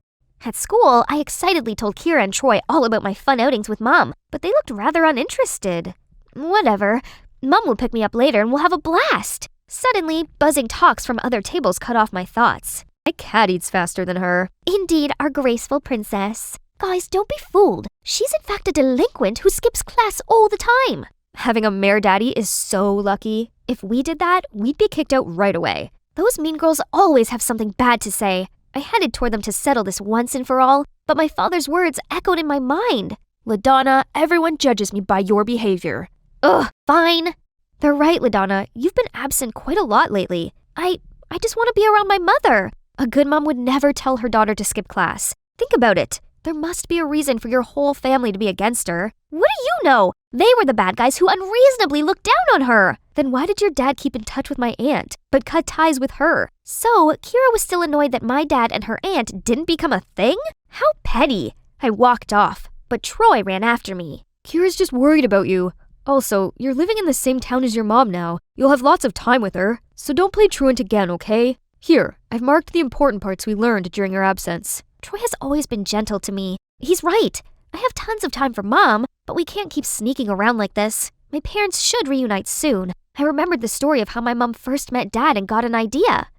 At school, I excitedly told Kira and Troy all about my fun outings with Mom, but they looked rather uninterested. Whatever. Mom will pick me up later and we'll have a blast. Suddenly, buzzing talks from other tables cut off my thoughts. My cat eats faster than her. Indeed, our graceful princess. Guys, don't be fooled. She's in fact a delinquent who skips class all the time. Having a mare daddy is so lucky. If we did that, we'd be kicked out right away. Those mean girls always have something bad to say. I headed toward them to settle this once and for all, but my father's words echoed in my mind. LaDonna, everyone judges me by your behavior. Ugh, fine. They're right, LaDonna. You've been absent quite a lot lately. I just want to be around my mother. A good mom would never tell her daughter to skip class. Think about it. There must be a reason for your whole family to be against her. What do you know? They were the bad guys who unreasonably looked down on her. Then why did your dad keep in touch with my aunt, but cut ties with her? So, Kira was still annoyed that my dad and her aunt didn't become a thing? How petty. I walked off, but Troy ran after me. Kira's just worried about you. Also, you're living in the same town as your mom now. You'll have lots of time with her, so don't play truant again, okay? Here, I've marked the important parts we learned during your absence. Troy has always been gentle to me. He's right. I have tons of time for Mom, but we can't keep sneaking around like this. My parents should reunite soon. I remembered the story of how my mom first met Dad and got an idea.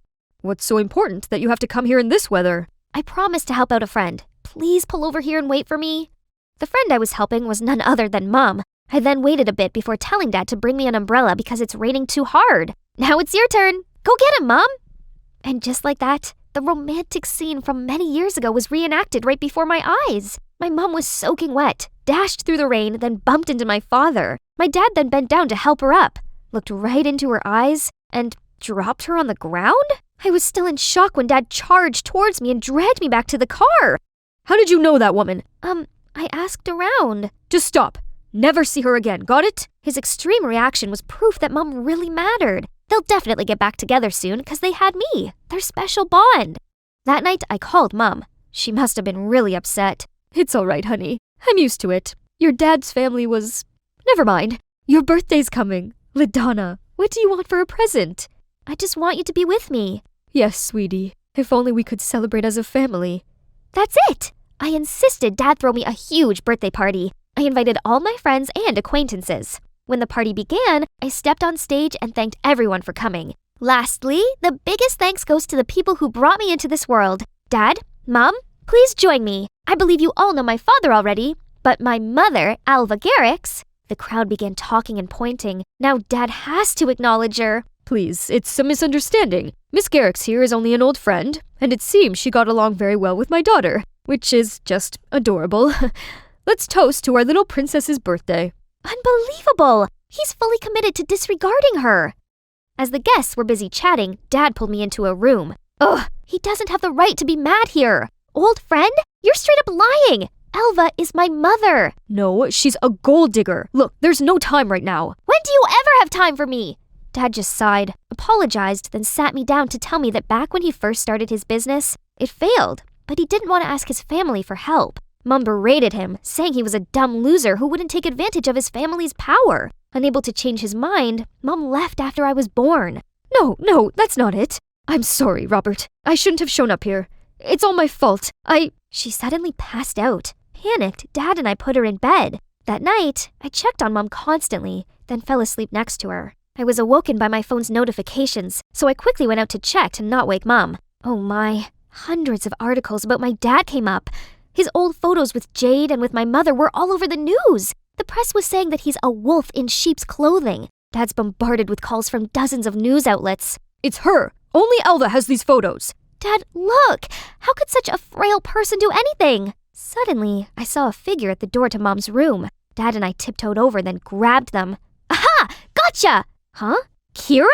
What's so important that you have to come here in this weather? I promised to help out a friend. Please pull over here and wait for me. The friend I was helping was none other than Mom. I then waited a bit before telling Dad to bring me an umbrella because it's raining too hard. Now it's your turn. Go get him, Mom. And just like that, the romantic scene from many years ago was reenacted right before my eyes. My mom was soaking wet, dashed through the rain, then bumped into my father. My dad then bent down to help her up, looked right into her eyes, and dropped her on the ground? I was still in shock when Dad charged towards me and dragged me back to the car. How did you know that woman? I asked around. Just stop. Never see her again, got it? His extreme reaction was proof that Mom really mattered. They'll definitely get back together soon because they had me, their special bond. That night, I called Mom. She must have been really upset. It's all right, honey. I'm used to it. Your dad's family was... Never mind. Your birthday's coming. LaDonna, what do you want for a present? I just want you to be with me. Yes, sweetie. If only we could celebrate as a family. That's it! I insisted Dad throw me a huge birthday party. I invited all my friends and acquaintances. When the party began, I stepped on stage and thanked everyone for coming. Lastly, the biggest thanks goes to the people who brought me into this world. Dad, Mom, please join me. I believe you all know my father already, but my mother, Alva Garrix... The crowd began talking and pointing. Now Dad has to acknowledge her. Please, it's a misunderstanding. Miss Garrix here is only an old friend, and it seems she got along very well with my daughter, which is just adorable. Let's toast to our little princess's birthday. Unbelievable! He's fully committed to disregarding her. As the guests were busy chatting, Dad pulled me into a room. Ugh, he doesn't have the right to be mad here. Old friend? You're straight up lying! Alva is my mother. No, she's a gold digger. Look, there's no time right now. When do you ever have time for me? Dad just sighed, apologized, then sat me down to tell me that back when he first started his business, it failed, but he didn't want to ask his family for help. Mom berated him, saying he was a dumb loser who wouldn't take advantage of his family's power. Unable to change his mind, Mom left after I was born. No, that's not it. I'm sorry, Robert. I shouldn't have shown up here. It's all my fault. She suddenly passed out. Panicked, Dad and I put her in bed. That night, I checked on Mom constantly, then fell asleep next to her. I was awoken by my phone's notifications, so I quickly went out to check to not wake Mom. Oh my, hundreds of articles about my dad came up. His old photos with Jade and with my mother were all over the news. The press was saying that he's a wolf in sheep's clothing. Dad's bombarded with calls from dozens of news outlets. It's her. Only Alva has these photos. Dad, look! How could such a frail person do anything? Suddenly, I saw a figure at the door to Mom's room. Dad and I tiptoed over, then grabbed them. Aha! Gotcha! Huh? Kira?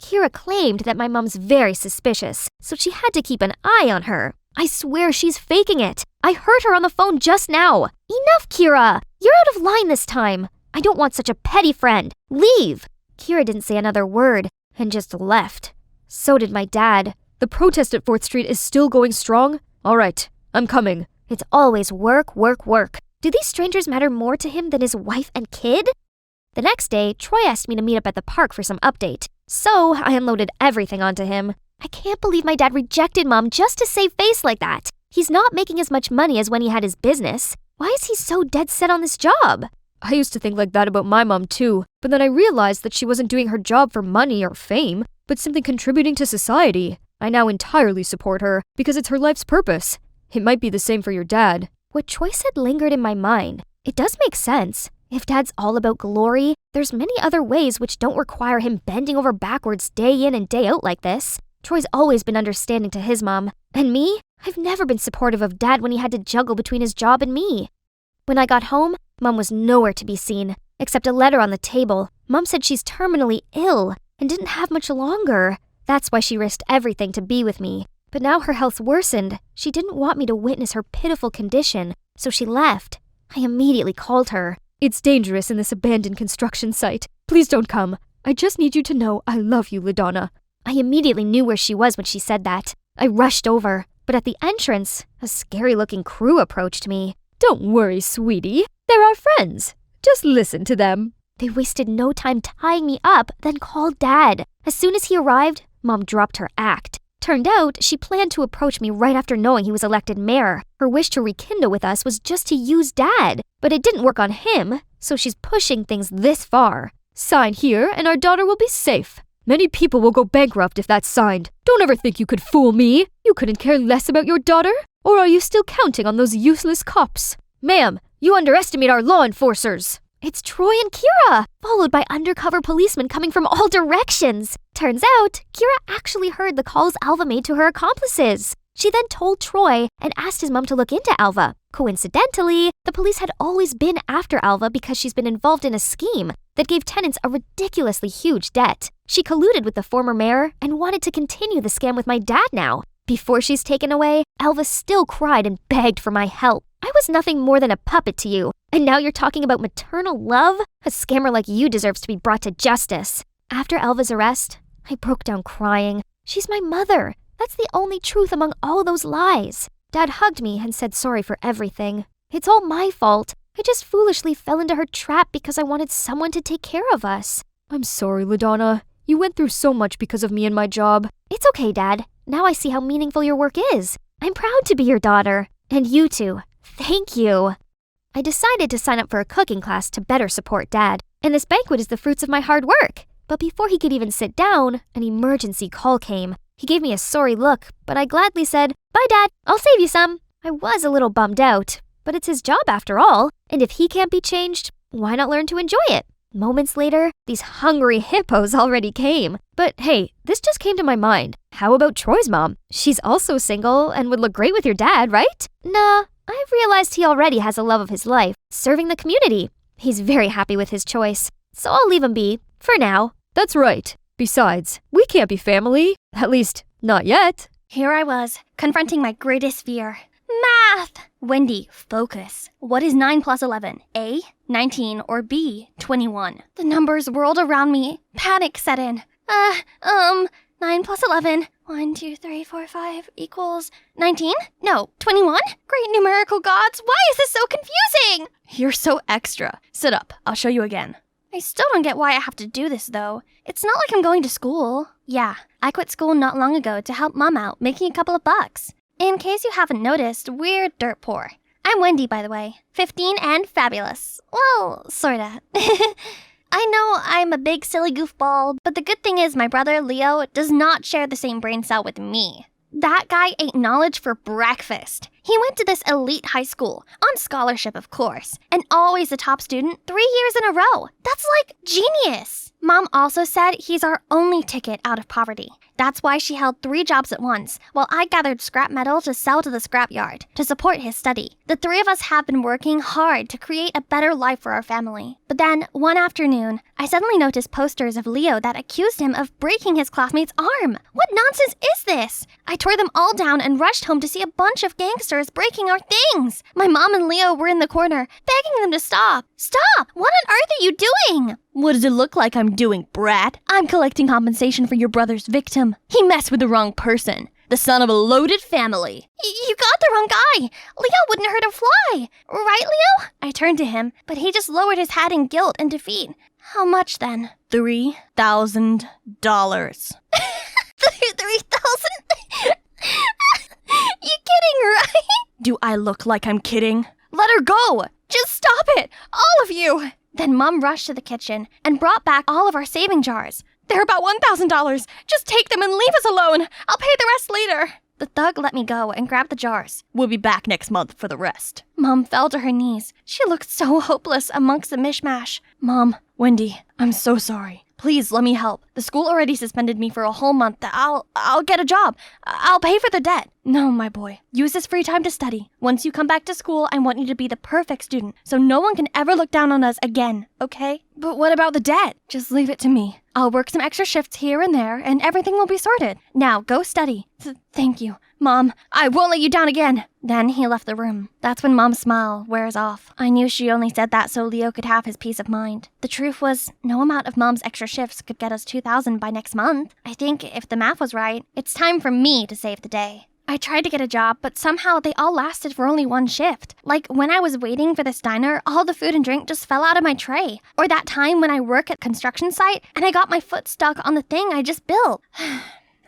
Kira claimed that my mom's very suspicious, so she had to keep an eye on her. I swear she's faking it. I heard her on the phone just now. Enough, Kira! You're out of line this time. I don't want such a petty friend. Leave! Kira didn't say another word and just left. So did my dad. The protest at 4th Street is still going strong? All right, I'm coming. It's always work, work, work. Do these strangers matter more to him than his wife and kid? The next day, Troy asked me to meet up at the park for some update. So I unloaded everything onto him. I can't believe my dad rejected Mom just to save face like that. He's not making as much money as when he had his business. Why is he so dead set on this job? I used to think like that about my mom too, but then I realized that she wasn't doing her job for money or fame, but simply contributing to society. I now entirely support her because it's her life's purpose. It might be the same for your dad. What Troy said lingered in my mind. It does make sense. If Dad's all about glory, there's many other ways which don't require him bending over backwards day in and day out like this. Troy's always been understanding to his mom. And me? I've never been supportive of Dad when he had to juggle between his job and me. When I got home, Mom was nowhere to be seen, except a letter on the table. Mom said she's terminally ill and didn't have much longer. That's why she risked everything to be with me. But now her health worsened. She didn't want me to witness her pitiful condition, so she left. I immediately called her. It's dangerous in this abandoned construction site. Please don't come. I just need you to know I love you, LaDonna. I immediately knew where she was when she said that. I rushed over, but at the entrance, a scary-looking crew approached me. Don't worry, sweetie. They're our friends. Just listen to them. They wasted no time tying me up, then called Dad. As soon as he arrived, Mom dropped her act. Turned out, she planned to approach me right after knowing he was elected mayor. Her wish to rekindle with us was just to use Dad. But it didn't work on him, so she's pushing things this far. Sign here and our daughter will be safe. Many people will go bankrupt if that's signed. Don't ever think you could fool me. You couldn't care less about your daughter? Or are you still counting on those useless cops? Ma'am, you underestimate our law enforcers. It's Troy and Kira, followed by undercover policemen coming from all directions. Turns out, Kira actually heard the calls Alva made to her accomplices. She then told Troy and asked his mom to look into Alva. Coincidentally, the police had always been after Alva because she's been involved in a scheme that gave tenants a ridiculously huge debt. She colluded with the former mayor and wanted to continue the scam with my dad now. Before she's taken away, Alva still cried and begged for my help. I was nothing more than a puppet to you, and now you're talking about maternal love? A scammer like you deserves to be brought to justice. After Alva's arrest, I broke down crying. She's my mother. That's the only truth among all those lies. Dad hugged me and said sorry for everything. It's all my fault. I just foolishly fell into her trap because I wanted someone to take care of us. I'm sorry, LaDonna. You went through so much because of me and my job. It's okay, Dad. Now I see how meaningful your work is. I'm proud to be your daughter. And you too. Thank you. I decided to sign up for a cooking class to better support Dad, and this banquet is the fruits of my hard work. But before he could even sit down, an emergency call came. He gave me a sorry look, but I gladly said, "Bye, Dad. I'll save you some." I was a little bummed out, but it's his job after all, and if he can't be changed, why not learn to enjoy it? Moments later, these hungry hippos already came. But hey, this just came to my mind. How about Troy's mom? She's also single and would look great with your dad, right? Nah, I've realized he already has a love of his life, serving the community. He's very happy with his choice, so I'll leave him be, for now. That's right. Besides, we can't be family. At least, not yet. Here I was, confronting my greatest fear. Math! Wendy, focus. What is 9 plus 11? A, 19, or B, 21? The numbers whirled around me. Panic set in. 9 plus 11. 1, 2, 3, 4, 5 equals 19? No, 21? Great numerical gods, why is this so confusing? You're so extra. Sit up. I'll show you again. I still don't get why I have to do this, though. It's not like I'm going to school. Yeah, I quit school not long ago to help Mom out, making a couple of bucks. In case you haven't noticed, we're dirt poor. I'm Wendy, by the way. 15 and fabulous. Well, sorta. I know I'm a big silly goofball, but the good thing is my brother, Leo, does not share the same brain cell with me. That guy ate knowledge for breakfast. He went to this elite high school, on scholarship of course, and always a top student 3 years in a row. That's like genius. Mom also said he's our only ticket out of poverty. That's why she held 3 jobs at once, while I gathered scrap metal to sell to the scrapyard to support his study. The 3 of us have been working hard to create a better life for our family. But then, one afternoon, I suddenly noticed posters of Leo that accused him of breaking his classmate's arm. What nonsense is this? I tore them all down and rushed home to see a bunch of gangsters breaking our things. My mom and Leo were in the corner, begging them to stop. Stop! What on earth are you doing? What does it look like I'm doing, brat? I'm collecting compensation for your brother's victim. He messed with the wrong person. The son of a loaded family. You got the wrong guy. Leo wouldn't hurt a fly. Right, Leo? I turned to him, but he just lowered his head in guilt and defeat. How much then? $3,000. 3,000? You kidding, right? Do I look like I'm kidding? Let her go! Just stop it, all of you! Then Mom rushed to the kitchen and brought back all of our saving jars. They're about $1,000. Just take them and leave us alone. I'll pay the rest later. The thug let me go and grabbed the jars. We'll be back next month for the rest. Mom fell to her knees. She looked so hopeless amongst the mishmash. Mom, Wendy, I'm so sorry. Please let me help. The school already suspended me for a whole month. I'll get a job. I'll pay for the debt. No, my boy. Use this free time to study. Once you come back to school, I want you to be the perfect student, so no one can ever look down on us again, okay? But what about the debt? Just leave it to me. I'll work some extra shifts here and there, and everything will be sorted. Now, go study. Thank you. Mom, I won't let you down again. Then he left the room. That's when Mom's smile wears off. I knew she only said that so Leo could have his peace of mind. The truth was, no amount of Mom's extra shifts could get us $2,000 by next month. I think if the math was right, it's time for me to save the day. I tried to get a job, but somehow they all lasted for only one shift. Like when I was waiting for this diner, all the food and drink just fell out of my tray. Or that time when I work at construction site and I got my foot stuck on the thing I just built.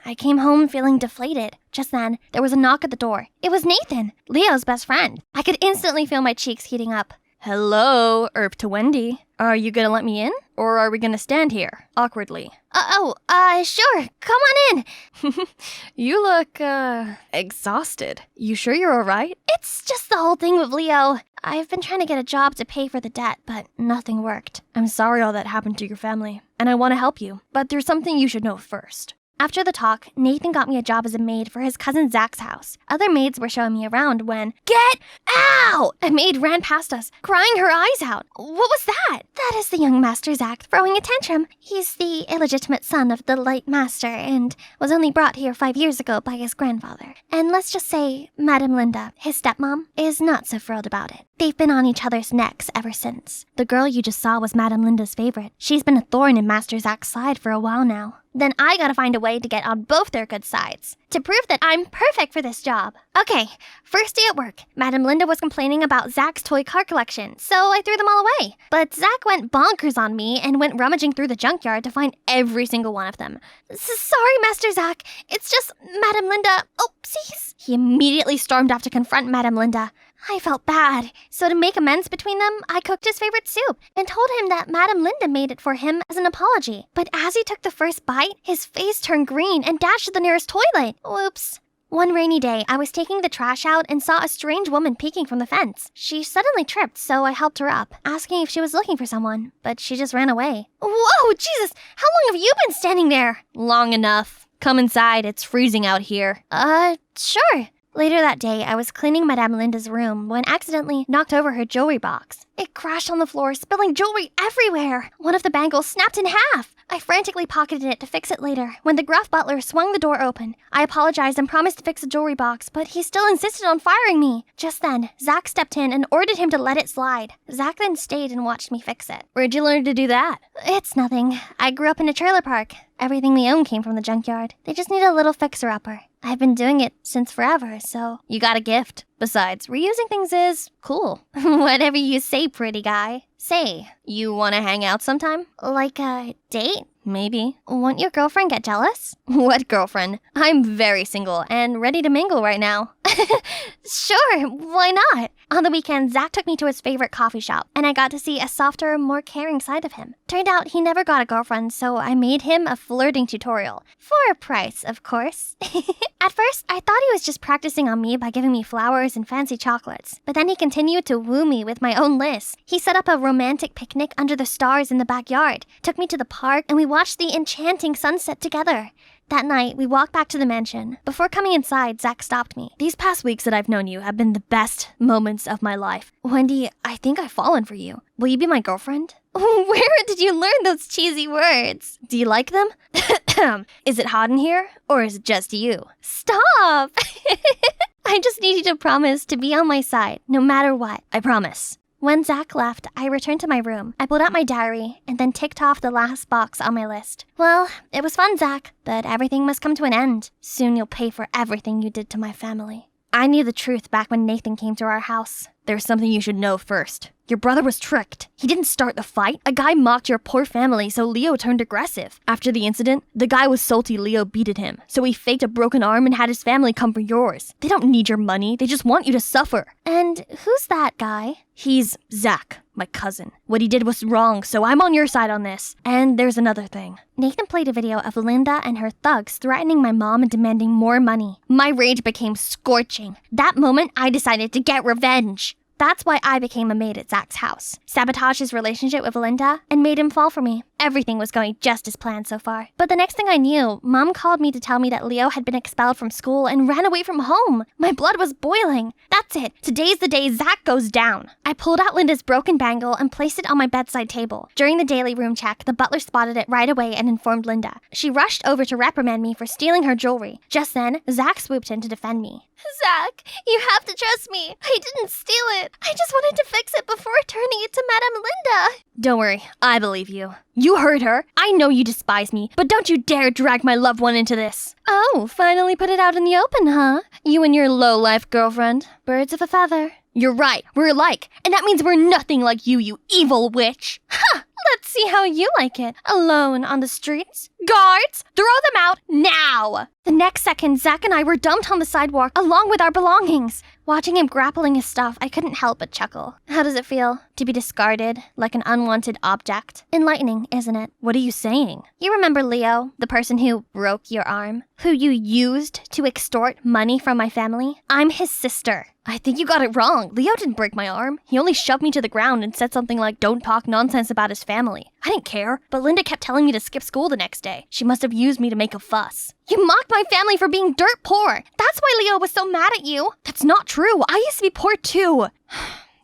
I came home feeling deflated. Just then, there was a knock at the door. It was Nathan, Leo's best friend. I could instantly feel my cheeks heating up. Hello, Erp to Wendy. Are you gonna let me in? Or are we gonna stand here, awkwardly? Sure. Come on in. You look, exhausted. You sure you're alright? It's just the whole thing with Leo. I've been trying to get a job to pay for the debt, but nothing worked. I'm sorry all that happened to your family, and I want to help you. But there's something you should know first. After the talk, Nathan got me a job as a maid for his cousin Zach's house. Other maids were showing me around when, Get out! A maid ran past us, crying her eyes out. What was that? That is the young Master Zach throwing a tantrum. He's the illegitimate son of the late master and was only brought here 5 years ago by his grandfather. And let's just say, Madame Linda, his stepmom, is not so thrilled about it. They've been on each other's necks ever since. The girl you just saw was Madame Linda's favorite. She's been a thorn in Master Zach's side for a while now. Then I gotta find a way to get on both their good sides, to prove that I'm perfect for this job. Okay, first day at work, Madame Linda was complaining about Zach's toy car collection, so I threw them all away. But Zach went bonkers on me and went rummaging through the junkyard to find every single one of them. Sorry, Master Zach, it's just Madame Linda. Oopsies. He immediately stormed off to confront Madame Linda. I felt bad, so to make amends between them, I cooked his favorite soup and told him that Madame Linda made it for him as an apology. But as he took the first bite, his face turned green and dashed to the nearest toilet. Whoops. One rainy day, I was taking the trash out and saw a strange woman peeking from the fence. She suddenly tripped, so I helped her up, asking if she was looking for someone, but she just ran away. Whoa, Jesus! How long have you been standing there? Long enough. Come inside, it's freezing out here. Sure. Later that day, I was cleaning Madame Linda's room when accidentally knocked over her jewelry box. It crashed on the floor, spilling jewelry everywhere. One of the bangles snapped in half. I frantically pocketed it to fix it later when the gruff butler swung the door open. I apologized and promised to fix the jewelry box, but he still insisted on firing me. Just then, Zach stepped in and ordered him to let it slide. Zach then stayed and watched me fix it. Where'd you learn to do that? It's nothing. I grew up in a trailer park. Everything we own came from the junkyard. They just need a little fixer-upper. I've been doing it since forever, so... You got a gift. Besides, reusing things is cool. Whatever you say, pretty guy. Say, you want to hang out sometime? Like a date? Maybe. Won't your girlfriend get jealous? What girlfriend? I'm very single and ready to mingle right now. Sure, why not? On the weekend, Zach took me to his favorite coffee shop, and I got to see a softer, more caring side of him. Turned out he never got a girlfriend, so I made him a flirting tutorial. For a price, of course. At first, I thought he was just practicing on me by giving me flowers and fancy chocolates. But then he continued to woo me with my own list. He set up a romantic picnic under the stars in the backyard, took me to the park, and we watched the enchanting sunset together. That night, we walked back to the mansion. Before coming inside, Zach stopped me. These past weeks that I've known you have been the best moments of my life. Wendy, I think I've fallen for you. Will you be my girlfriend? Where did you learn those cheesy words? Do you like them? Is it hot in here? Or is it just you? Stop! I just need you to promise to be on my side, no matter what. I promise. When Zach left, I returned to my room. I pulled out my diary and then ticked off the last box on my list. Well, it was fun, Zach, but everything must come to an end. Soon you'll pay for everything you did to my family. I knew the truth back when Nathan came to our house. There's something you should know first. Your brother was tricked. He didn't start the fight. A guy mocked your poor family, so Leo turned aggressive. After the incident, the guy was salty Leo beated him, so he faked a broken arm and had his family come for yours. They don't need your money. They just want you to suffer. And who's that guy? He's Zach, my cousin. What he did was wrong, so I'm on your side on this. And there's another thing. Nathan played a video of Linda and her thugs threatening my mom and demanding more money. My rage became scorching. That moment, I decided to get revenge. That's why I became a maid at Zach's house, sabotaged his relationship with Linda, and made him fall for me. Everything was going just as planned so far. But the next thing I knew, Mom called me to tell me that Leo had been expelled from school and ran away from home. My blood was boiling. That's it. Today's the day Zach goes down. I pulled out Linda's broken bangle and placed it on my bedside table. During the daily room check, the butler spotted it right away and informed Linda. She rushed over to reprimand me for stealing her jewelry. Just then, Zach swooped in to defend me. Zach, you have to trust me. I didn't steal it. I just wanted to fix it before turning it to Madame Linda. Don't worry, I believe you. You heard her. I know you despise me, but don't you dare drag my loved one into this. Oh, finally put it out in the open, huh? You and your low-life girlfriend. Birds of a feather. You're right, we're alike. And that means we're nothing like you evil witch. Ha! Let's see how you like it. Alone on the streets. Guards, throw them out now! The next second, Zach and I were dumped on the sidewalk along with our belongings. Watching him grappling his stuff, I couldn't help but chuckle. How does it feel to be discarded like an unwanted object? Enlightening, isn't it? What are you saying? You remember Leo, the person who broke your arm? Who you used to extort money from my family? I'm his sister. I think you got it wrong. Leo didn't break my arm. He only shoved me to the ground and said something like, don't talk nonsense about his family. I didn't care, but Linda kept telling me to skip school the next day. She must have used me to make a fuss. You mocked my family for being dirt poor. That's why Leo was so mad at you. That's not true. I used to be poor too.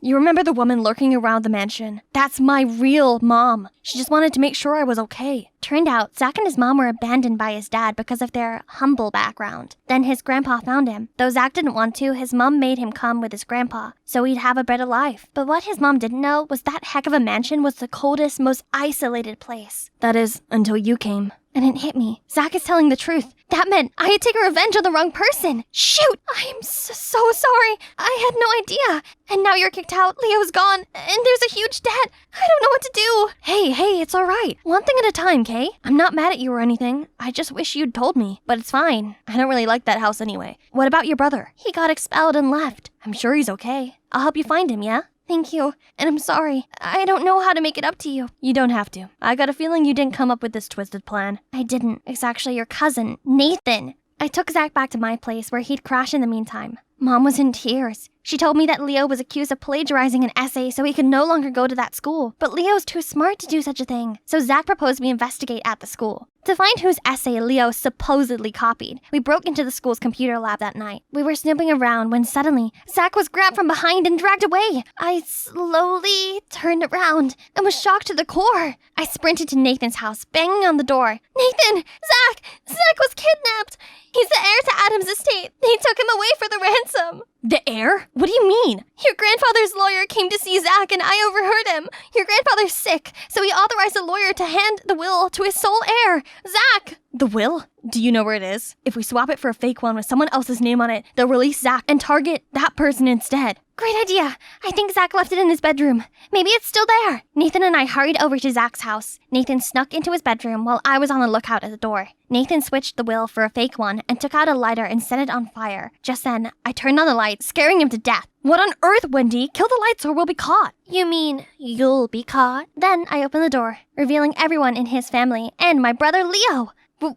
You remember the woman lurking around the mansion? That's my real mom. She just wanted to make sure I was okay. Turned out, Zach and his mom were abandoned by his dad because of their humble background. Then his grandpa found him. Though Zach didn't want to, his mom made him come with his grandpa, so he'd have a better life. But what his mom didn't know was that heck of a mansion was the coldest, most isolated place. That is, until you came. And it hit me. Zach is telling the truth. That meant I had taken revenge on the wrong person. Shoot! I am so sorry. I had no idea. And now you're kicked out, Leo's gone, and there's a huge debt. I don't know what to do. Hey, it's all right. One thing at a time, Kay? I'm not mad at you or anything. I just wish you'd told me. But it's fine. I don't really like that house anyway. What about your brother? He got expelled and left. I'm sure he's okay. I'll help you find him, yeah? Thank you, and I'm sorry. I don't know how to make it up to you. You don't have to. I got a feeling you didn't come up with this twisted plan. I didn't. It's actually your cousin, Nathan. I took Zach back to my place where he'd crash in the meantime. Mom was in tears. She told me that Leo was accused of plagiarizing an essay so he could no longer go to that school. But Leo's too smart to do such a thing. So Zach proposed we investigate at the school. To find whose essay Leo supposedly copied, we broke into the school's computer lab that night. We were snooping around when suddenly, Zach was grabbed from behind and dragged away. I slowly turned around and was shocked to the core. I sprinted to Nathan's house, banging on the door. Nathan! Zach was kidnapped! He's the heir to Adam's estate. They took him away for the ransom. The heir? What do you mean? Your grandfather's lawyer came to see Zach and I overheard him. Your grandfather's sick, so he authorized the lawyer to hand the will to his sole heir, Zach. The will? Do you know where it is? If we swap it for a fake one with someone else's name on it, they'll release Zach and target that person instead. Great idea. I think Zach left it in his bedroom. Maybe it's still there. Nathan and I hurried over to Zach's house. Nathan snuck into his bedroom while I was on the lookout at the door. Nathan switched the will for a fake one and took out a lighter and set it on fire. Just then, I turned on the light, scaring him to death. What on earth, Wendy? Kill the lights or we'll be caught. You mean you'll be caught? Then I opened the door, revealing everyone in his family and my brother Leo.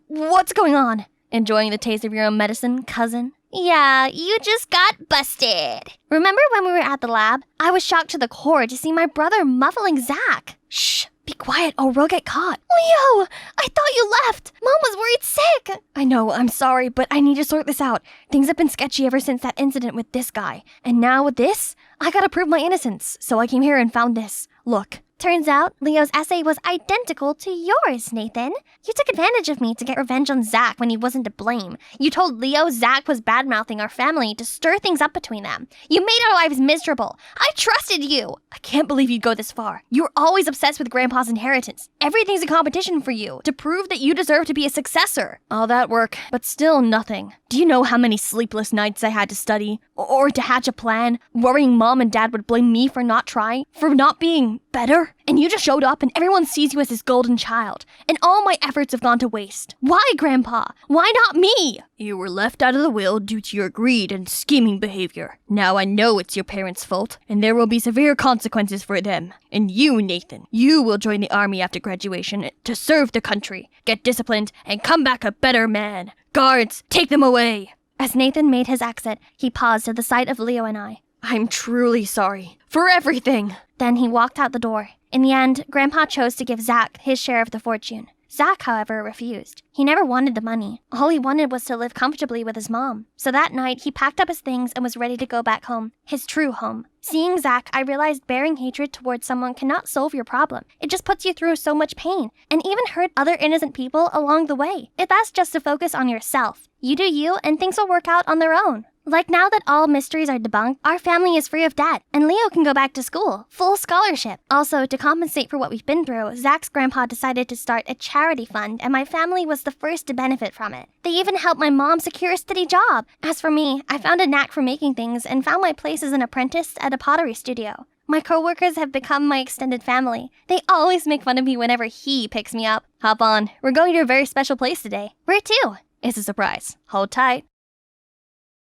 What's going on? Enjoying the taste of your own medicine, cousin? Yeah, you just got busted. Remember when we were at the lab? I was shocked to the core to see my brother muffling Zach. Shh, be quiet or we'll get caught. Leo, I thought you left. Mom was worried sick. I know, I'm sorry, but I need to sort this out. Things have been sketchy ever since that incident with this guy. And now with this, I gotta prove my innocence. So I came here and found this. Look. Turns out, Leo's essay was identical to yours, Nathan. You took advantage of me to get revenge on Zach when he wasn't to blame. You told Leo Zach was bad-mouthing our family to stir things up between them. You made our lives miserable. I trusted you. I can't believe you'd go this far. You're always obsessed with Grandpa's inheritance. Everything's a competition for you to prove that you deserve to be a successor. All that work, but still nothing. Do you know how many sleepless nights I had to study? Or to hatch a plan, worrying Mom and Dad would blame me for not trying, for not being better? And you just showed up and everyone sees you as his golden child. And all my efforts have gone to waste. Why, Grandpa? Why not me? You were left out of the will due to your greed and scheming behavior. Now I know it's your parents' fault, and there will be severe consequences for them. And you, Nathan, you will join the army after graduation to serve the country, get disciplined, and come back a better man. Guards, take them away. As Nathan made his exit, he paused at the sight of Leo and I. I'm truly sorry. For everything. Then he walked out the door. In the end, Grandpa chose to give Zach his share of the fortune. Zach, however, refused. He never wanted the money. All he wanted was to live comfortably with his mom. So that night, he packed up his things and was ready to go back home. His true home. Seeing Zach, I realized bearing hatred towards someone cannot solve your problem. It just puts you through so much pain, and even hurt other innocent people along the way. It's best just to focus on yourself. You do you, and things will work out on their own. Like now that all mysteries are debunked, our family is free of debt, and Leo can go back to school. Full scholarship. Also, to compensate for what we've been through, Zach's grandpa decided to start a charity fund, and my family was the first to benefit from it. They even helped my mom secure a steady job. As for me, I found a knack for making things and found my place as an apprentice at a pottery studio. My coworkers have become my extended family. They always make fun of me whenever he picks me up. Hop on. We're going to a very special place today. Where to? It's a surprise. Hold tight.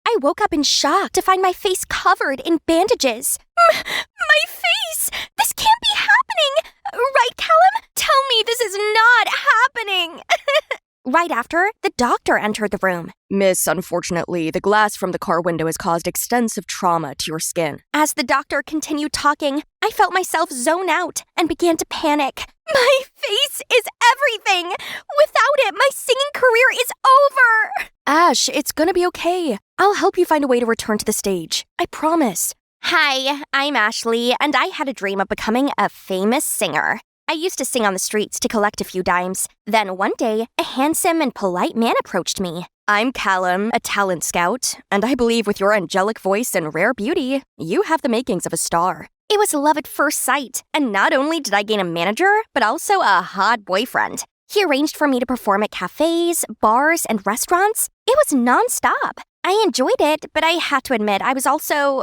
I woke up in shock to find my face covered in bandages. My face! This can't be happening! Right, Callum? Tell me this is not happening! Right after, the doctor entered the room. Miss, unfortunately, the glass from the car window has caused extensive trauma to your skin. As the doctor continued talking, I felt myself zone out and began to panic. My face is everything! Without it, my singing career is over! Ash, it's gonna be okay. I'll help you find a way to return to the stage. I promise. Hi, I'm Ashley, and I had a dream of becoming a famous singer. I used to sing on the streets to collect a few dimes. Then one day, a handsome and polite man approached me. I'm Callum, a talent scout, and I believe with your angelic voice and rare beauty, you have the makings of a star. It was love at first sight, and not only did I gain a manager, but also a hot boyfriend. He arranged for me to perform at cafes, bars, and restaurants. It was nonstop. I enjoyed it, but I had to admit I was also,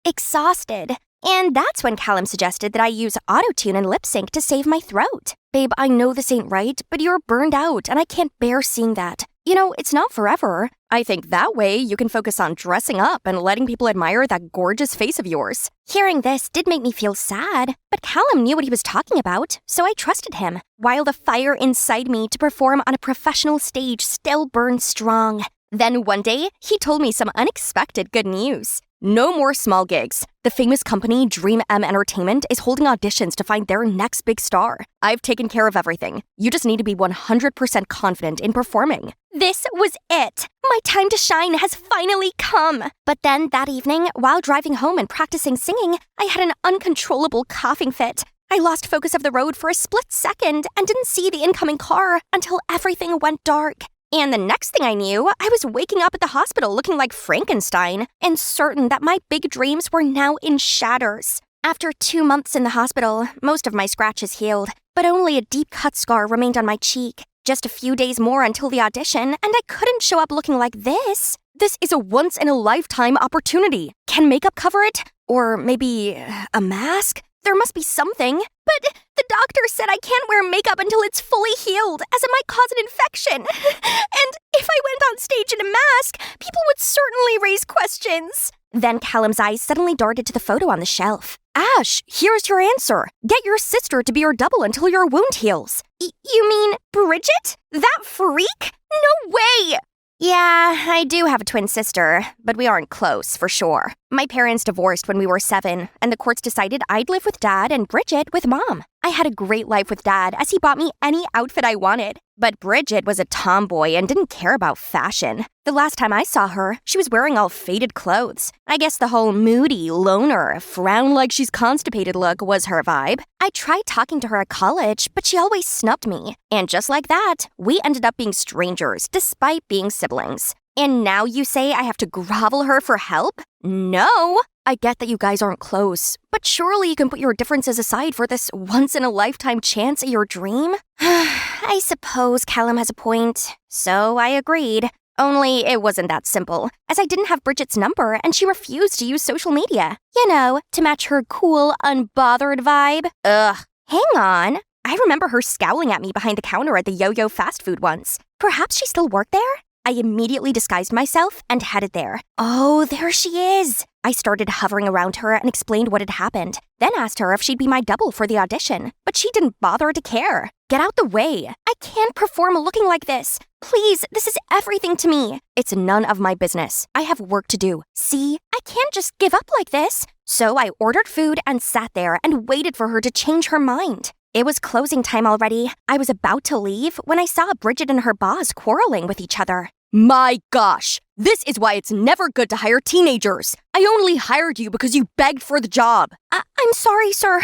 exhausted. And that's when Callum suggested that I use autotune and lip sync to save my throat. Babe, I know this ain't right, but you're burned out, and I can't bear seeing that. You know, it's not forever. I think that way you can focus on dressing up and letting people admire that gorgeous face of yours. Hearing this did make me feel sad, but Callum knew what he was talking about, so I trusted him, while the fire inside me to perform on a professional stage still burned strong. Then one day, he told me some unexpected good news. No more small gigs. The famous company Dream M Entertainment is holding auditions to find their next big star. I've taken care of everything. You just need to be 100% confident in performing. This was it. My time to shine has finally come. But then that evening, while driving home and practicing singing, I had an uncontrollable coughing fit. I lost focus of the road for a split second and didn't see the incoming car until everything went dark. And the next thing I knew, I was waking up at the hospital looking like Frankenstein and certain that my big dreams were now in shatters. After 2 months in the hospital, most of my scratches healed, but only a deep cut scar remained on my cheek. Just a few days more until the audition, and I couldn't show up looking like this. This is a once-in-a-lifetime opportunity. Can makeup cover it? Or maybe a mask? There must be something. But the doctor said I can't wear makeup until it's fully healed, as it might cause an infection. And if I went on stage in a mask, people would certainly raise questions. Then Callum's eyes suddenly darted to the photo on the shelf. Ash, here's your answer. Get your sister to be your double until your wound heals. You mean Bridget? That freak? No way! Yeah, I do have a twin sister, but we aren't close, for sure. My parents divorced when we were 7, and the courts decided I'd live with Dad and Bridget with Mom. I had a great life with Dad, as he bought me any outfit I wanted. But Bridget was a tomboy and didn't care about fashion. The last time I saw her, she was wearing all faded clothes. I guess the whole moody, loner, frown like she's constipated look was her vibe. I tried talking to her at college, but she always snubbed me. And just like that, we ended up being strangers, despite being siblings. And now you say I have to grovel her for help? No! I get that you guys aren't close, but surely you can put your differences aside for this once-in-a-lifetime chance at your dream? I suppose Callum has a point, so I agreed. Only it wasn't that simple, as I didn't have Bridget's number and she refused to use social media. You know, to match her cool, unbothered vibe. Ugh. Hang on. I remember her scowling at me behind the counter at the Yo-Yo fast food once. Perhaps she still worked there? I immediately disguised myself and headed there. Oh, there she is. I started hovering around her and explained what had happened, then asked her if she'd be my double for the audition, but she didn't bother to care. Get out the way. I can't perform looking like this. Please, this is everything to me. It's none of my business. I have work to do. See, I can't just give up like this. So I ordered food and sat there and waited for her to change her mind. It was closing time already. I was about to leave when I saw Bridget and her boss quarreling with each other. My gosh, this is why it's never good to hire teenagers. I only hired you because you begged for the job. I'm sorry, sir.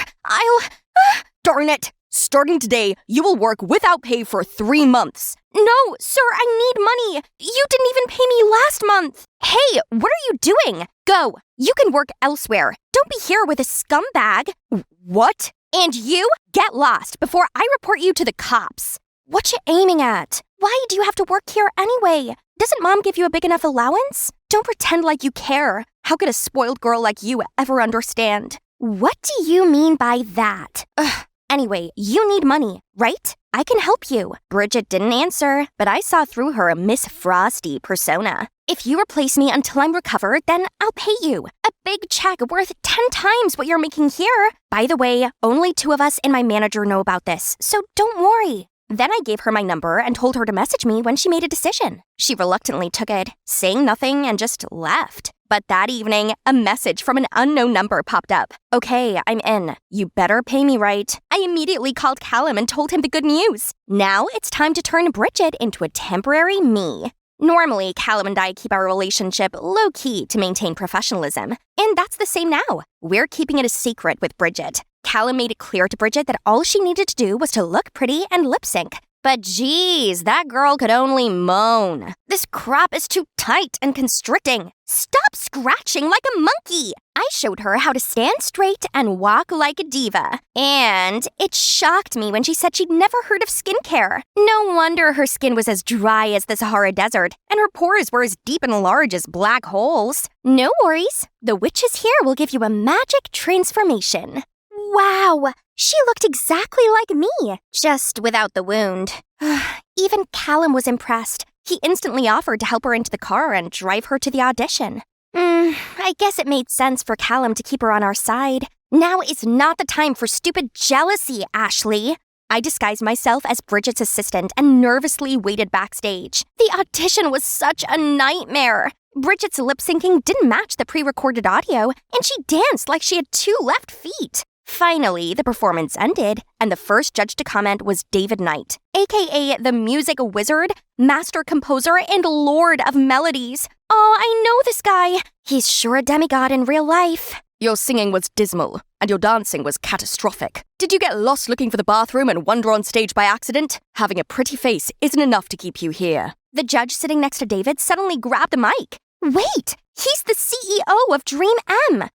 Darn it. Starting today, you will work without pay for 3 months. No, sir, I need money. You didn't even pay me last month. Hey, what are you doing? Go. You can work elsewhere. Don't be here with a scumbag. What? And you? Get lost before I report you to the cops. What you aiming at? Why do you have to work here anyway? Doesn't Mom give you a big enough allowance? Don't pretend like you care. How could a spoiled girl like you ever understand? What do you mean by that? Anyway, you need money, right? I can help you. Bridget didn't answer, but I saw through her Miss Frosty persona. If you replace me until I'm recovered, then I'll pay you. A big check worth 10 times what you're making here. By the way, only 2 of us and my manager know about this, so don't worry. Then I gave her my number and told her to message me when she made a decision. She reluctantly took it, saying nothing, and just left. But that evening, a message from an unknown number popped up. Okay, I'm in. You better pay me right. I immediately called Callum and told him the good news. Now it's time to turn Bridget into a temporary me. Normally, Callum and I keep our relationship low-key to maintain professionalism. And that's the same now. We're keeping it a secret with Bridget. Callum made it clear to Bridget that all she needed to do was to look pretty and lip sync. But geez, that girl could only moan. This crop is too tight and constricting. Stop scratching like a monkey. I showed her how to stand straight and walk like a diva. And it shocked me when she said she'd never heard of skincare. No wonder her skin was as dry as the Sahara Desert, and her pores were as deep and large as black holes. No worries. The witches here will give you a magic transformation. Wow, she looked exactly like me, just without the wound. Even Callum was impressed. He instantly offered to help her into the car and drive her to the audition. I guess it made sense for Callum to keep her on our side. Now is not the time for stupid jealousy, Ashley. I disguised myself as Bridget's assistant and nervously waited backstage. The audition was such a nightmare. Bridget's lip-syncing didn't match the pre-recorded audio, and she danced like she had 2 left feet. Finally, the performance ended, and the first judge to comment was David Knight, aka the music wizard, master composer, and lord of melodies. Oh, I know this guy. He's sure a demigod in real life. Your singing was dismal, and your dancing was catastrophic. Did you get lost looking for the bathroom and wander on stage by accident? Having a pretty face isn't enough to keep you here. The judge sitting next to David suddenly grabbed the mic. Wait, he's the CEO of Dream M.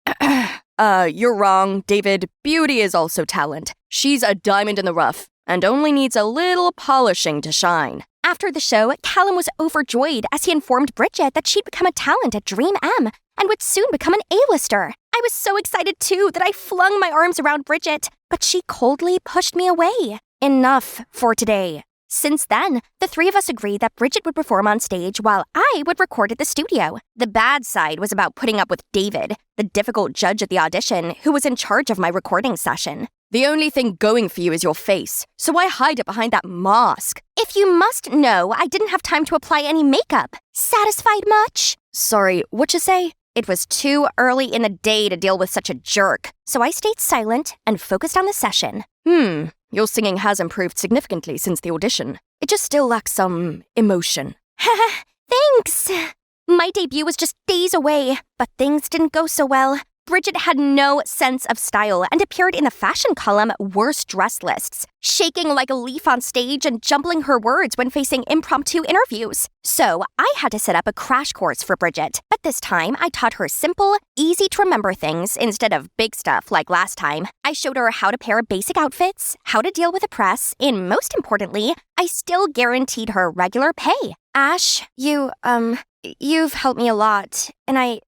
You're wrong, David. Beauty is also talent. She's a diamond in the rough, and only needs a little polishing to shine. After the show, Callum was overjoyed as he informed Bridget that she'd become a talent at Dream M and would soon become an A-lister. I was so excited too that I flung my arms around Bridget, but she coldly pushed me away. Enough for today. Since then, the 3 of us agreed that Bridget would perform on stage while I would record at the studio. The bad side was about putting up with David, the difficult judge at the audition who was in charge of my recording session. The only thing going for you is your face, so why hide it behind that mask? If you must know, I didn't have time to apply any makeup. Satisfied much? Sorry, what you say? It was too early in the day to deal with such a jerk, so I stayed silent and focused on the session. Your singing has improved significantly since the audition. It just still lacks some emotion. Thanks! My debut was just days away, but things didn't go so well. Bridget had no sense of style and appeared in the fashion column Worst Dressed lists, shaking like a leaf on stage and jumbling her words when facing impromptu interviews. So I had to set up a crash course for Bridget, but this time I taught her simple, easy-to-remember things instead of big stuff like last time. I showed her how to pair basic outfits, how to deal with a press, and most importantly, I still guaranteed her regular pay. Ash, you've helped me a lot, and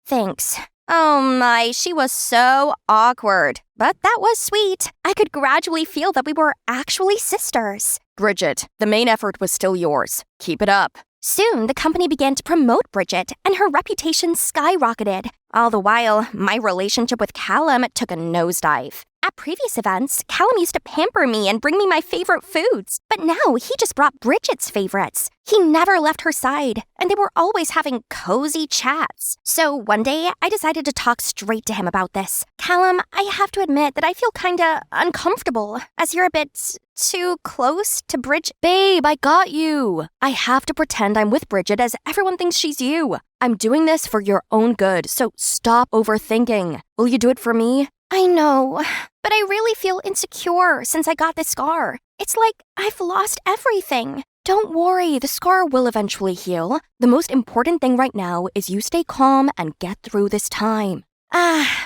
thanks. Oh my, she was so awkward. But that was sweet. I could gradually feel that we were actually sisters. Bridget, the main effort was still yours. Keep it up. Soon, the company began to promote Bridget, and her reputation skyrocketed. All the while, my relationship with Callum took a nosedive. At previous events, Callum used to pamper me and bring me my favorite foods. But now, he just brought Bridget's favorites. He never left her side, and they were always having cozy chats. So one day, I decided to talk straight to him about this. Callum, I have to admit that I feel kinda uncomfortable, as you're a bit too close to Bridget. Babe, I got you. I have to pretend I'm with Bridget as everyone thinks she's you. I'm doing this for your own good, so stop overthinking. Will you do it for me? I know, but I really feel insecure since I got this scar. It's like I've lost everything. Don't worry, the scar will eventually heal. The most important thing right now is you stay calm and get through this time.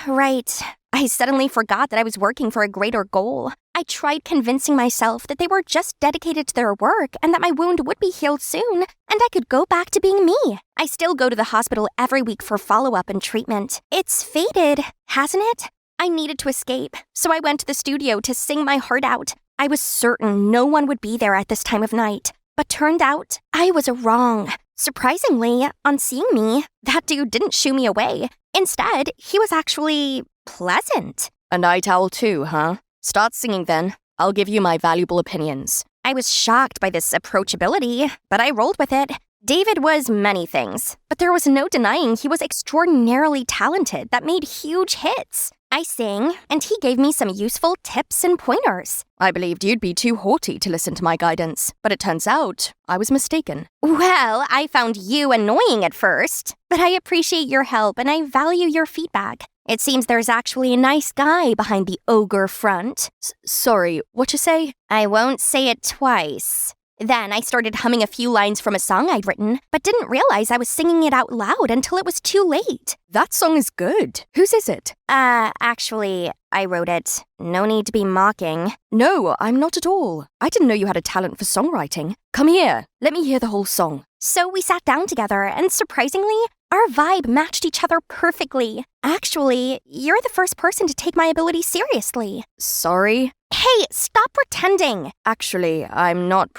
Right. I suddenly forgot that I was working for a greater goal. I tried convincing myself that they were just dedicated to their work and that my wound would be healed soon, and I could go back to being me. I still go to the hospital every week for follow-up and treatment. It's faded, hasn't it? I needed to escape, so I went to the studio to sing my heart out. I was certain no one would be there at this time of night, but turned out I was wrong. Surprisingly, on seeing me, that dude didn't shoo me away. Instead, he was actually pleasant. A night owl too, huh? Start singing then. I'll give you my valuable opinions. I was shocked by this approachability, but I rolled with it. David was many things, but there was no denying he was extraordinarily talented that made huge hits. I sang, and he gave me some useful tips and pointers. I believed you'd be too haughty to listen to my guidance, but it turns out I was mistaken. Well, I found you annoying at first, but I appreciate your help and I value your feedback. It seems there's actually a nice guy behind the ogre front. Sorry, what you say? I won't say it twice. Then I started humming a few lines from a song I'd written, but didn't realize I was singing it out loud until it was too late. That song is good. Whose is it? Actually, I wrote it. No need to be mocking. No, I'm not at all. I didn't know you had a talent for songwriting. Come here, let me hear the whole song. So we sat down together, and surprisingly, our vibe matched each other perfectly. Actually, you're the first person to take my ability seriously. Sorry? Hey, stop pretending! Actually, I'm not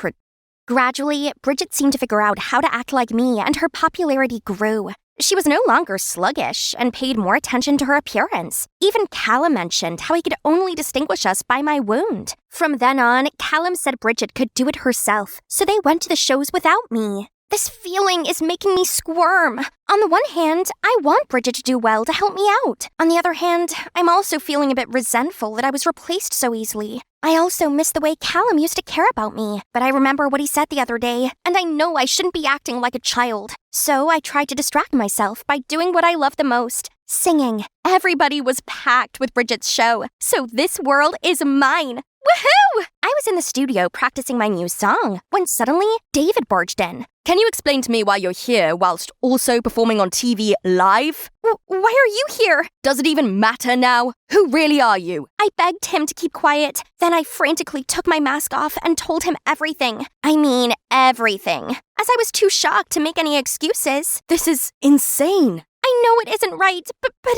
Gradually, Bridget seemed to figure out how to act like me, and her popularity grew. She was no longer sluggish and paid more attention to her appearance. Even Callum mentioned how he could only distinguish us by my wound. From then on, Callum said Bridget could do it herself, so they went to the shows without me. This feeling is making me squirm. On the one hand, I want Bridget to do well to help me out. On the other hand, I'm also feeling a bit resentful that I was replaced so easily. I also miss the way Callum used to care about me, but I remember what he said the other day, and I know I shouldn't be acting like a child. So I tried to distract myself by doing what I love the most, singing. Everybody was packed with Bridget's show, so this world is mine. Woohoo! I was in the studio practicing my new song when suddenly David barged in. Can you explain to me why you're here whilst also performing on TV live? Why are you here? Does it even matter now? Who really are you? I begged him to keep quiet. Then I frantically took my mask off and told him everything. I mean, everything. As I was too shocked to make any excuses. This is insane. I know it isn't right, but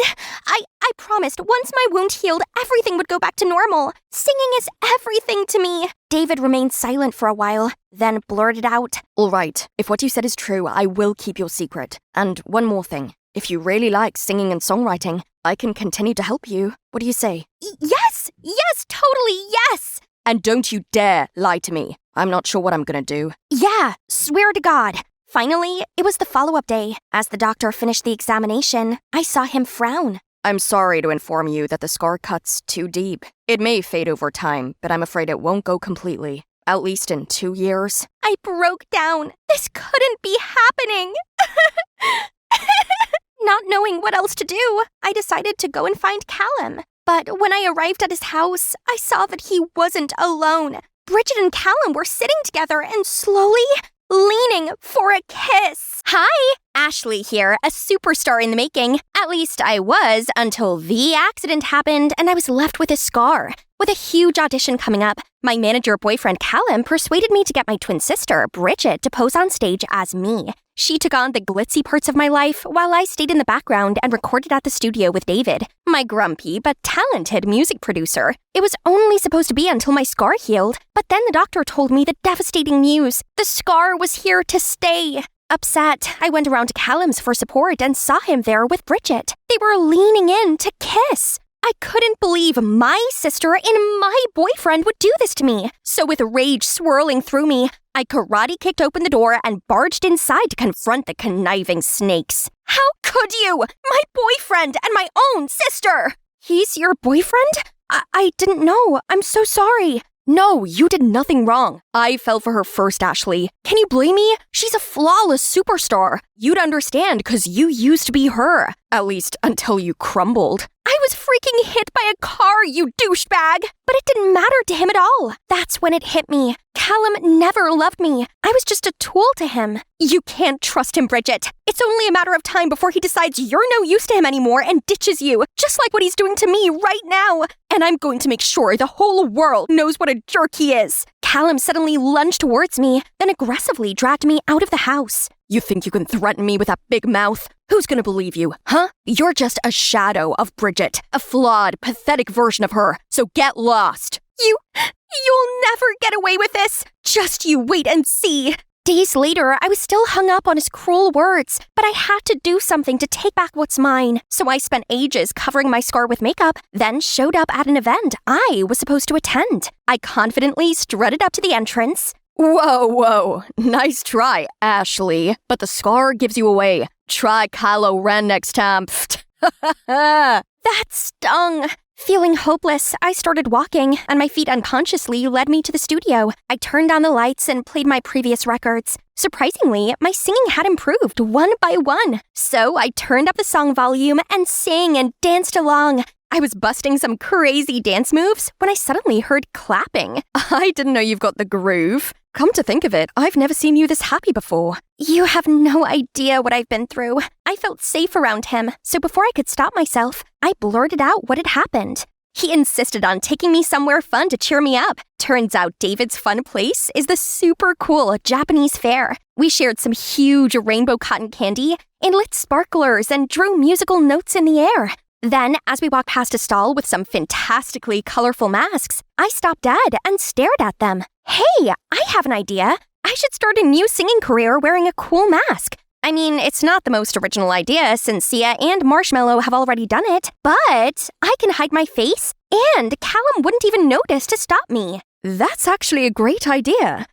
I promised once my wound healed, everything would go back to normal. Singing is everything to me. David remained silent for a while, then blurted out, All right, if what you said is true, I will keep your secret. And one more thing. If you really like singing and songwriting, I can continue to help you. What do you say? Yes, totally yes. And don't you dare lie to me. I'm not sure what I'm gonna do. Yeah, swear to God. Finally, it was the follow-up day. As the doctor finished the examination, I saw him frown. I'm sorry to inform you that the scar cut's too deep. It may fade over time, but I'm afraid it won't go completely. At least in 2 years. I broke down. This couldn't be happening. Not knowing what else to do, I decided to go and find Callum. But when I arrived at his house, I saw that he wasn't alone. Bridget and Callum were sitting together and slowly leaning for a kiss. Hi, Ashley here, a superstar in the making. At least I was until the accident happened and I was left with a scar. With a huge audition coming up, my manager boyfriend Callum persuaded me to get my twin sister, Bridget, to pose on stage as me. She took on the glitzy parts of my life while I stayed in the background and recorded at the studio with David, my grumpy but talented music producer. It was only supposed to be until my scar healed, but then the doctor told me the devastating news. The scar was here to stay. Upset, I went around to Callum's for support and saw him there with Bridget. They were leaning in to kiss. I couldn't believe my sister and my boyfriend would do this to me. So with rage swirling through me, I karate kicked open the door and barged inside to confront the conniving snakes. How could you? My boyfriend and my own sister! He's your boyfriend? I didn't know. I'm so sorry. No, you did nothing wrong. I fell for her first, Ashley. Can you blame me? She's a flawless superstar. You'd understand because you used to be her. At least until you crumbled. I was freaking hit by a car, you douchebag! But it didn't matter to him at all. That's when it hit me. Callum never loved me. I was just a tool to him. You can't trust him, Bridget. It's only a matter of time before he decides you're no use to him anymore and ditches you, just like what he's doing to me right now. And I'm going to make sure the whole world knows what a jerk he is. Callum suddenly lunged towards me, then aggressively dragged me out of the house. You think you can threaten me with that big mouth? Who's gonna believe you, huh? You're just a shadow of Bridget, a flawed, pathetic version of her, so get lost. You'll never get away with this. Just you wait and see. Days later, I was still hung up on his cruel words, but I had to do something to take back what's mine. So I spent ages covering my scar with makeup, then showed up at an event I was supposed to attend. I confidently strutted up to the entrance. Whoa. Nice try, Ashley. But the scar gives you away. Try Kylo Ren next time. That stung. Feeling hopeless, I started walking, and my feet unconsciously led me to the studio. I turned on the lights and played my previous records. Surprisingly, my singing had improved one by one. So I turned up the song volume and sang and danced along. I was busting some crazy dance moves when I suddenly heard clapping. I didn't know you've got the groove. Come to think of it, I've never seen you this happy before. You have no idea what I've been through. I felt safe around him, so before I could stop myself, I blurted out what had happened. He insisted on taking me somewhere fun to cheer me up. Turns out David's fun place is the super cool Japanese fair. We shared some huge rainbow cotton candy and lit sparklers and drew musical notes in the air. Then, as we walked past a stall with some fantastically colorful masks, I stopped dead and stared at them. Hey, I have an idea. I should start a new singing career wearing a cool mask. I mean, it's not the most original idea since Sia and Marshmallow have already done it, but I can hide my face and Callum wouldn't even notice to stop me. That's actually a great idea.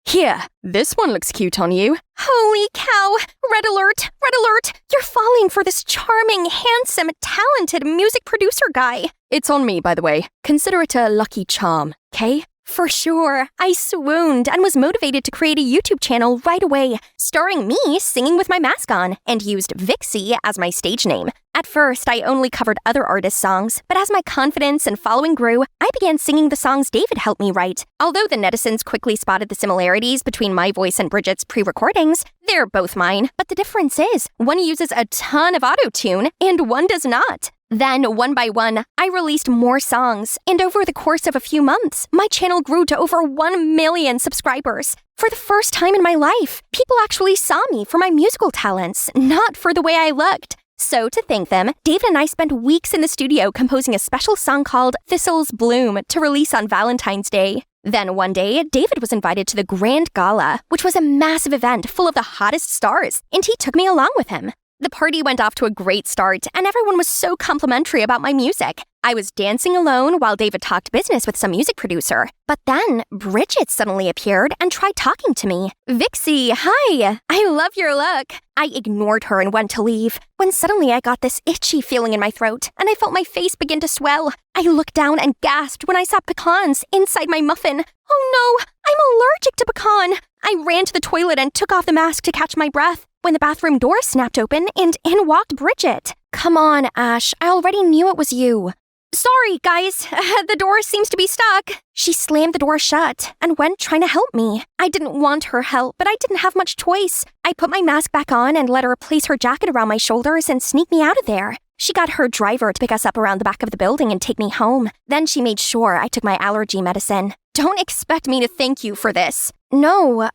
Here, this one looks cute on you. Holy cow! Red alert! Red alert! You're falling for this charming, handsome, talented music producer guy. It's on me, by the way. Consider it a lucky charm, okay? For sure. I swooned and was motivated to create a YouTube channel right away, starring me singing with my mask on, and used Vixie as my stage name. At first, I only covered other artists' songs, but as my confidence and following grew, I began singing the songs David helped me write. Although the netizens quickly spotted the similarities between my voice and Bridget's pre-recordings, they're both mine, but the difference is, one uses a ton of auto-tune and one does not. Then, one by one, I released more songs, and over the course of a few months, my channel grew to over 1 million subscribers. For the first time in my life, people actually saw me for my musical talents, not for the way I looked. So, to thank them, David and I spent weeks in the studio composing a special song called Thistles Bloom to release on Valentine's Day. Then one day, David was invited to the Grand Gala, which was a massive event full of the hottest stars, and he took me along with him. The party went off to a great start, and everyone was so complimentary about my music. I was dancing alone while David talked business with some music producer. But then, Bridget suddenly appeared and tried talking to me. Vixie, hi! I love your look. I ignored her and went to leave, when suddenly I got this itchy feeling in my throat, and I felt my face begin to swell. I looked down and gasped when I saw pecans inside my muffin. Oh no, I'm allergic to pecan! I ran to the toilet and took off the mask to catch my breath, when the bathroom door snapped open and in walked Bridget. Come on, Ash, I already knew it was you. Sorry, guys, the door seems to be stuck. She slammed the door shut and went trying to help me. I didn't want her help, but I didn't have much choice. I put my mask back on and let her place her jacket around my shoulders and sneak me out of there. She got her driver to pick us up around the back of the building and take me home. Then she made sure I took my allergy medicine. Don't expect me to thank you for this. No,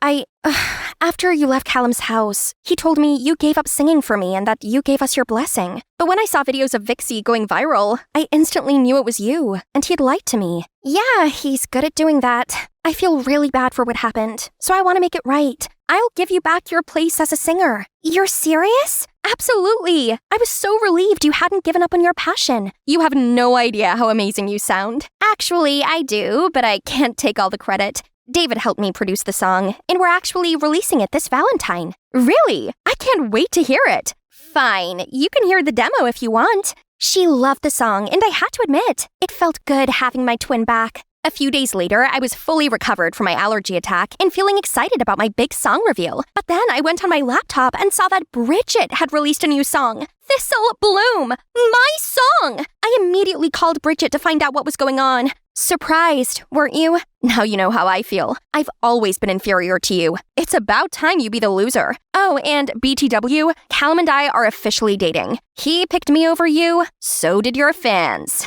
after you left Callum's house, he told me you gave up singing for me and that you gave us your blessing. But when I saw videos of Vixie going viral, I instantly knew it was you, and he had lied to me. Yeah, he's good at doing that. I feel really bad for what happened, so I want to make it right. I'll give you back your place as a singer. You're serious? Absolutely. I was so relieved you hadn't given up on your passion. You have no idea how amazing you sound. Actually, I do, but I can't take all the credit. David helped me produce the song, and we're actually releasing it this Valentine. Really? I can't wait to hear it. Fine, you can hear the demo if you want. She loved the song, and I had to admit, it felt good having my twin back. A few days later, I was fully recovered from my allergy attack and feeling excited about my big song reveal. But then I went on my laptop and saw that Bridget had released a new song, Thistle Bloom, my song! wrong. I immediately called Bridget to find out what was going on. Surprised, weren't you? Now you know how I feel. I've always been inferior to you. It's about time you be the loser. Oh, and BTW, Callum and I are officially dating. He picked me over you, so did your fans.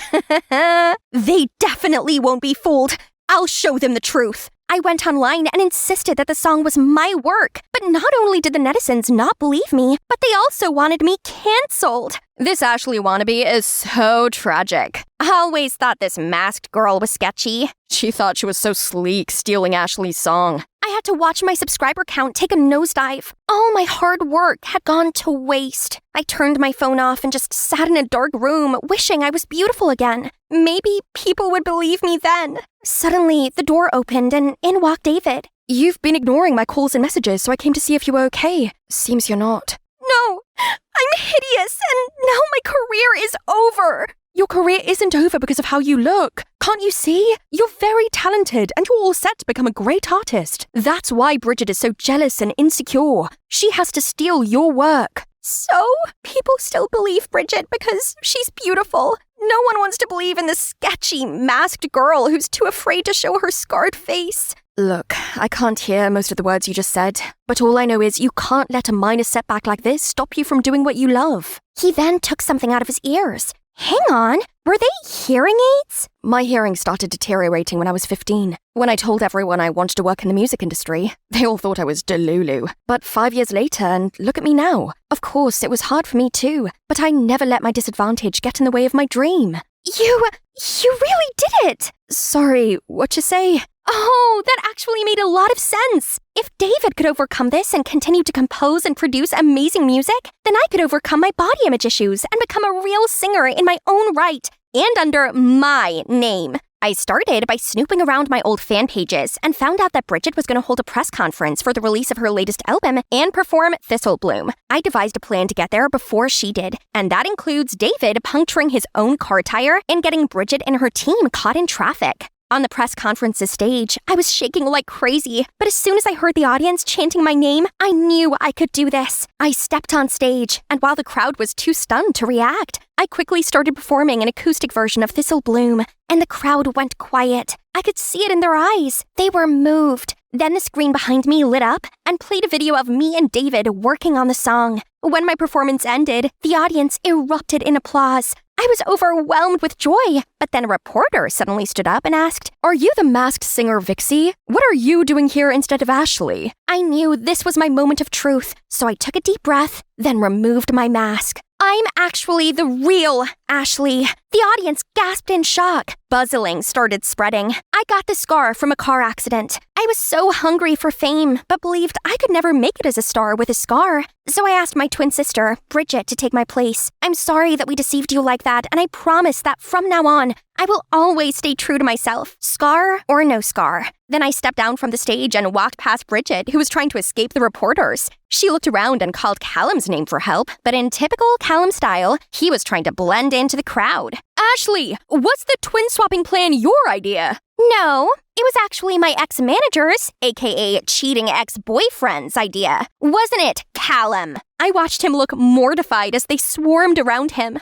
They definitely won't be fooled. I'll show them the truth. I went online and insisted that the song was my work. But not only did the netizens not believe me, but they also wanted me cancelled. This Ashley wannabe is so tragic. I always thought this masked girl was sketchy. She thought she was so sleek, stealing Ashley's song. I had to watch my subscriber count take a nosedive. All my hard work had gone to waste. I turned my phone off and just sat in a dark room, wishing I was beautiful again. Maybe people would believe me then. Suddenly, the door opened and in walked David. You've been ignoring my calls and messages, so I came to see if you were okay. Seems you're not. No, I'm hideous, and now my career is over. Your career isn't over because of how you look. Can't you see? You're very talented and you're all set to become a great artist. That's why Bridget is so jealous and insecure. She has to steal your work. So, people still believe Bridget because she's beautiful. No one wants to believe in this sketchy, masked girl who's too afraid to show her scarred face. Look, I can't hear most of the words you just said, but all I know is you can't let a minor setback like this stop you from doing what you love. He then took something out of his ears. Hang on, were they hearing aids? My hearing started deteriorating when I was 15. When I told everyone I wanted to work in the music industry, they all thought I was delulu. But 5 years later, and look at me now. Of course, it was hard for me too, but I never let my disadvantage get in the way of my dream. You really did it! Sorry, what you say? Oh, that actually made a lot of sense. If David could overcome this and continue to compose and produce amazing music, then I could overcome my body image issues and become a real singer in my own right and under my name. I started by snooping around my old fan pages and found out that Bridget was going to hold a press conference for the release of her latest album and perform Thistle Bloom. I devised a plan to get there before she did, and that includes David puncturing his own car tire and getting Bridget and her team caught in traffic. On the press conference's stage, I was shaking like crazy, but as soon as I heard the audience chanting my name, I knew I could do this. I stepped on stage, and while the crowd was too stunned to react, I quickly started performing an acoustic version of Thistle Bloom, and the crowd went quiet. I could see it in their eyes. They were moved. Then the screen behind me lit up and played a video of me and David working on the song. When my performance ended, the audience erupted in applause. I was overwhelmed with joy, but then a reporter suddenly stood up and asked, "Are you the masked singer Vixie? What are you doing here instead of Ashley?" I knew this was my moment of truth, so I took a deep breath, then removed my mask. I'm actually the real Ashley. The audience gasped in shock. Buzzing started spreading. I got the scar from a car accident. I was so hungry for fame, but believed I could never make it as a star with a scar. So I asked my twin sister, Bridget, to take my place. I'm sorry that we deceived you like that, and I promise that from now on, I will always stay true to myself, scar or no scar. Then I stepped down from the stage and walked past Bridget, who was trying to escape the reporters. She looked around and called Callum's name for help, but in typical Callum style, he was trying to blend into the crowd. Ashley, what's the twin swapping plan your idea? No, it was actually my ex-manager's, aka cheating ex-boyfriend's idea. Wasn't it, Callum? I watched him look mortified as they swarmed around him.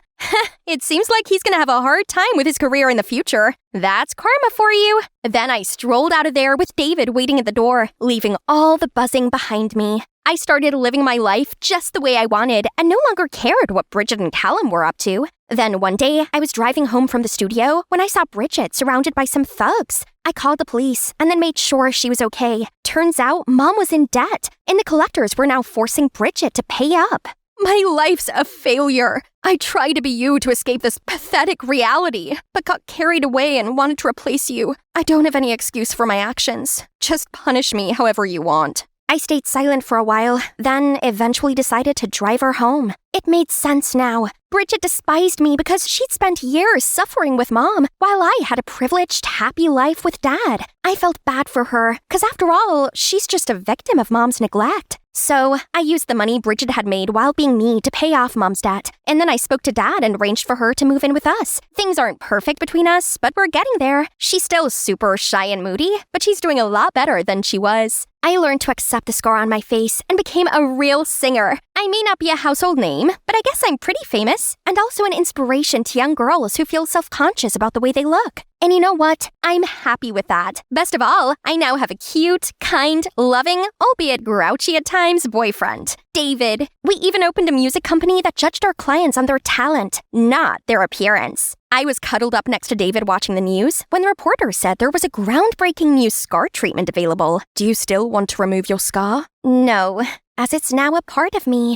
It seems like he's gonna have a hard time with his career in the future. That's karma for you. Then I strolled out of there with David waiting at the door, leaving all the buzzing behind me. I started living my life just the way I wanted and no longer cared what Bridget and Callum were up to. Then one day, I was driving home from the studio when I saw Bridget surrounded by some thugs. I called the police and then made sure she was okay. Turns out, Mom was in debt, and the collectors were now forcing Bridget to pay up. My life's a failure. I tried to be you to escape this pathetic reality, but got carried away and wanted to replace you. I don't have any excuse for my actions. Just punish me however you want. I stayed silent for a while, then eventually decided to drive her home. It made sense now. Bridget despised me because she'd spent years suffering with Mom, while I had a privileged, happy life with Dad. I felt bad for her, because after all, she's just a victim of Mom's neglect. So, I used the money Bridget had made while being me to pay off Mom's debt, and then I spoke to Dad and arranged for her to move in with us. Things aren't perfect between us, but we're getting there. She's still super shy and moody, but she's doing a lot better than she was. I learned to accept the scar on my face and became a real singer. I may not be a household name, but I guess I'm pretty famous, and also an inspiration to young girls who feel self-conscious about the way they look. And you know what? I'm happy with that. Best of all, I now have a cute, kind, loving, albeit grouchy at times, boyfriend, David. We even opened a music company that judged our clients on their talent, not their appearance. I was cuddled up next to David watching the news when the reporter said there was a groundbreaking new scar treatment available. Do you still want to remove your scar? No, as it's now a part of me.